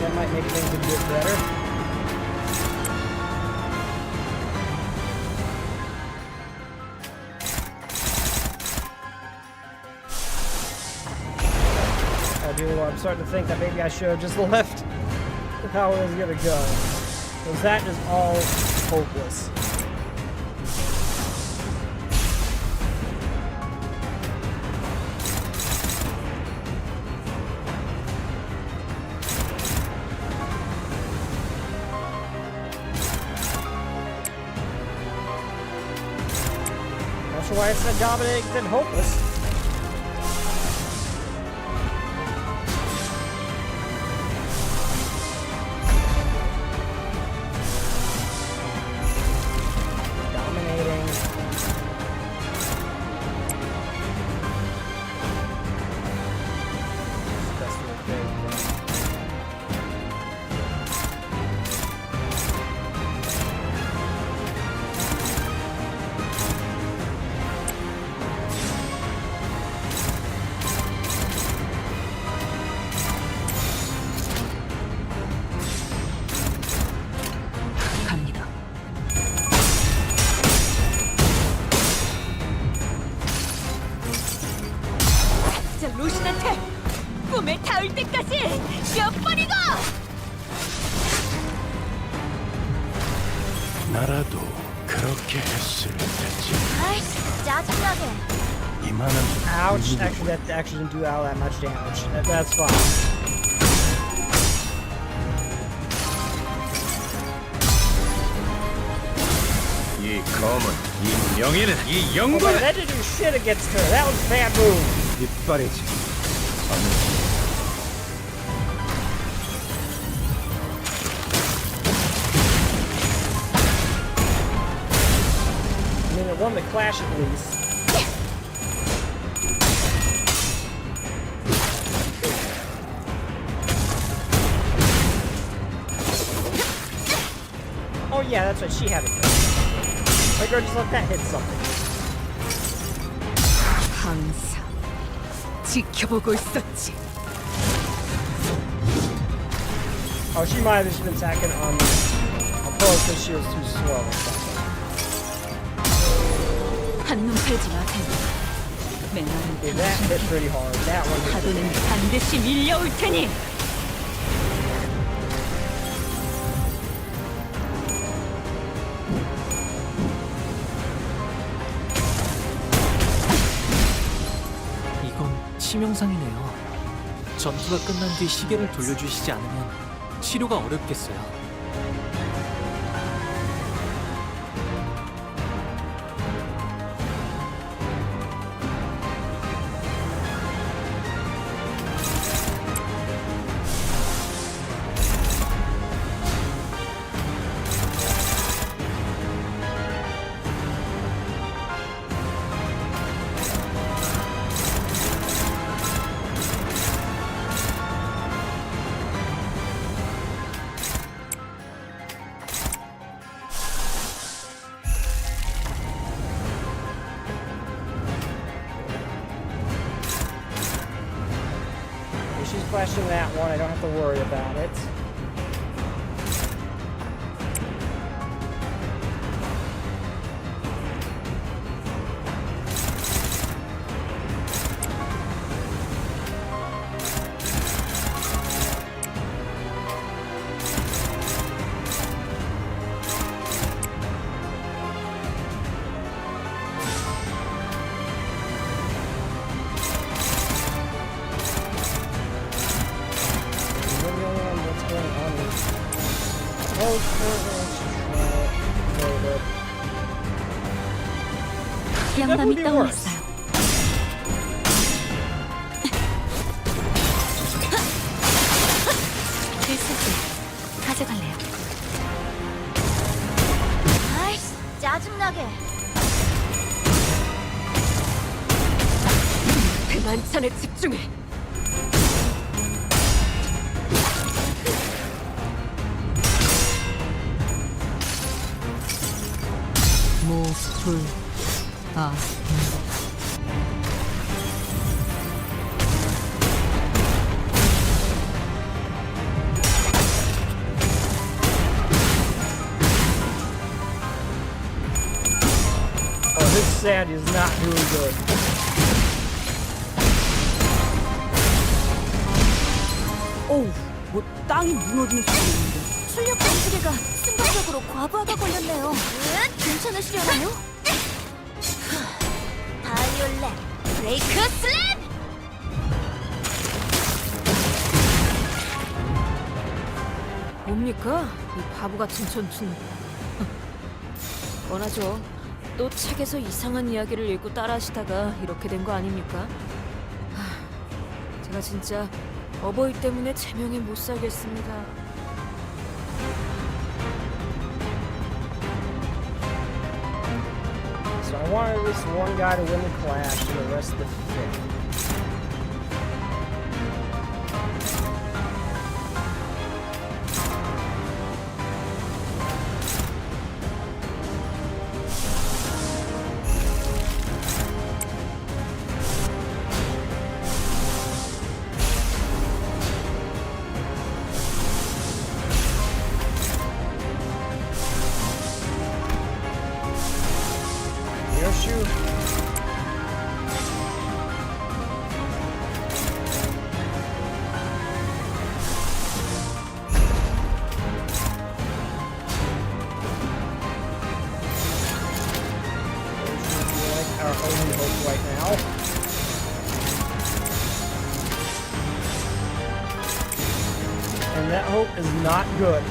That might make things a bit better. I'm starting to think that maybe I should have just left how it was gonna go. Because that is all hopeless. That's why I said dominating than hopeless. 루신한테 꿈에 닿을 때까지 뼈버리고! 나라도 그렇게 했을 테지. 아이씨, 짜증나게. 이만한 Ouch! Actually, that actually didn't do all that much damage. That's fine. 이 검은, 이 명예는, 이 Oh, 영광은 but that didn't do shit against her. That was a bad move. 이빨이지. I mean, it won the clash at least. Oh yeah, that's right. She had it. Like, or just let that hit something. 항상 지켜보고 있었지. Oh, she might have just been attacking on opposed because she was too slow or something. 한눈 팔지 마세요. Yeah, that hit pretty hard. That one hit pretty 파도는 반드시 밀려올 테니. 이건 치명상이네요. 전투가 끝난 뒤 시계를 돌려주시지 않으면 치료가 어렵겠어요. flashing that one. I don't have to worry about it. 양밤이 떠올랐어요. 글쎄, 가져갈래요. 아이씨, 짜증나게. 만찬에 집중해. 모술 아 Oh, this sand is not doing good. 어우, 뭐 땅이 무너지는 소리인데. 출력 장치기가 순간적으로 과부하가 걸렸네요. 괜찮으시려나요? 바이올렛 브레이크 슬램! 뭡니까? 이 바보 같은 전투는. 뻔하죠. 또 책에서 이상한 이야기를 읽고 따라하시다가 이렇게 된 거 아닙니까? 제가 진짜 어버이 때문에 제명에 못 살겠습니다. So I want at least one guy to win the clash and the rest of the fit. Shoot. Like our only hope right now. And that hope is not good.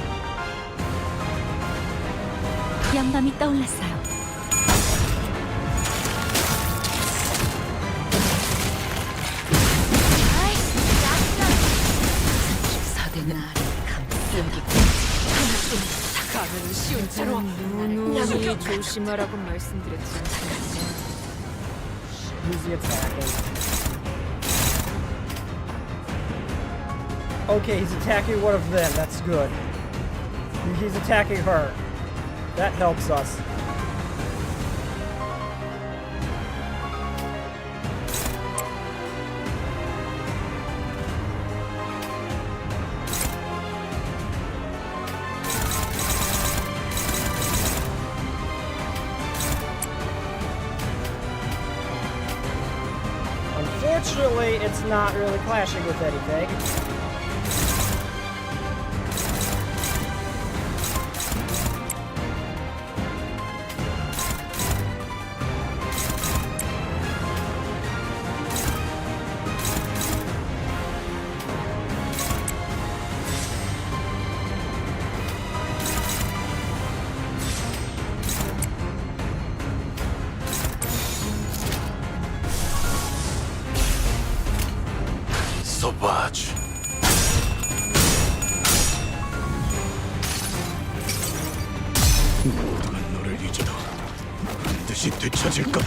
양밤이 떠올랐어요. 가면은 쉬운 채로 누누이 조심하라고 말씀드렸지 않습니까? Who's he attacking? Okay, he's attacking one of them. That's good. He's attacking her. That helps us. Unfortunately, it's not really clashing with anything. 소바주. 모두는 너를 잊어도 반드시 되찾을 거야.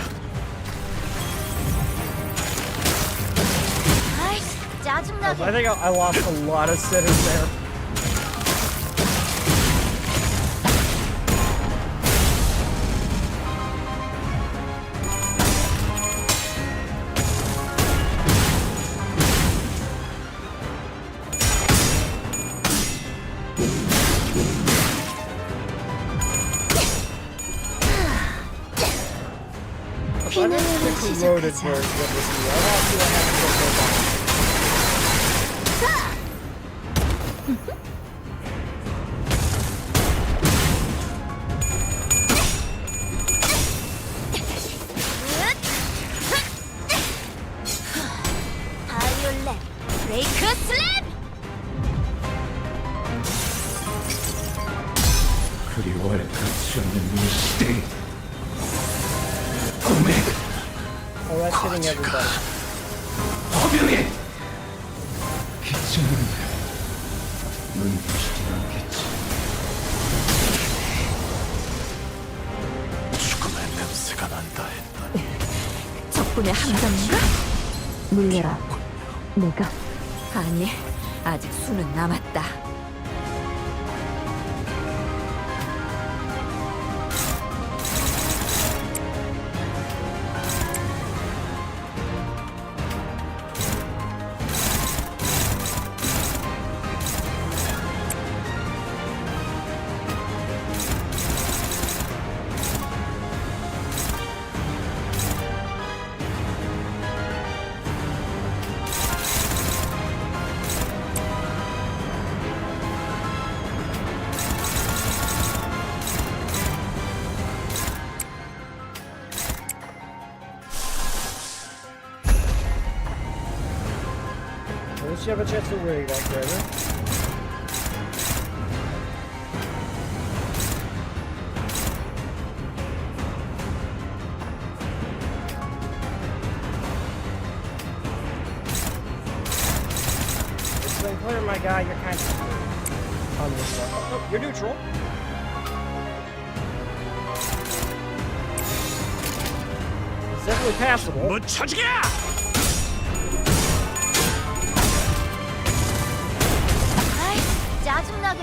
아이씨, 짜증나게. I think I lost a lot of sitters there. I didn't pick the loaded version of this video. I want to see what happens with 바이올렛 브레이크 슬랩! 그리워할 가치 없는 이 시대. 오메가 Oh, that's hitting everybody. 허병에 기침은 눈부시지 않겠지. 죽음의 냄새가 난다 했더니 적군의 함정인가? 물려라. 내가 아니, 아직 수는 남았다. At least you have a chance to win that forever. Sinclair, my guy, you're kind of screwed on this one. Oh, you're neutral. It's definitely passable. 아이, 짜증나게.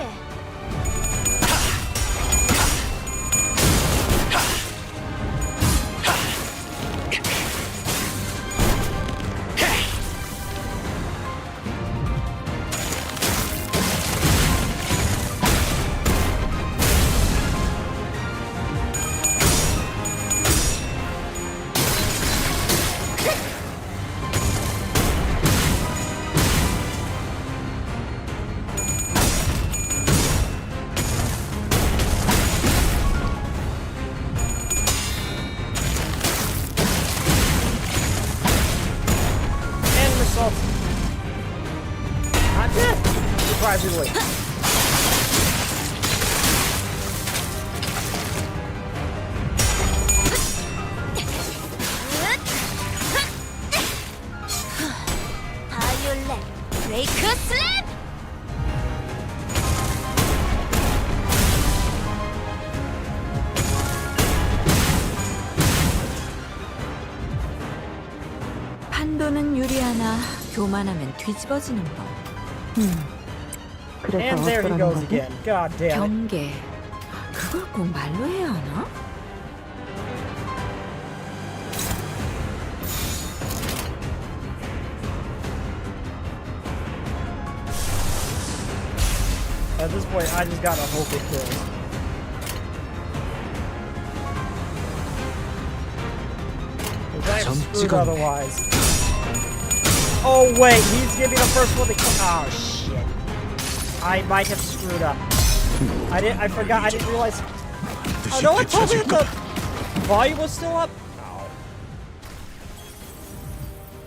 Not dead, surprisingly. 바이올렛 브레이크 슬랩! 판도는 유리하나 교만하면 뒤집어지는 법. 그래서 And there he 어쩌라는 goes 거지? again. God damn it. 경계. 그걸 꼭 말로 해야 하나? At this point, I just gotta hope it kills. Because I'm screwed otherwise. Oh wait, he's gonna be the first one to kill. Oh shit. I might have screwed up. I forgot, I didn't realize. Oh, no one told me that the volume was still up? Oh.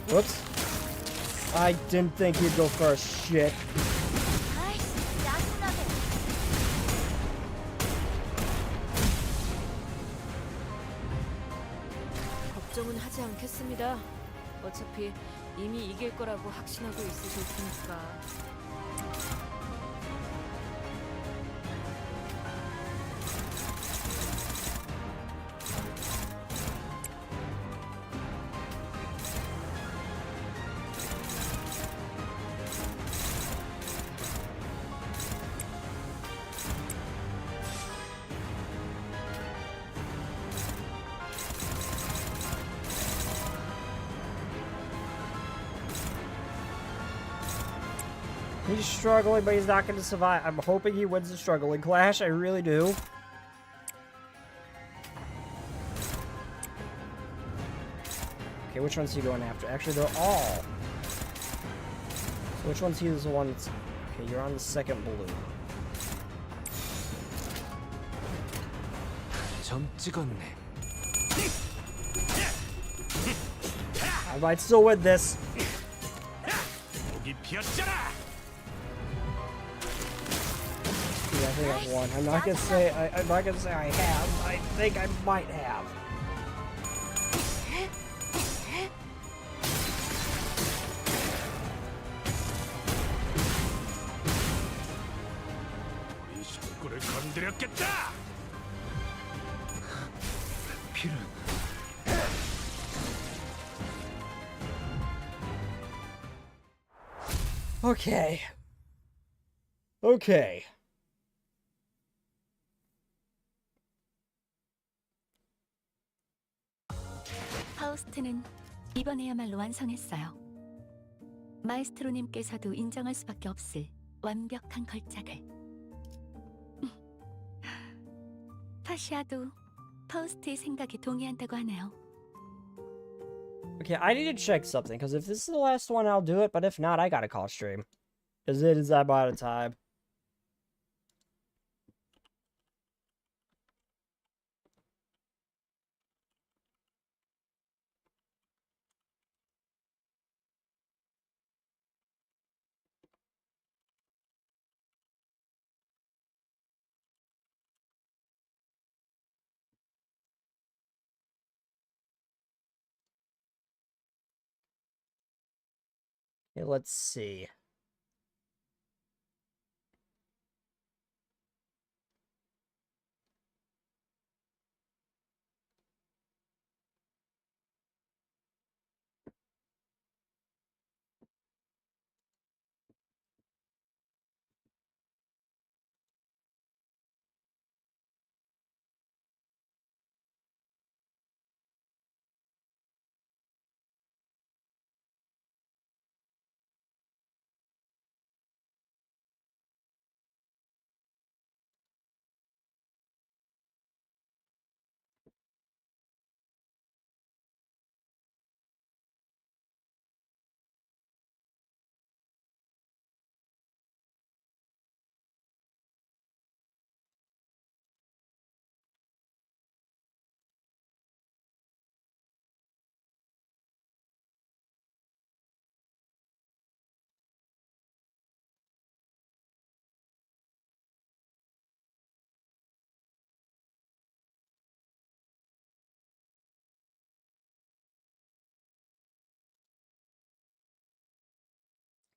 Whoops. I didn't think he'd go first. Shit. 아이, 짜증나게. 걱정은 하지 않겠습니다. 어차피 이미 이길 거라고 확신하고 있으실 테니까. He's struggling, but he's not going to survive. I'm hoping he wins the struggling clash. I really do. Okay, which one's he going after? Actually, they're all. So which one's he is the one that's... Okay, you're on the second blue. 점 찍었네. I might still win this. 여기 비었잖아. Yeah, I think I've won. I'm not gonna say I'm not gonna say I have. I think I might have. 우리 식구를 건드렸겠다. 필은 Okay. Okay. 파우스트는 이번에야말로 완성했어요. 마에스트로님께서도 인정할 수밖에 없을 완벽한 걸작을. 타시아도 파우스트의 생각에 동의한다고 하네요. Okay, I need to check something, because if this is the last one, I'll do it, but if not, I gotta call stream. Because it is about a time. Okay, let's see.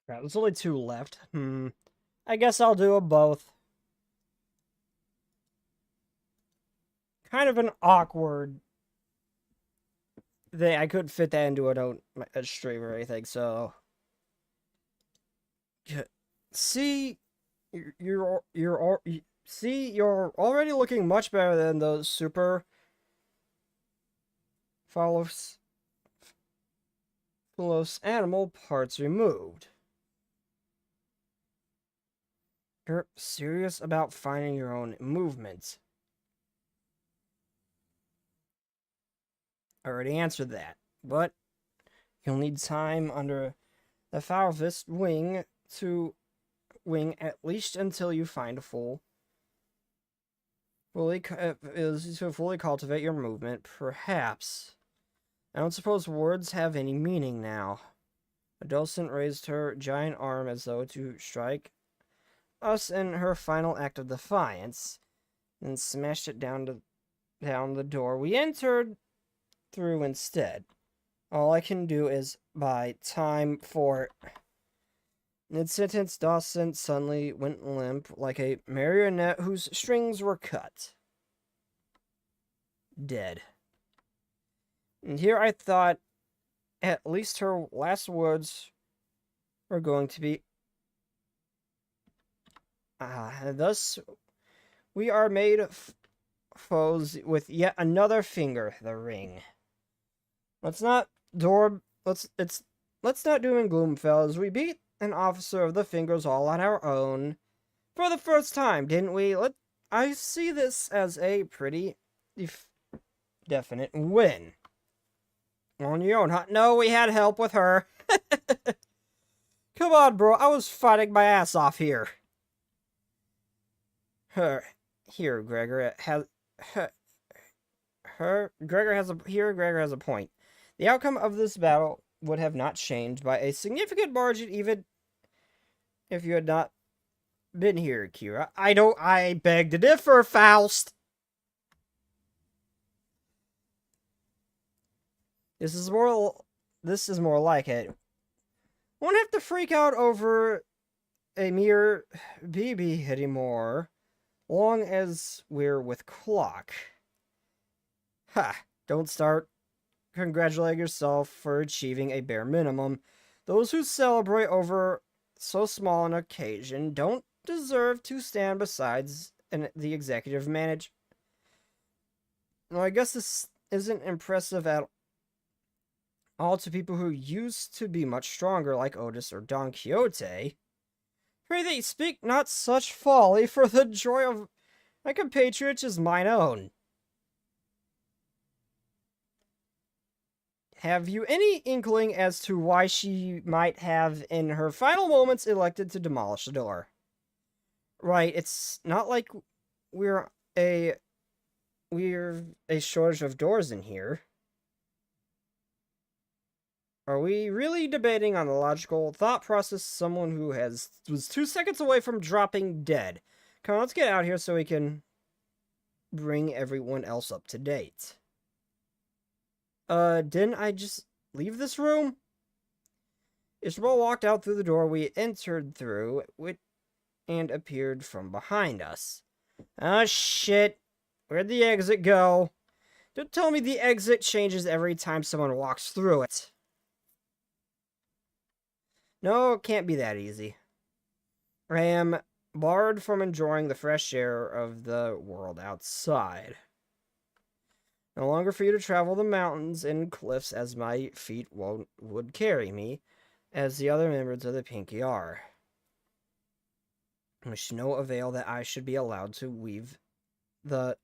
Right, there's only 2 left. I guess I'll do them both. Kind of an awkward thing. I couldn't fit that into a stream or anything, so... See, see, you're already looking much better than those super follows animal parts removed. You're serious about finding your own movements. I already answered that, but you'll need time under the Falvist wing to at least until you find a fully cultivate your movement, perhaps. I don't suppose words have any meaning now. Adolescent raised her giant arm as though to strike us in her final act of defiance, and smashed it down the door we entered through instead. All I can do is buy time for... Mid-sentence, Dawson suddenly went limp like a marionette whose strings were cut. Dead. And here I thought at least her last words were going to be... thus we are made foes with yet another finger, the ring. Let's not doom and gloom, fellas. We beat an officer of the fingers all on our own for the first time, didn't we? I see this as a pretty definite win. On your own, huh? No, we had help with her. Come on, bro. I was fighting my ass off here. Here, Gregor has Gregor has a point. The outcome of this battle would have not changed by a significant margin, even if you had not been here, Kira. I beg to differ, Faust. This is more like it. Won't have to freak out over a mere BB anymore, long as we're with Clock. Ha! Don't start congratulating yourself for achieving a bare minimum. Those who celebrate over so small an occasion don't deserve to stand beside the executive manager. Well, I guess this isn't impressive at all to people who used to be much stronger, like Otis or Don Quixote. Pray they speak not such folly, for the joy of my compatriots is mine own. Have you any inkling as to why she might have, in her final moments, elected to demolish the door? Right, it's not like we're a shortage of doors in here. Are we really debating on the logical thought process of someone who was 2 seconds away from dropping dead? Come on, let's get out here so we can bring everyone else up to date. Didn't I just leave this room? Ishmael walked out through the door we entered through, and appeared from behind us. Ah, shit. Where'd the exit go? Don't tell me the exit changes every time someone walks through it. No, it can't be that easy. I am barred from enjoying the fresh air of the world outside. No longer for you to travel the mountains and cliffs as my feet would carry me, as the other members of the Pinky are. Wish no avail that I should be allowed to weave the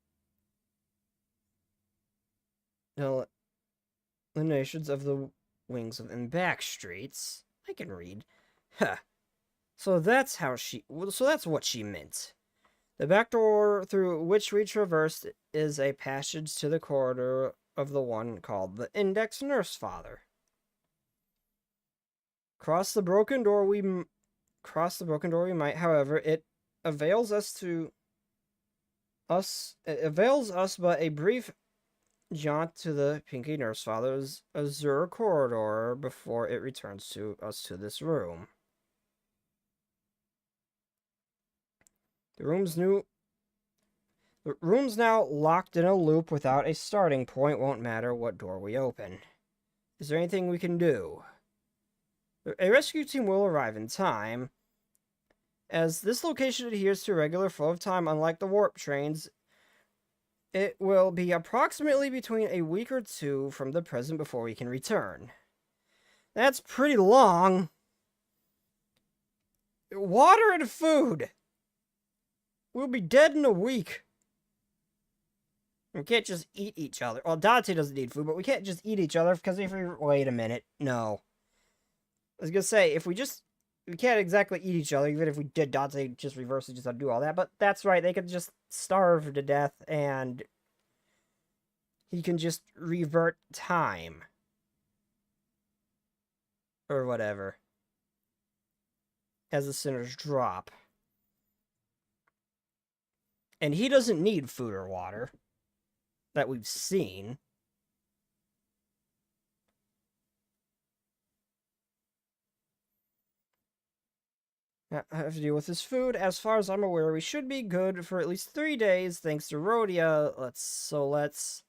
nations of the wings and back streets. I can read. Huh. So that's what she meant. The back door through which we traversed is a passage to the corridor of the one called the Index Nurse Father. Cross the broken door we might, however, it avails us but a brief jaunt to the Pinky Nurse Father's azure corridor before it returns to us to this room. The room's now locked in a loop without a starting point. Won't matter what door we open. Is there anything we can do? A rescue team will arrive in time. As this location adheres to a regular flow of time, unlike the warp trains, it will be approximately between a week or two from the present before we can return. That's pretty long. Water and food. We'll be dead in a week. We can't just eat each other. Well, Dante doesn't need food, but we can't just eat each other because wait a minute. No. I was gonna say, we can't exactly eat each other, even if we did. Dante just reverse it, just undo all that. But that's right, they could just starve to death, and he can just revert time. Or whatever. As the sinners drop. And he doesn't need food or water. That we've seen. I have to deal with this food. As far as I'm aware, we should be good for at least 3 days, thanks to Rhodia. Let's...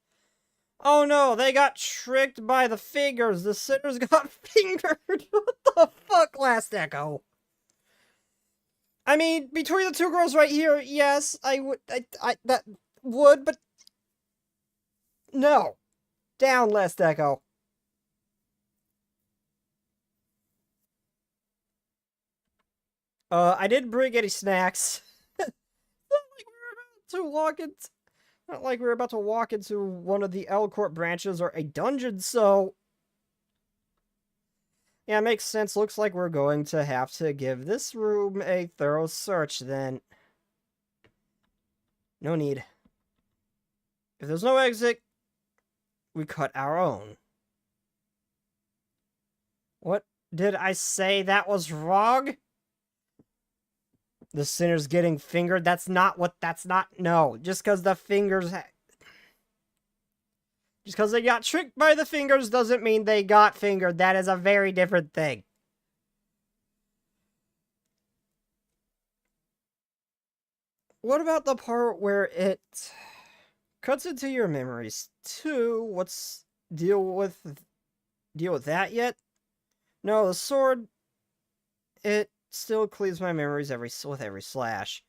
Oh no, they got tricked by the fingers. The sinners got fingered. What the fuck, Last Echo? I mean, between the two girls right here, yes, that would, but... No. Down, Last Echo. I didn't bring any snacks. Not like we were about to walk into one of the L Court branches or a dungeon, so Yeah, makes sense. Looks like we're going to have to give this room a thorough search then. No need. If there's no exit, we cut our own. What did I say that was wrong? The sinner's getting fingered? That's not... No. Just because the fingers... Just because they got tricked by the fingers doesn't mean they got fingered. That is a very different thing. What about the part where it cuts into your memories too? What's deal with that yet? No, the sword, it still cleaves my memories with every slash.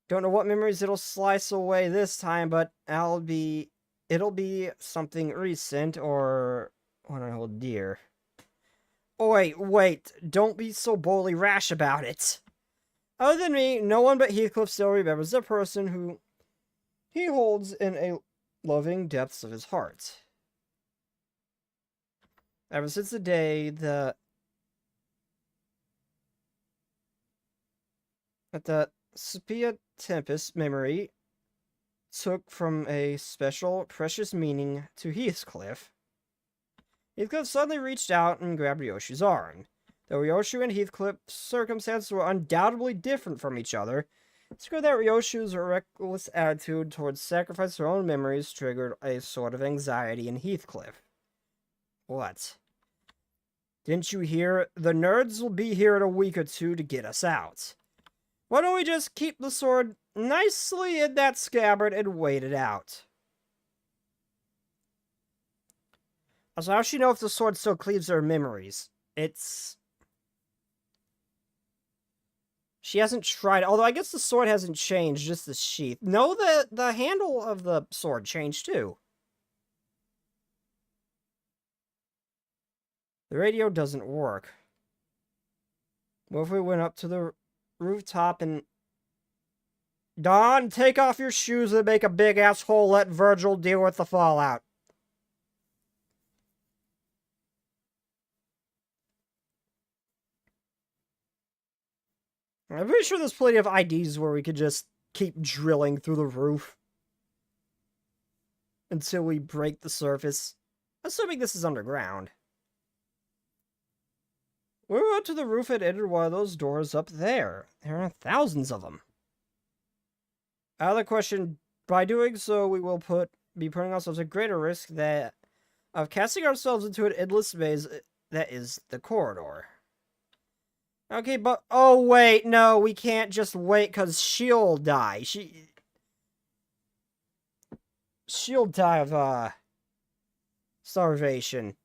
Don't know what memories it'll slice away this time, but it'll be something recent or what I hold dear. Oh wait, don't be so boldly rash about it. Other than me, no one but Heathcliff still remembers the person who he holds in a loving depths of his heart. Ever since the day that the Sepia Tempest memory took from a special, precious meaning to Heathcliff, Heathcliff suddenly reached out and grabbed Ryoshu's arm. Though Ryoshu and Heathcliff's circumstances were undoubtedly different from each other, it's clear that Ryoshu's reckless attitude towards sacrificing her own memories triggered a sort of anxiety in Heathcliff. What? Didn't you hear? The nerds will be here in a week or two to get us out. Why don't we just keep the sword nicely in that scabbard and wait it out? Also, how does she know if the sword still cleaves her memories? She hasn't tried, although I guess the sword hasn't changed, just the sheath. No, the handle of the sword changed too. The radio doesn't work. What if we went up to the rooftop and... Don, take off your shoes and make a big ass hole. Let Virgil deal with the fallout. I'm pretty sure there's plenty of IDs where we could just keep drilling through the roof until we break the surface. Assuming this is underground. We went to the roof and entered one of those doors up there. There are thousands of them. Out of the question, by doing so, we will be putting ourselves at greater risk of casting ourselves into an endless maze that is the corridor. Okay, but... Oh, wait, no, we can't just wait, because she'll die. She'll die of, starvation.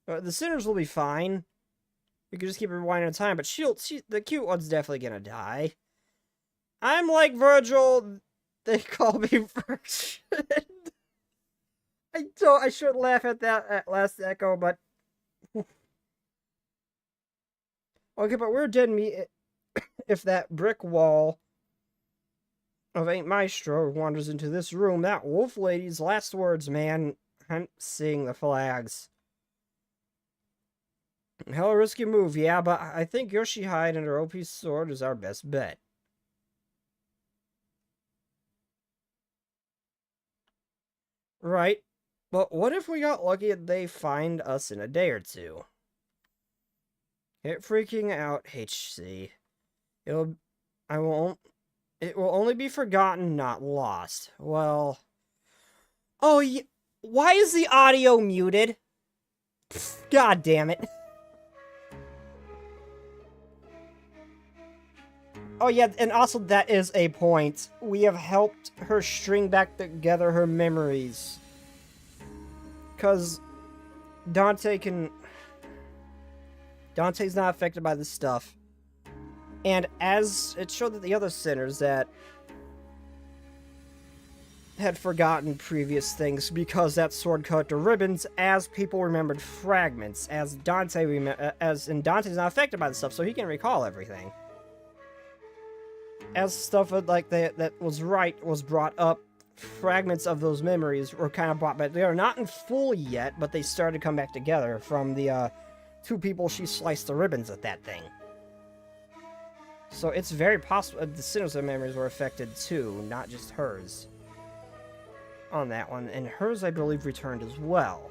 The sinners will be fine. We can just keep rewinding time, but the cute one's definitely gonna die. I'm like Virgil. They call me Virgin. I shouldn't laugh at that last echo, but... Okay, but we're dead meat if that brick wall of Aunt Maestro wanders into this room. That wolf lady's last words, man. I'm seeing the flags. Hell, risky move, yeah, but I think Yoshihide and her OP sword is our best bet. Right, but what if we got lucky and they find us in a day or two? Get freaking out, HC. It will only be forgotten, not lost. Well... Oh, why is the audio muted? Pfft, God damn it. Oh yeah, and also that is a point. We have helped her string back together her memories. Because Dante's not affected by this stuff. And as it showed that the other sinners that had forgotten previous things because that sword cut to ribbons, as people remembered fragments, as Dante's not affected by the stuff, so he can recall everything. As stuff like that was brought up, fragments of those memories were kind of brought back. They are not in full yet, but they started to come back together from the two people she sliced the ribbons at that thing. So it's very possible the sinners' memories were affected too, not just hers. On that one, and hers I believe returned as well.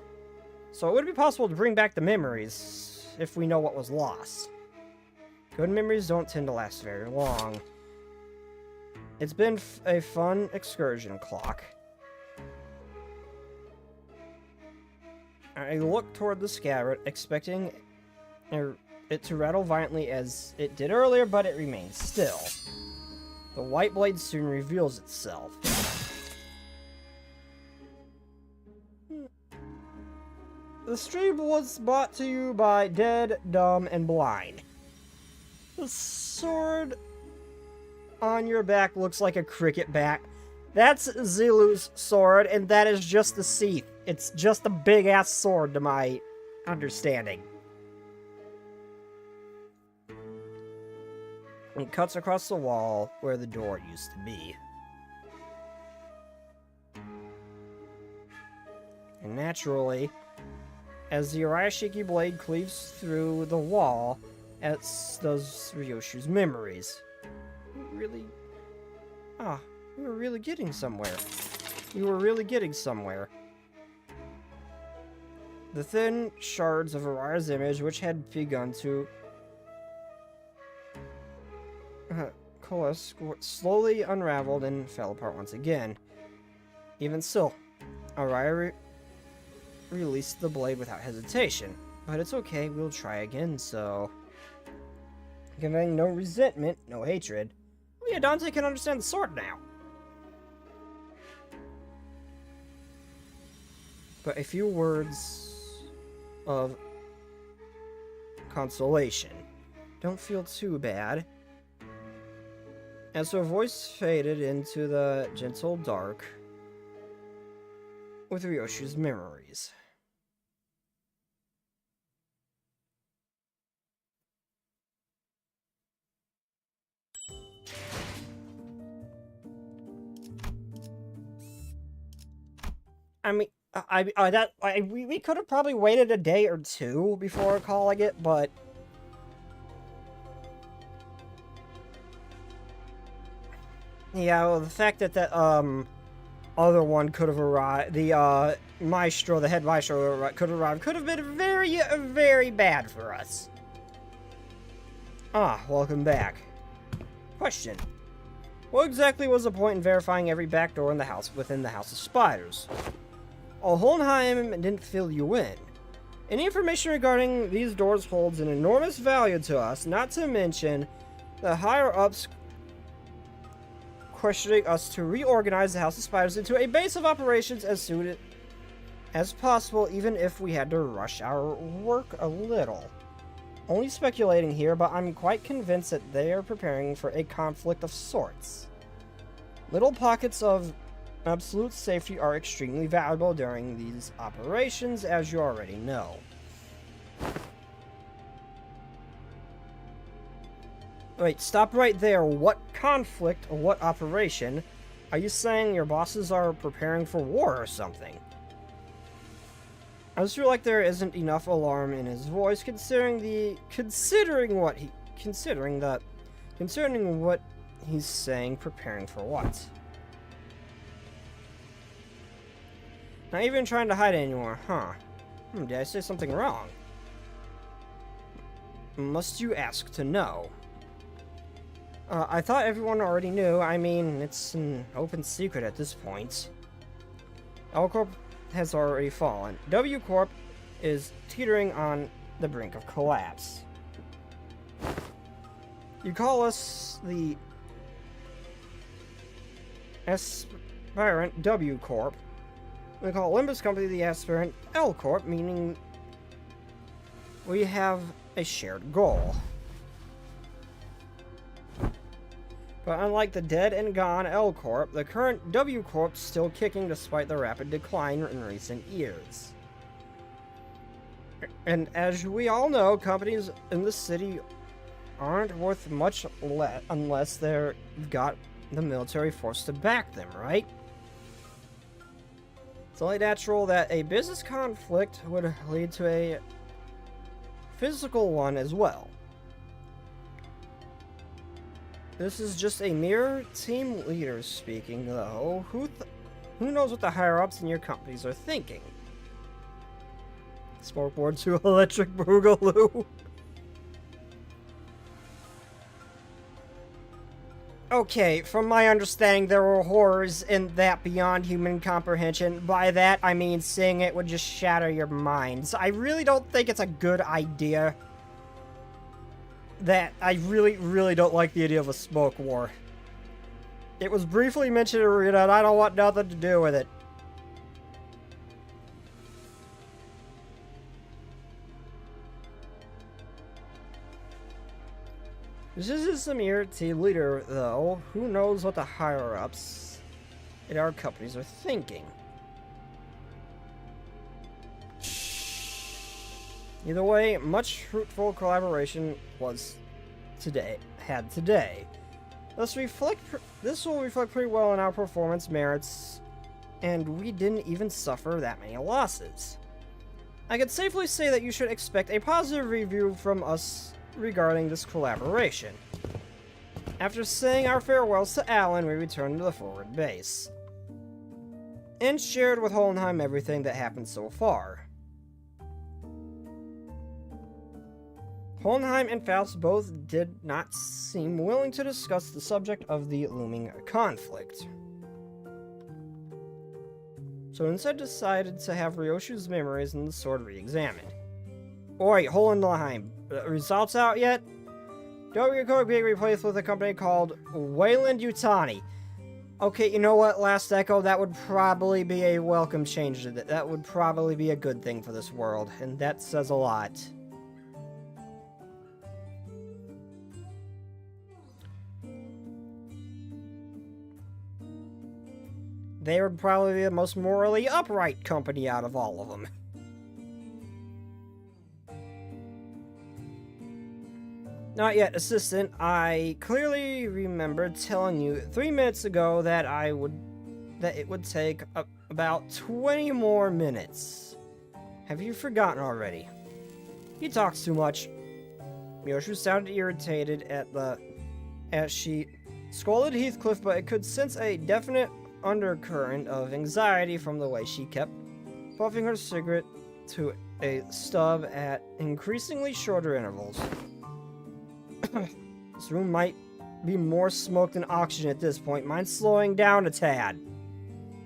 So it would be possible to bring back the memories if we know what was lost. Good memories don't tend to last very long. It's been a fun excursion, Clock. I looked toward the scabbard, expecting it to rattle violently as it did earlier, but it remained still. The white blade soon reveals itself. The stream was brought to you by Dead, Dumb, and Blind. The sword on your back looks like a cricket bat. That's Zilu's sword, and that is just the Seath. It's just a big-ass sword, to my understanding. It cuts across the wall where the door used to be. And naturally, as the Arashiki blade cleaves through the wall, as does Ryoshu's memories. Really? We were really getting somewhere. We were really getting somewhere. The thin shards of Araya's image, which had begun to coalesce, slowly unraveled and fell apart once again. Even still, Araya released the blade without hesitation. But it's okay, we'll try again, so... Conveying no resentment, no hatred. Oh yeah, Dante can understand the sword now. But a few words of consolation. Don't feel too bad. As her voice faded into the gentle dark with Ryoshu's memories. I mean, we could have probably waited a day or two before calling it, but yeah, well, the fact that that other one could have arrived, the maestro, the head maestro could have arrived, could have been very, very bad for us. Welcome back. Question: what exactly was the point in verifying every back door in the house within the House of Spiders? Hohenheim didn't fill you in. Any information regarding these doors holds an enormous value to us, not to mention the higher-ups questioning us to reorganize the House of Spiders into a base of operations as soon as possible, even if we had to rush our work a little. Only speculating here, but I'm quite convinced that they are preparing for a conflict of sorts. Little pockets of absolute safety are extremely valuable during these operations, as you already know. Wait, stop right there. What conflict or what operation? Are you saying your bosses are preparing for war or something? I just feel like there isn't enough alarm in his voice, considering what he's saying, preparing for what? Not even trying to hide anymore, huh? Did I say something wrong? Must you ask to know? I thought everyone already knew. I mean, it's an open secret at this point. L Corp has already fallen. W Corp is teetering on the brink of collapse. You call us the aspirant W Corp. We call Limbus Company the aspirant L Corp, meaning we have a shared goal. But unlike the dead and gone L Corp, the current W Corp's still kicking despite the rapid decline in recent years. And as we all know, companies in the city aren't worth much unless they've got the military force to back them, right? It's only natural that a business conflict would lead to a physical one as well. This is just a mere team leader speaking, though. Who knows what the higher-ups in your companies are thinking? Smokeboard to electric boogaloo. Okay, from my understanding, there were horrors in that beyond human comprehension. By that, I mean seeing it would just shatter your minds. I really don't think it's a good idea. I really don't like the idea of a smoke war. It was briefly mentioned in Arena, and I don't want nothing to do with it. This is a mere team leader, though. Who knows what the higher-ups in our companies are thinking? Either way, much fruitful collaboration had today. This will reflect pretty well on our performance merits, and we didn't even suffer that many losses. I can safely say that you should expect a positive review from us regarding this collaboration. After saying our farewells to Alan, we returned to the forward base, and shared with Hohenheim everything that happened so far. Hohenheim and Faust both did not seem willing to discuss the subject of the looming conflict, so instead decided to have Ryoshu's memories and the sword re-examined. Oi, Hohenheim, results out yet? Doryuko being replaced with a company called Wayland Yutani. Okay, you know what, Last Echo, that would probably be a welcome change. That would probably be a good thing for this world, and that says a lot. They would probably be the most morally upright company out of all of them. Not yet, Assistant. I clearly remember telling you 3 minutes ago that it would take about 20 more minutes. Have you forgotten already? He talks too much. Ryoshu sounded irritated as she scolded Heathcliff, but it could sense a definite undercurrent of anxiety from the way she kept puffing her cigarette to a stub at increasingly shorter intervals. This room might be more smoke than oxygen at this point. Mine's slowing down a tad.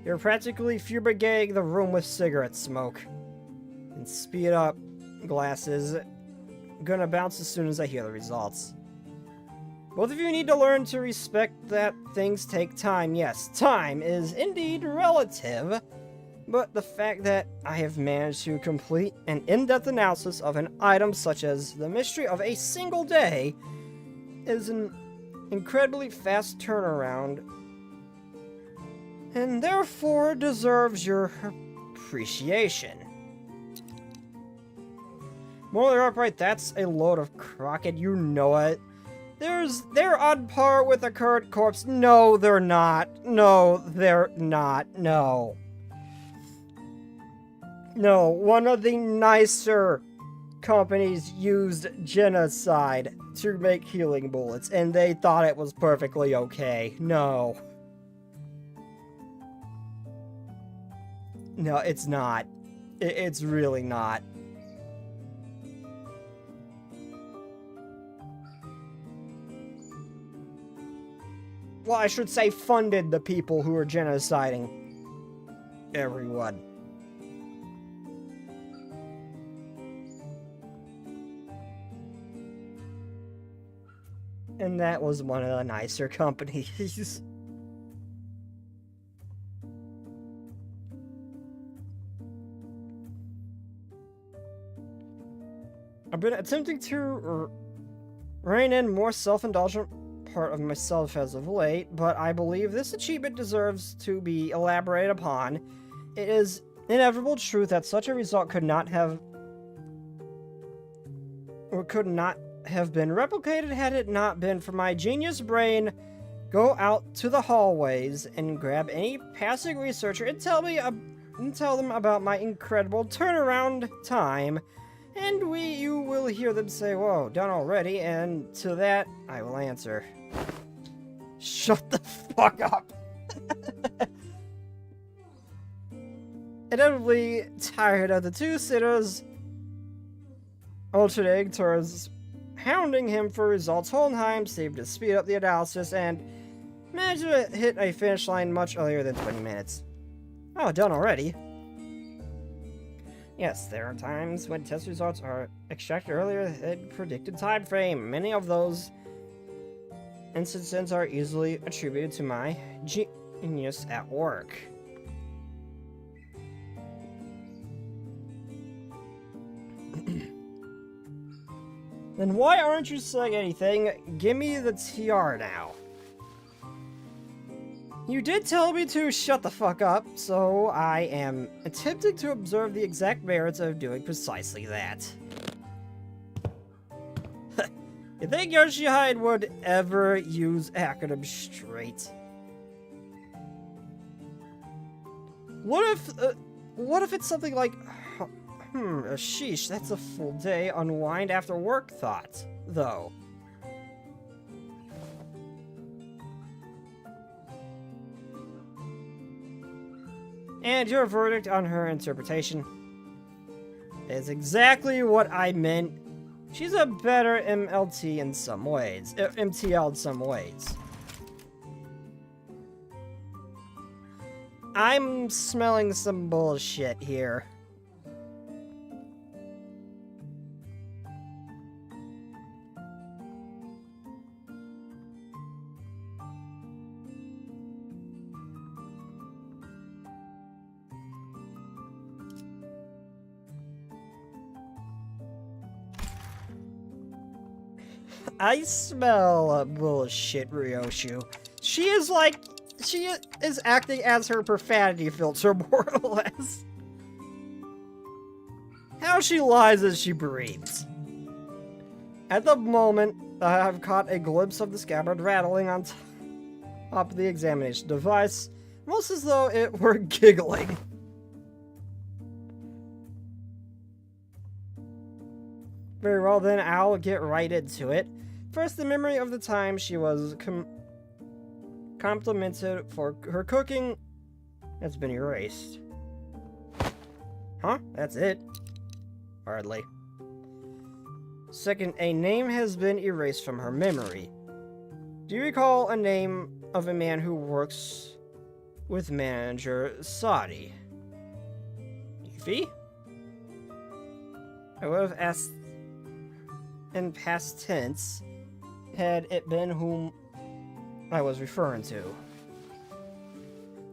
You're practically fumigating the room with cigarette smoke. And speed up, glasses. Gonna bounce as soon as I hear the results. Both of you need to learn to respect that things take time. Yes, time is indeed relative, but the fact that I have managed to complete an in-depth analysis of an item such as the mystery of a single day is an incredibly fast turnaround, and therefore deserves your appreciation. Morally upright, that's a load of crockett, you know it. They're on par with the current corpse. No, they're not. No, they're not. No. No, one of the nicer companies used genocide to make healing bullets, and they thought it was perfectly okay. No. No, it's not. It's really not. Well, I should say funded the people who are genociding everyone. And that was one of the nicer companies. I've been attempting to rein in more self-indulgent part of myself as of late, but I believe this achievement deserves to be elaborated upon. It is inevitable truth that such a result could not have been replicated had it not been for my genius brain. Go out to the hallways and grab any passing researcher and tell them about my incredible turnaround time And you will hear them say, "Whoa, done already," and to that, I will answer, "Shut the fuck up." Inevitably tired of the two sitters alternating turns, hounding him for results, Hohenheim seemed to speed up the analysis and managed to hit a finish line much earlier than 20 minutes. Oh, done already? Yes, there are times when test results are extracted earlier than predicted time frame. Many of those instances are easily attributed to my genius at work. Then why aren't you saying anything? Give me the TR now. You did tell me to shut the fuck up, so I am attempting to observe the exact merits of doing precisely that. You think Yoshihide would ever use acronyms straight? What if it's something like, sheesh, that's a full day unwind after work thought, though. And your verdict on her interpretation is exactly what I meant. She's a better MLT in some ways. MTL in some ways. I'm smelling some bullshit here. I smell bullshit, Ryoshu. She is acting as her profanity filter, more or less. How she lies as she breathes. At the moment, I have caught a glimpse of the scabbard rattling on top of the examination device, almost as though it were giggling. Very well then, I'll get right into it. First, the memory of the time she was complimented for her cooking has been erased. Huh? That's it? Hardly. Second, a name has been erased from her memory. Do you recall a name of a man who works with manager Sadi? Ify? I would have asked in past tense had it been whom I was referring to.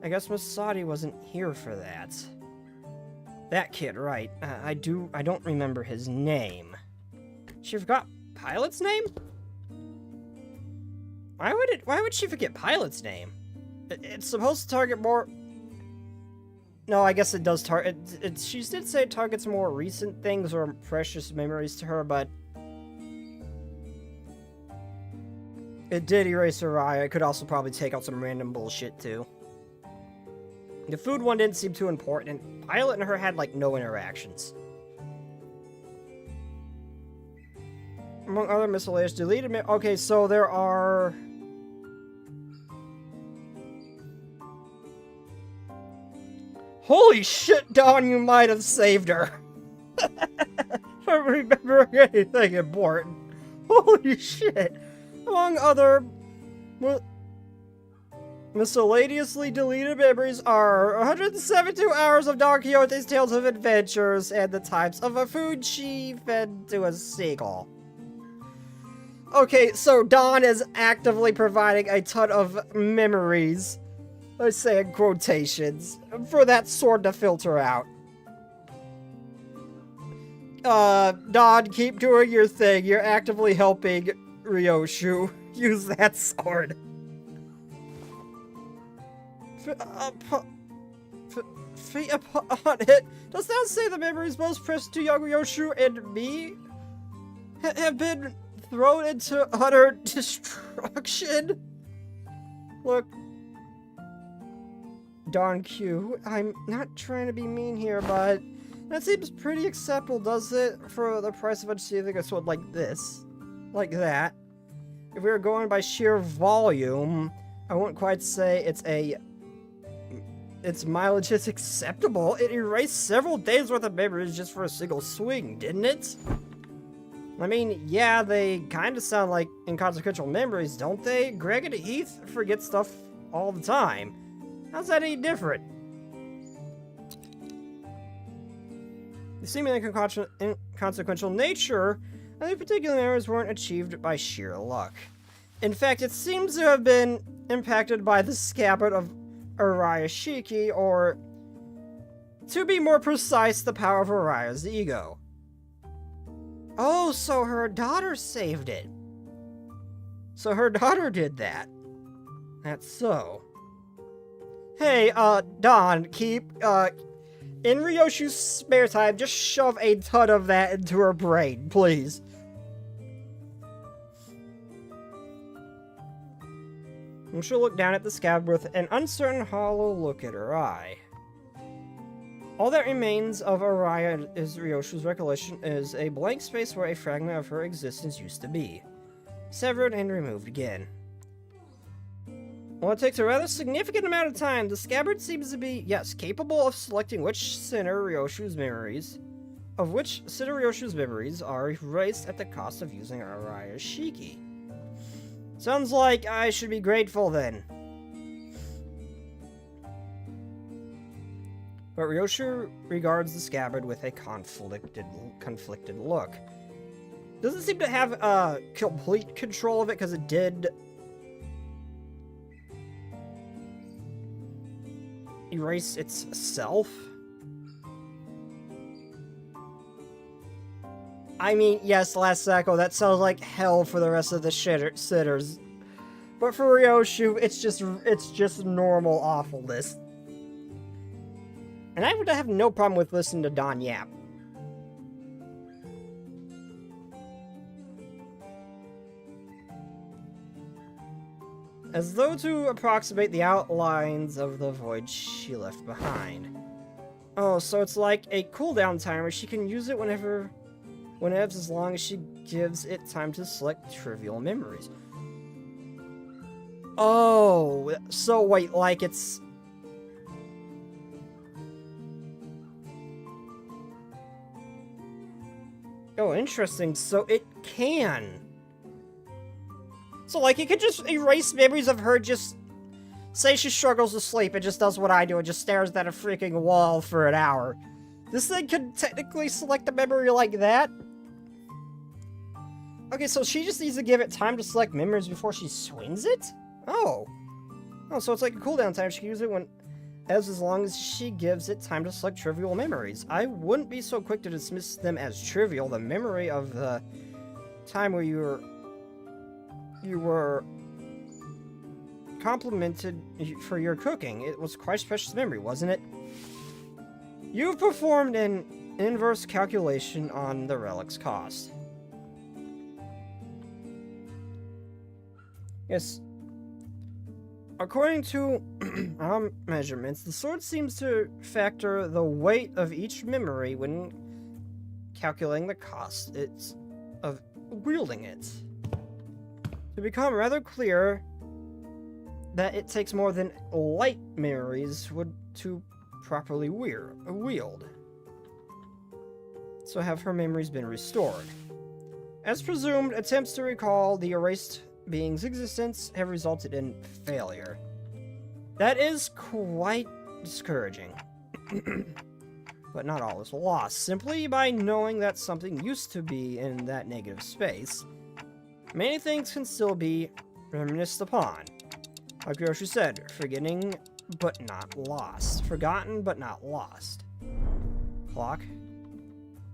I guess Miss Sadi wasn't here for that. That kid, right. I don't remember his name. She forgot Pilot's name? Why would she forget Pilot's name? It's supposed to target more... No, I guess it does target... She did say it targets more recent things or precious memories to her, but... It did erase her eye. I could also probably take out some random bullshit, too. The food one didn't seem too important, and Pilot and her had, like, no interactions. Among other miscellaneous deleted... Okay, so there are... Holy shit, Dawn, you might have saved her. From remembering anything important. Holy shit. Among other miscellaneously deleted memories are 172 hours of Don Quixote's Tales of Adventures and the types of food she fed to a seagull. Okay, so Don is actively providing a ton of memories, I say in quotations, for that sword to filter out. Don, keep doing your thing. You're actively helping Ryoshu use that sword. Feet upon it. Does that say the memories most precious to young Ryoshu and me have been thrown into utter destruction? Look, Don Q, I'm not trying to be mean here, but That seems pretty acceptable, does it? For the price of achieving a sword like this. Like that. If we were going by sheer volume, I wouldn't quite say its mileage is acceptable. It erased several days worth of memories just for a single swing, didn't it? I mean, yeah, they kind of sound like inconsequential memories, don't they? Greg and Heath forget stuff all the time. How's that any different? The seemingly inconsequential nature of the particular memories weren't achieved by sheer luck. In fact, it seems to have been impacted by the scabbard of Araya Shiki, or, to be more precise, the power of Araya's ego. Oh, so her daughter saved it. So her daughter did that. That's so. Hey, Don, keep, in Ryoshu's spare time, just shove a ton of that into her brain, please. And she'll look down at the scabbard with an uncertain, hollow look at her eye. All that remains of Araya is Ryoshu's recollection is a blank space where a fragment of her existence used to be. Severed and removed again. While it takes a rather significant amount of time, the scabbard seems to be, yes, capable of selecting which sinner Ryoshu's memories are erased at the cost of using Araya Shiki. Sounds like I should be grateful then. But Ryoshu regards the scabbard with a conflicted look. Doesn't seem to have complete control of it because it did erase itself. I mean, yes, Last Echo, that sounds like hell for the rest of the sitters. But for Ryoshu, it's just normal awfulness. And I would have no problem with listening to Don yap. As though to approximate the outlines of the void she left behind. Oh, so it's like a cooldown timer. She can use it whenever as long as she gives it time to select trivial memories. Oh, so wait, like it's... Oh, interesting. So it can. So, like, it could just erase memories of her just... Say she struggles to sleep and just does what I do and just stares at a freaking wall for an hour. This thing could technically select a memory like that? Okay, so she just needs to give it time to select memories before she swings it? Oh. Oh, so it's like a cooldown time. She can use it as long as she gives it time to select trivial memories. I wouldn't be so quick to dismiss them as trivial. The memory of the time where you were complimented for your cooking. It was quite a precious memory, wasn't it? You've performed an inverse calculation on the relic's cost. Yes. According to our measurements, the sword seems to factor the weight of each memory when calculating the cost of wielding it. To become rather clear that it takes more than light memories to properly wield. So have her memories been restored? As presumed, attempts to recall the erased being's existence have resulted in failure. That is quite discouraging. But not all is lost. Simply by knowing that something used to be in that negative space, many things can still be reminisced upon. Like Ryoshu said, forgotten but not lost. Clock.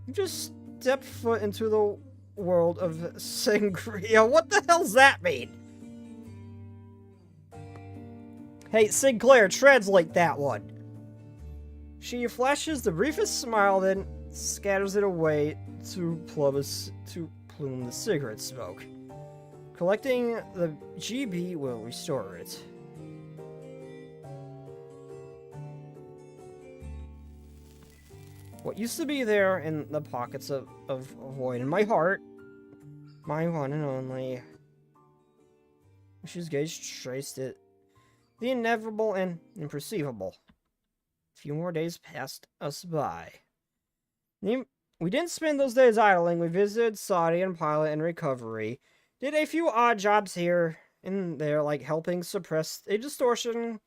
You just stepped foot into the world of Sangria. What the hell's that mean? Hey, Sinclair, translate that one. She flashes the briefest smile, then scatters it away to plume the cigarette smoke. Collecting the GB will restore it. what used to be there in the pockets of void in my heart. My one and only. She's gaze traced it. The inevitable and imperceivable. A few more days passed us by. We didn't spend those days idling. We visited Saudi and Pilot in recovery. Did a few odd jobs here and there, like helping suppress a distortion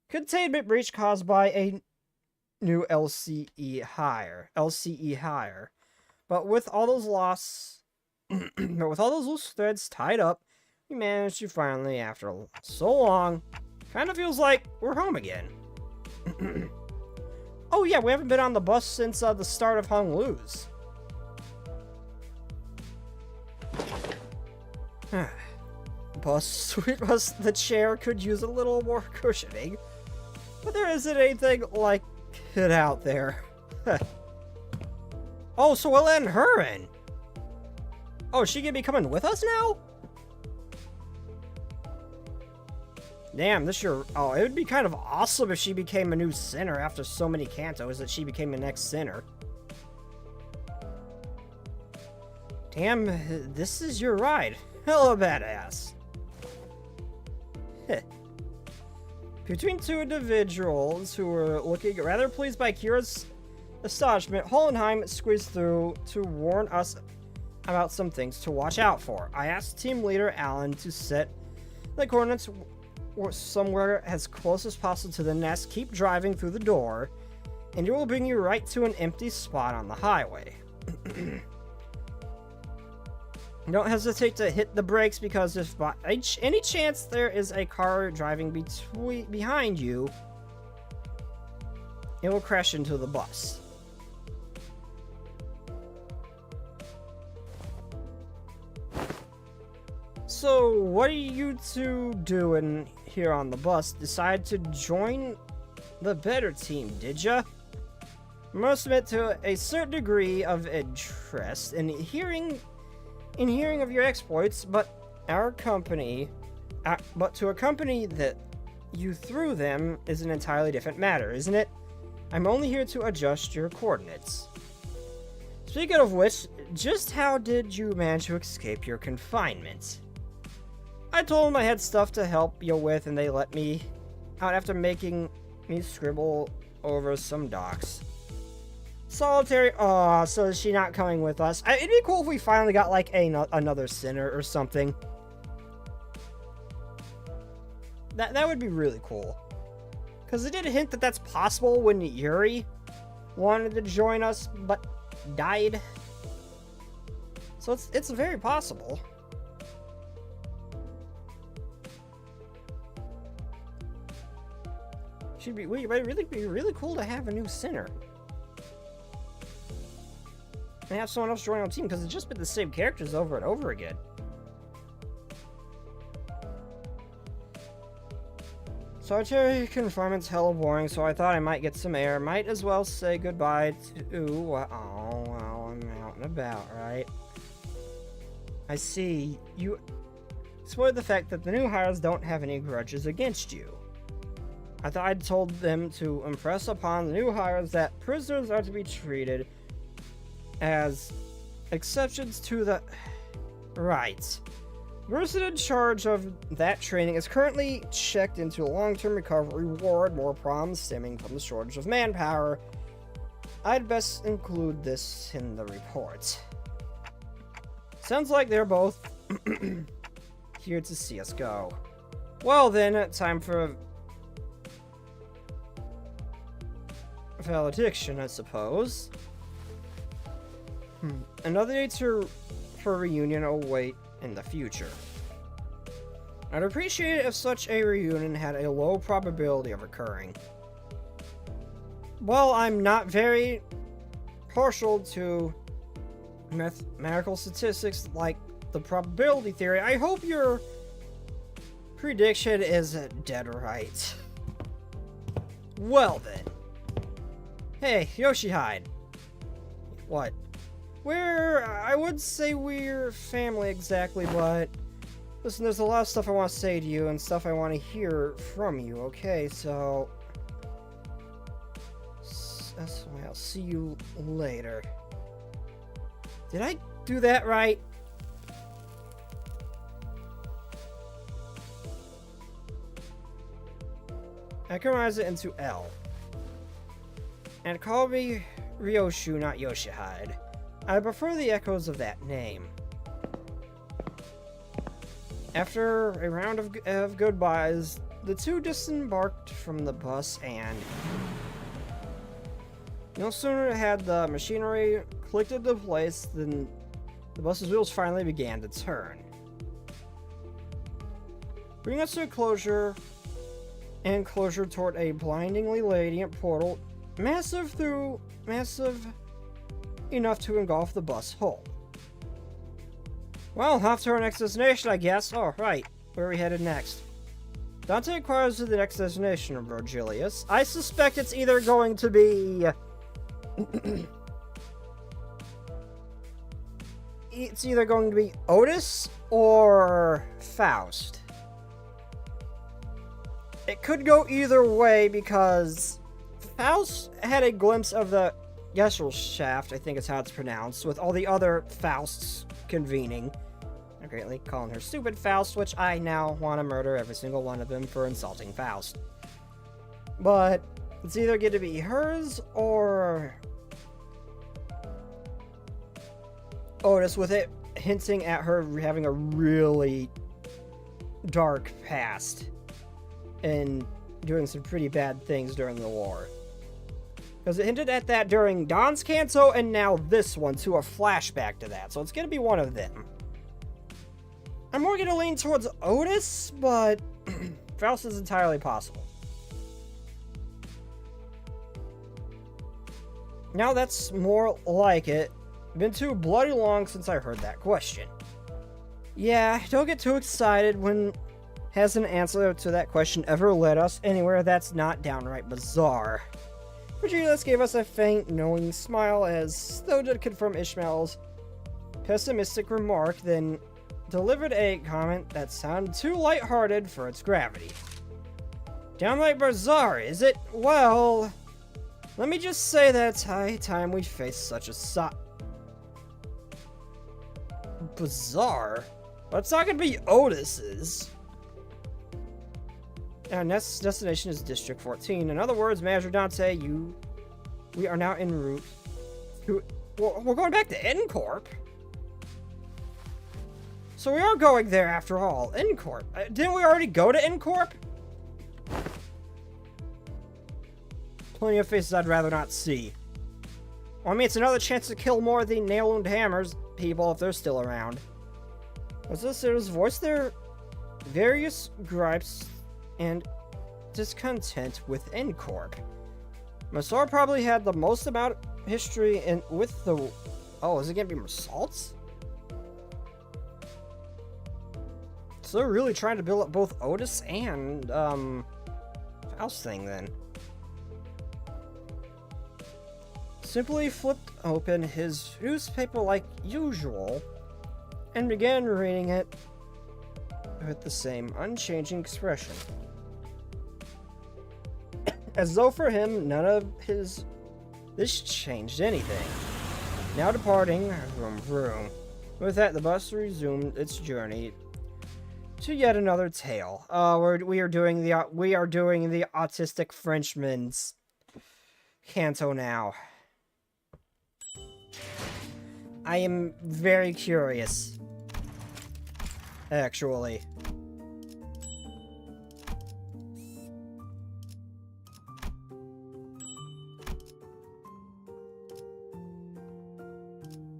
containment breach caused by a new LCE hire. But with all those loose threads tied up, we managed to finally, after so long, kind of feels like we're home again. Oh yeah, we haven't been on the bus since the start of Hung Lu's. Sweet bus, the chair could use a little more cushioning, but there isn't anything like it out there. Oh, so we're letting her in. Oh, is she gonna be coming with us now? Damn, this sure... Oh, it would be kind of awesome if she became a new sinner after so many cantos that she became the next sinner. Damn, this is your ride. Hello, badass. Between two individuals who were looking rather pleased by Kira's astonishment, Hohenheim squeezed through to warn us about some things to watch out for. I asked team leader Alan to set the coordinates somewhere as close as possible to the nest. Keep driving through the door, and it will bring you right to an empty spot on the highway. Don't hesitate to hit the brakes, because if by any chance there is a car driving behind you, it will crash into the bus. So, what are you two doing here on the bus? Decide to join the better team, did ya? Must admit to a certain degree of interest in hearing of your exploits, but to accompany that you through them is an entirely different matter, isn't it? I'm only here to adjust your coordinates. Speaking of which, just how did you manage to escape your confinement? I told them I had stuff to help you with, and they let me out after making me scribble over some docs. Solitary. Oh, so is she not coming with us? It'd be cool if we finally got like another sinner or something. That would be really cool. Because it did hint that that's possible when Yuri wanted to join us but died. So it's very possible. It'd really be really cool to have a new sinner. And have someone else join our team, because it's just been the same characters over and over again. Solitary confinement's hella boring, so I thought I might get some air. Might as well say goodbye to... Oh, well, I'm out and about, right? I see. You explored the fact that the new hires don't have any grudges against you. I thought I'd told them to impress upon the new hires that prisoners are to be treated as exceptions to the... Right. The person in charge of that training is currently checked into a long-term recovery ward, more problems stemming from the shortage of manpower. I'd best include this in the report. Sounds like they're both here to see us go. Well then, time for valediction, I suppose. Another day for reunion await in the future. I'd appreciate it if such a reunion had a low probability of occurring. Well, I'm not very partial to mathematical statistics like the probability theory. I hope your prediction is dead right. Well then. Hey, Yoshihide. What? I would say we're family exactly, but listen, there's a lot of stuff I want to say to you and stuff I want to hear from you, okay? So, I'll see you later. Did I do that right? I can rise it into L. And call me Ryoshu, not Yoshihide. I prefer the echoes of that name. After a round of goodbyes, the two disembarked from the bus and no sooner had the machinery clicked into place than the bus's wheels finally began to turn. Bringing us to a closure toward a blindingly radiant portal, massive enough to engulf the bus hull. Well, off to our next destination, I guess. Oh, right. Where are we headed next? Dante inquires to the next destination of Virgilius. I suspect it's either going to be... it's either going to be Otis or Faust. It could go either way because Faust had a glimpse of the Gesellschaft, I think is how it's pronounced, with all the other Fausts convening. I'm greatly calling her stupid Faust, which I now want to murder every single one of them for insulting Faust. But it's either going to be hers or Otis, with it hinting at her having a really dark past and doing some pretty bad things during the war. Because it hinted at that during Don's Canto, and now this one, to a flashback to that. So it's going to be one of them. I'm more going to lean towards Otis, but Faust is entirely possible. Now that's more like it. Been too bloody long since I heard that question. Yeah, don't get too excited when has an answer to that question ever led us anywhere that's not downright bizarre. Virgilius gave us a faint, knowing smile as though to confirm Ishmael's pessimistic remark, then delivered a comment that sounded too lighthearted for its gravity. Downright bizarre, is it? Well, let me just say that it's high time we face such a bizarre? But it's not gonna be Otis's. Our next destination is District 14. In other words, Manager Dante, we are now en route to... We're going back to N-Corp? So we are going there after all. N-Corp. Didn't we already go to N-Corp? Plenty of faces I'd rather not see. Well, I mean, it's another chance to kill more of the Nail and Hammers people if they're still around. As listeners voice their various gripes and discontent with N-Corp. Masor probably had the most amount of history in with the... Oh, is it gonna be Mersalts? So they're really trying to build up both Otis and, Faust thing, then. Simply flipped open his newspaper like usual and began reading it with the same unchanging expression. As though for him, none of this changed anything. Now departing, vroom vroom. With that, the bus resumed its journey to yet another tale. We are doing the autistic Frenchman's canto now. I am very curious, actually.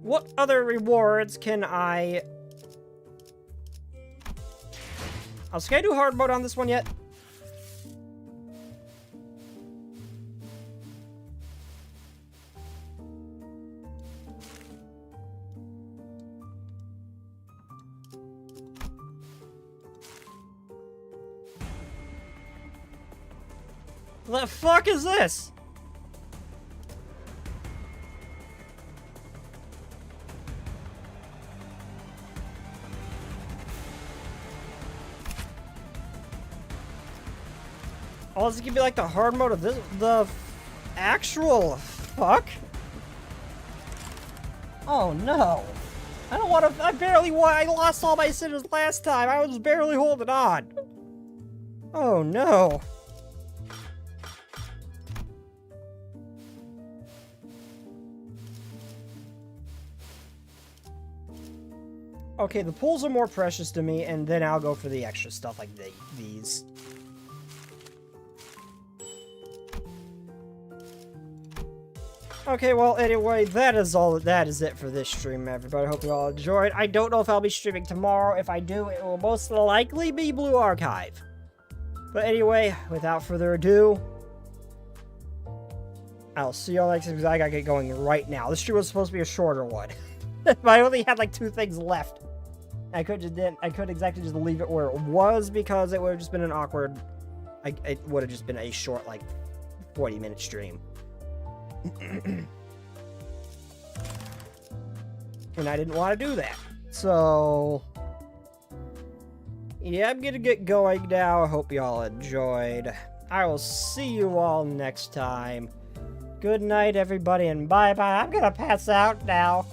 What other rewards can I... Can I do hard mode on this one yet? The fuck is this? Oh, this could be like the hard mode of this, the actual fuck? Oh no. I don't want to. I lost all my sinners last time. I was barely holding on. Oh no. Okay, the pools are more precious to me, and then I'll go for the extra stuff like these. Okay, well, anyway, that is it for this stream, everybody. I hope you all enjoyed. I don't know if I'll be streaming tomorrow. If I do, it will most likely be Blue Archive. But anyway, without further ado, I'll see y'all next time, because I gotta get going right now. This stream was supposed to be a shorter one. But I only had like 2 things left. I couldn't exactly just leave it where it was, because it would have just been an awkward... it would have just been a short, like, 40-minute stream. And I didn't want to do that. So... yeah, I'm gonna get going now. I hope y'all enjoyed. I will see you all next time. Good night, everybody, and bye-bye. I'm gonna pass out now.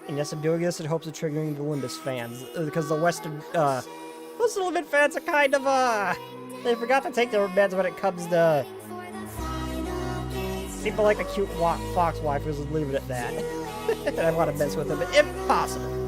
And yes, I'm doing this in hopes of triggering the Limbus fans, because the Western, those Limbus fans are kind of, they forgot to take their meds when it comes to people like the cute fox wife who's leaving it at that. And I want to mess with them, but impossible.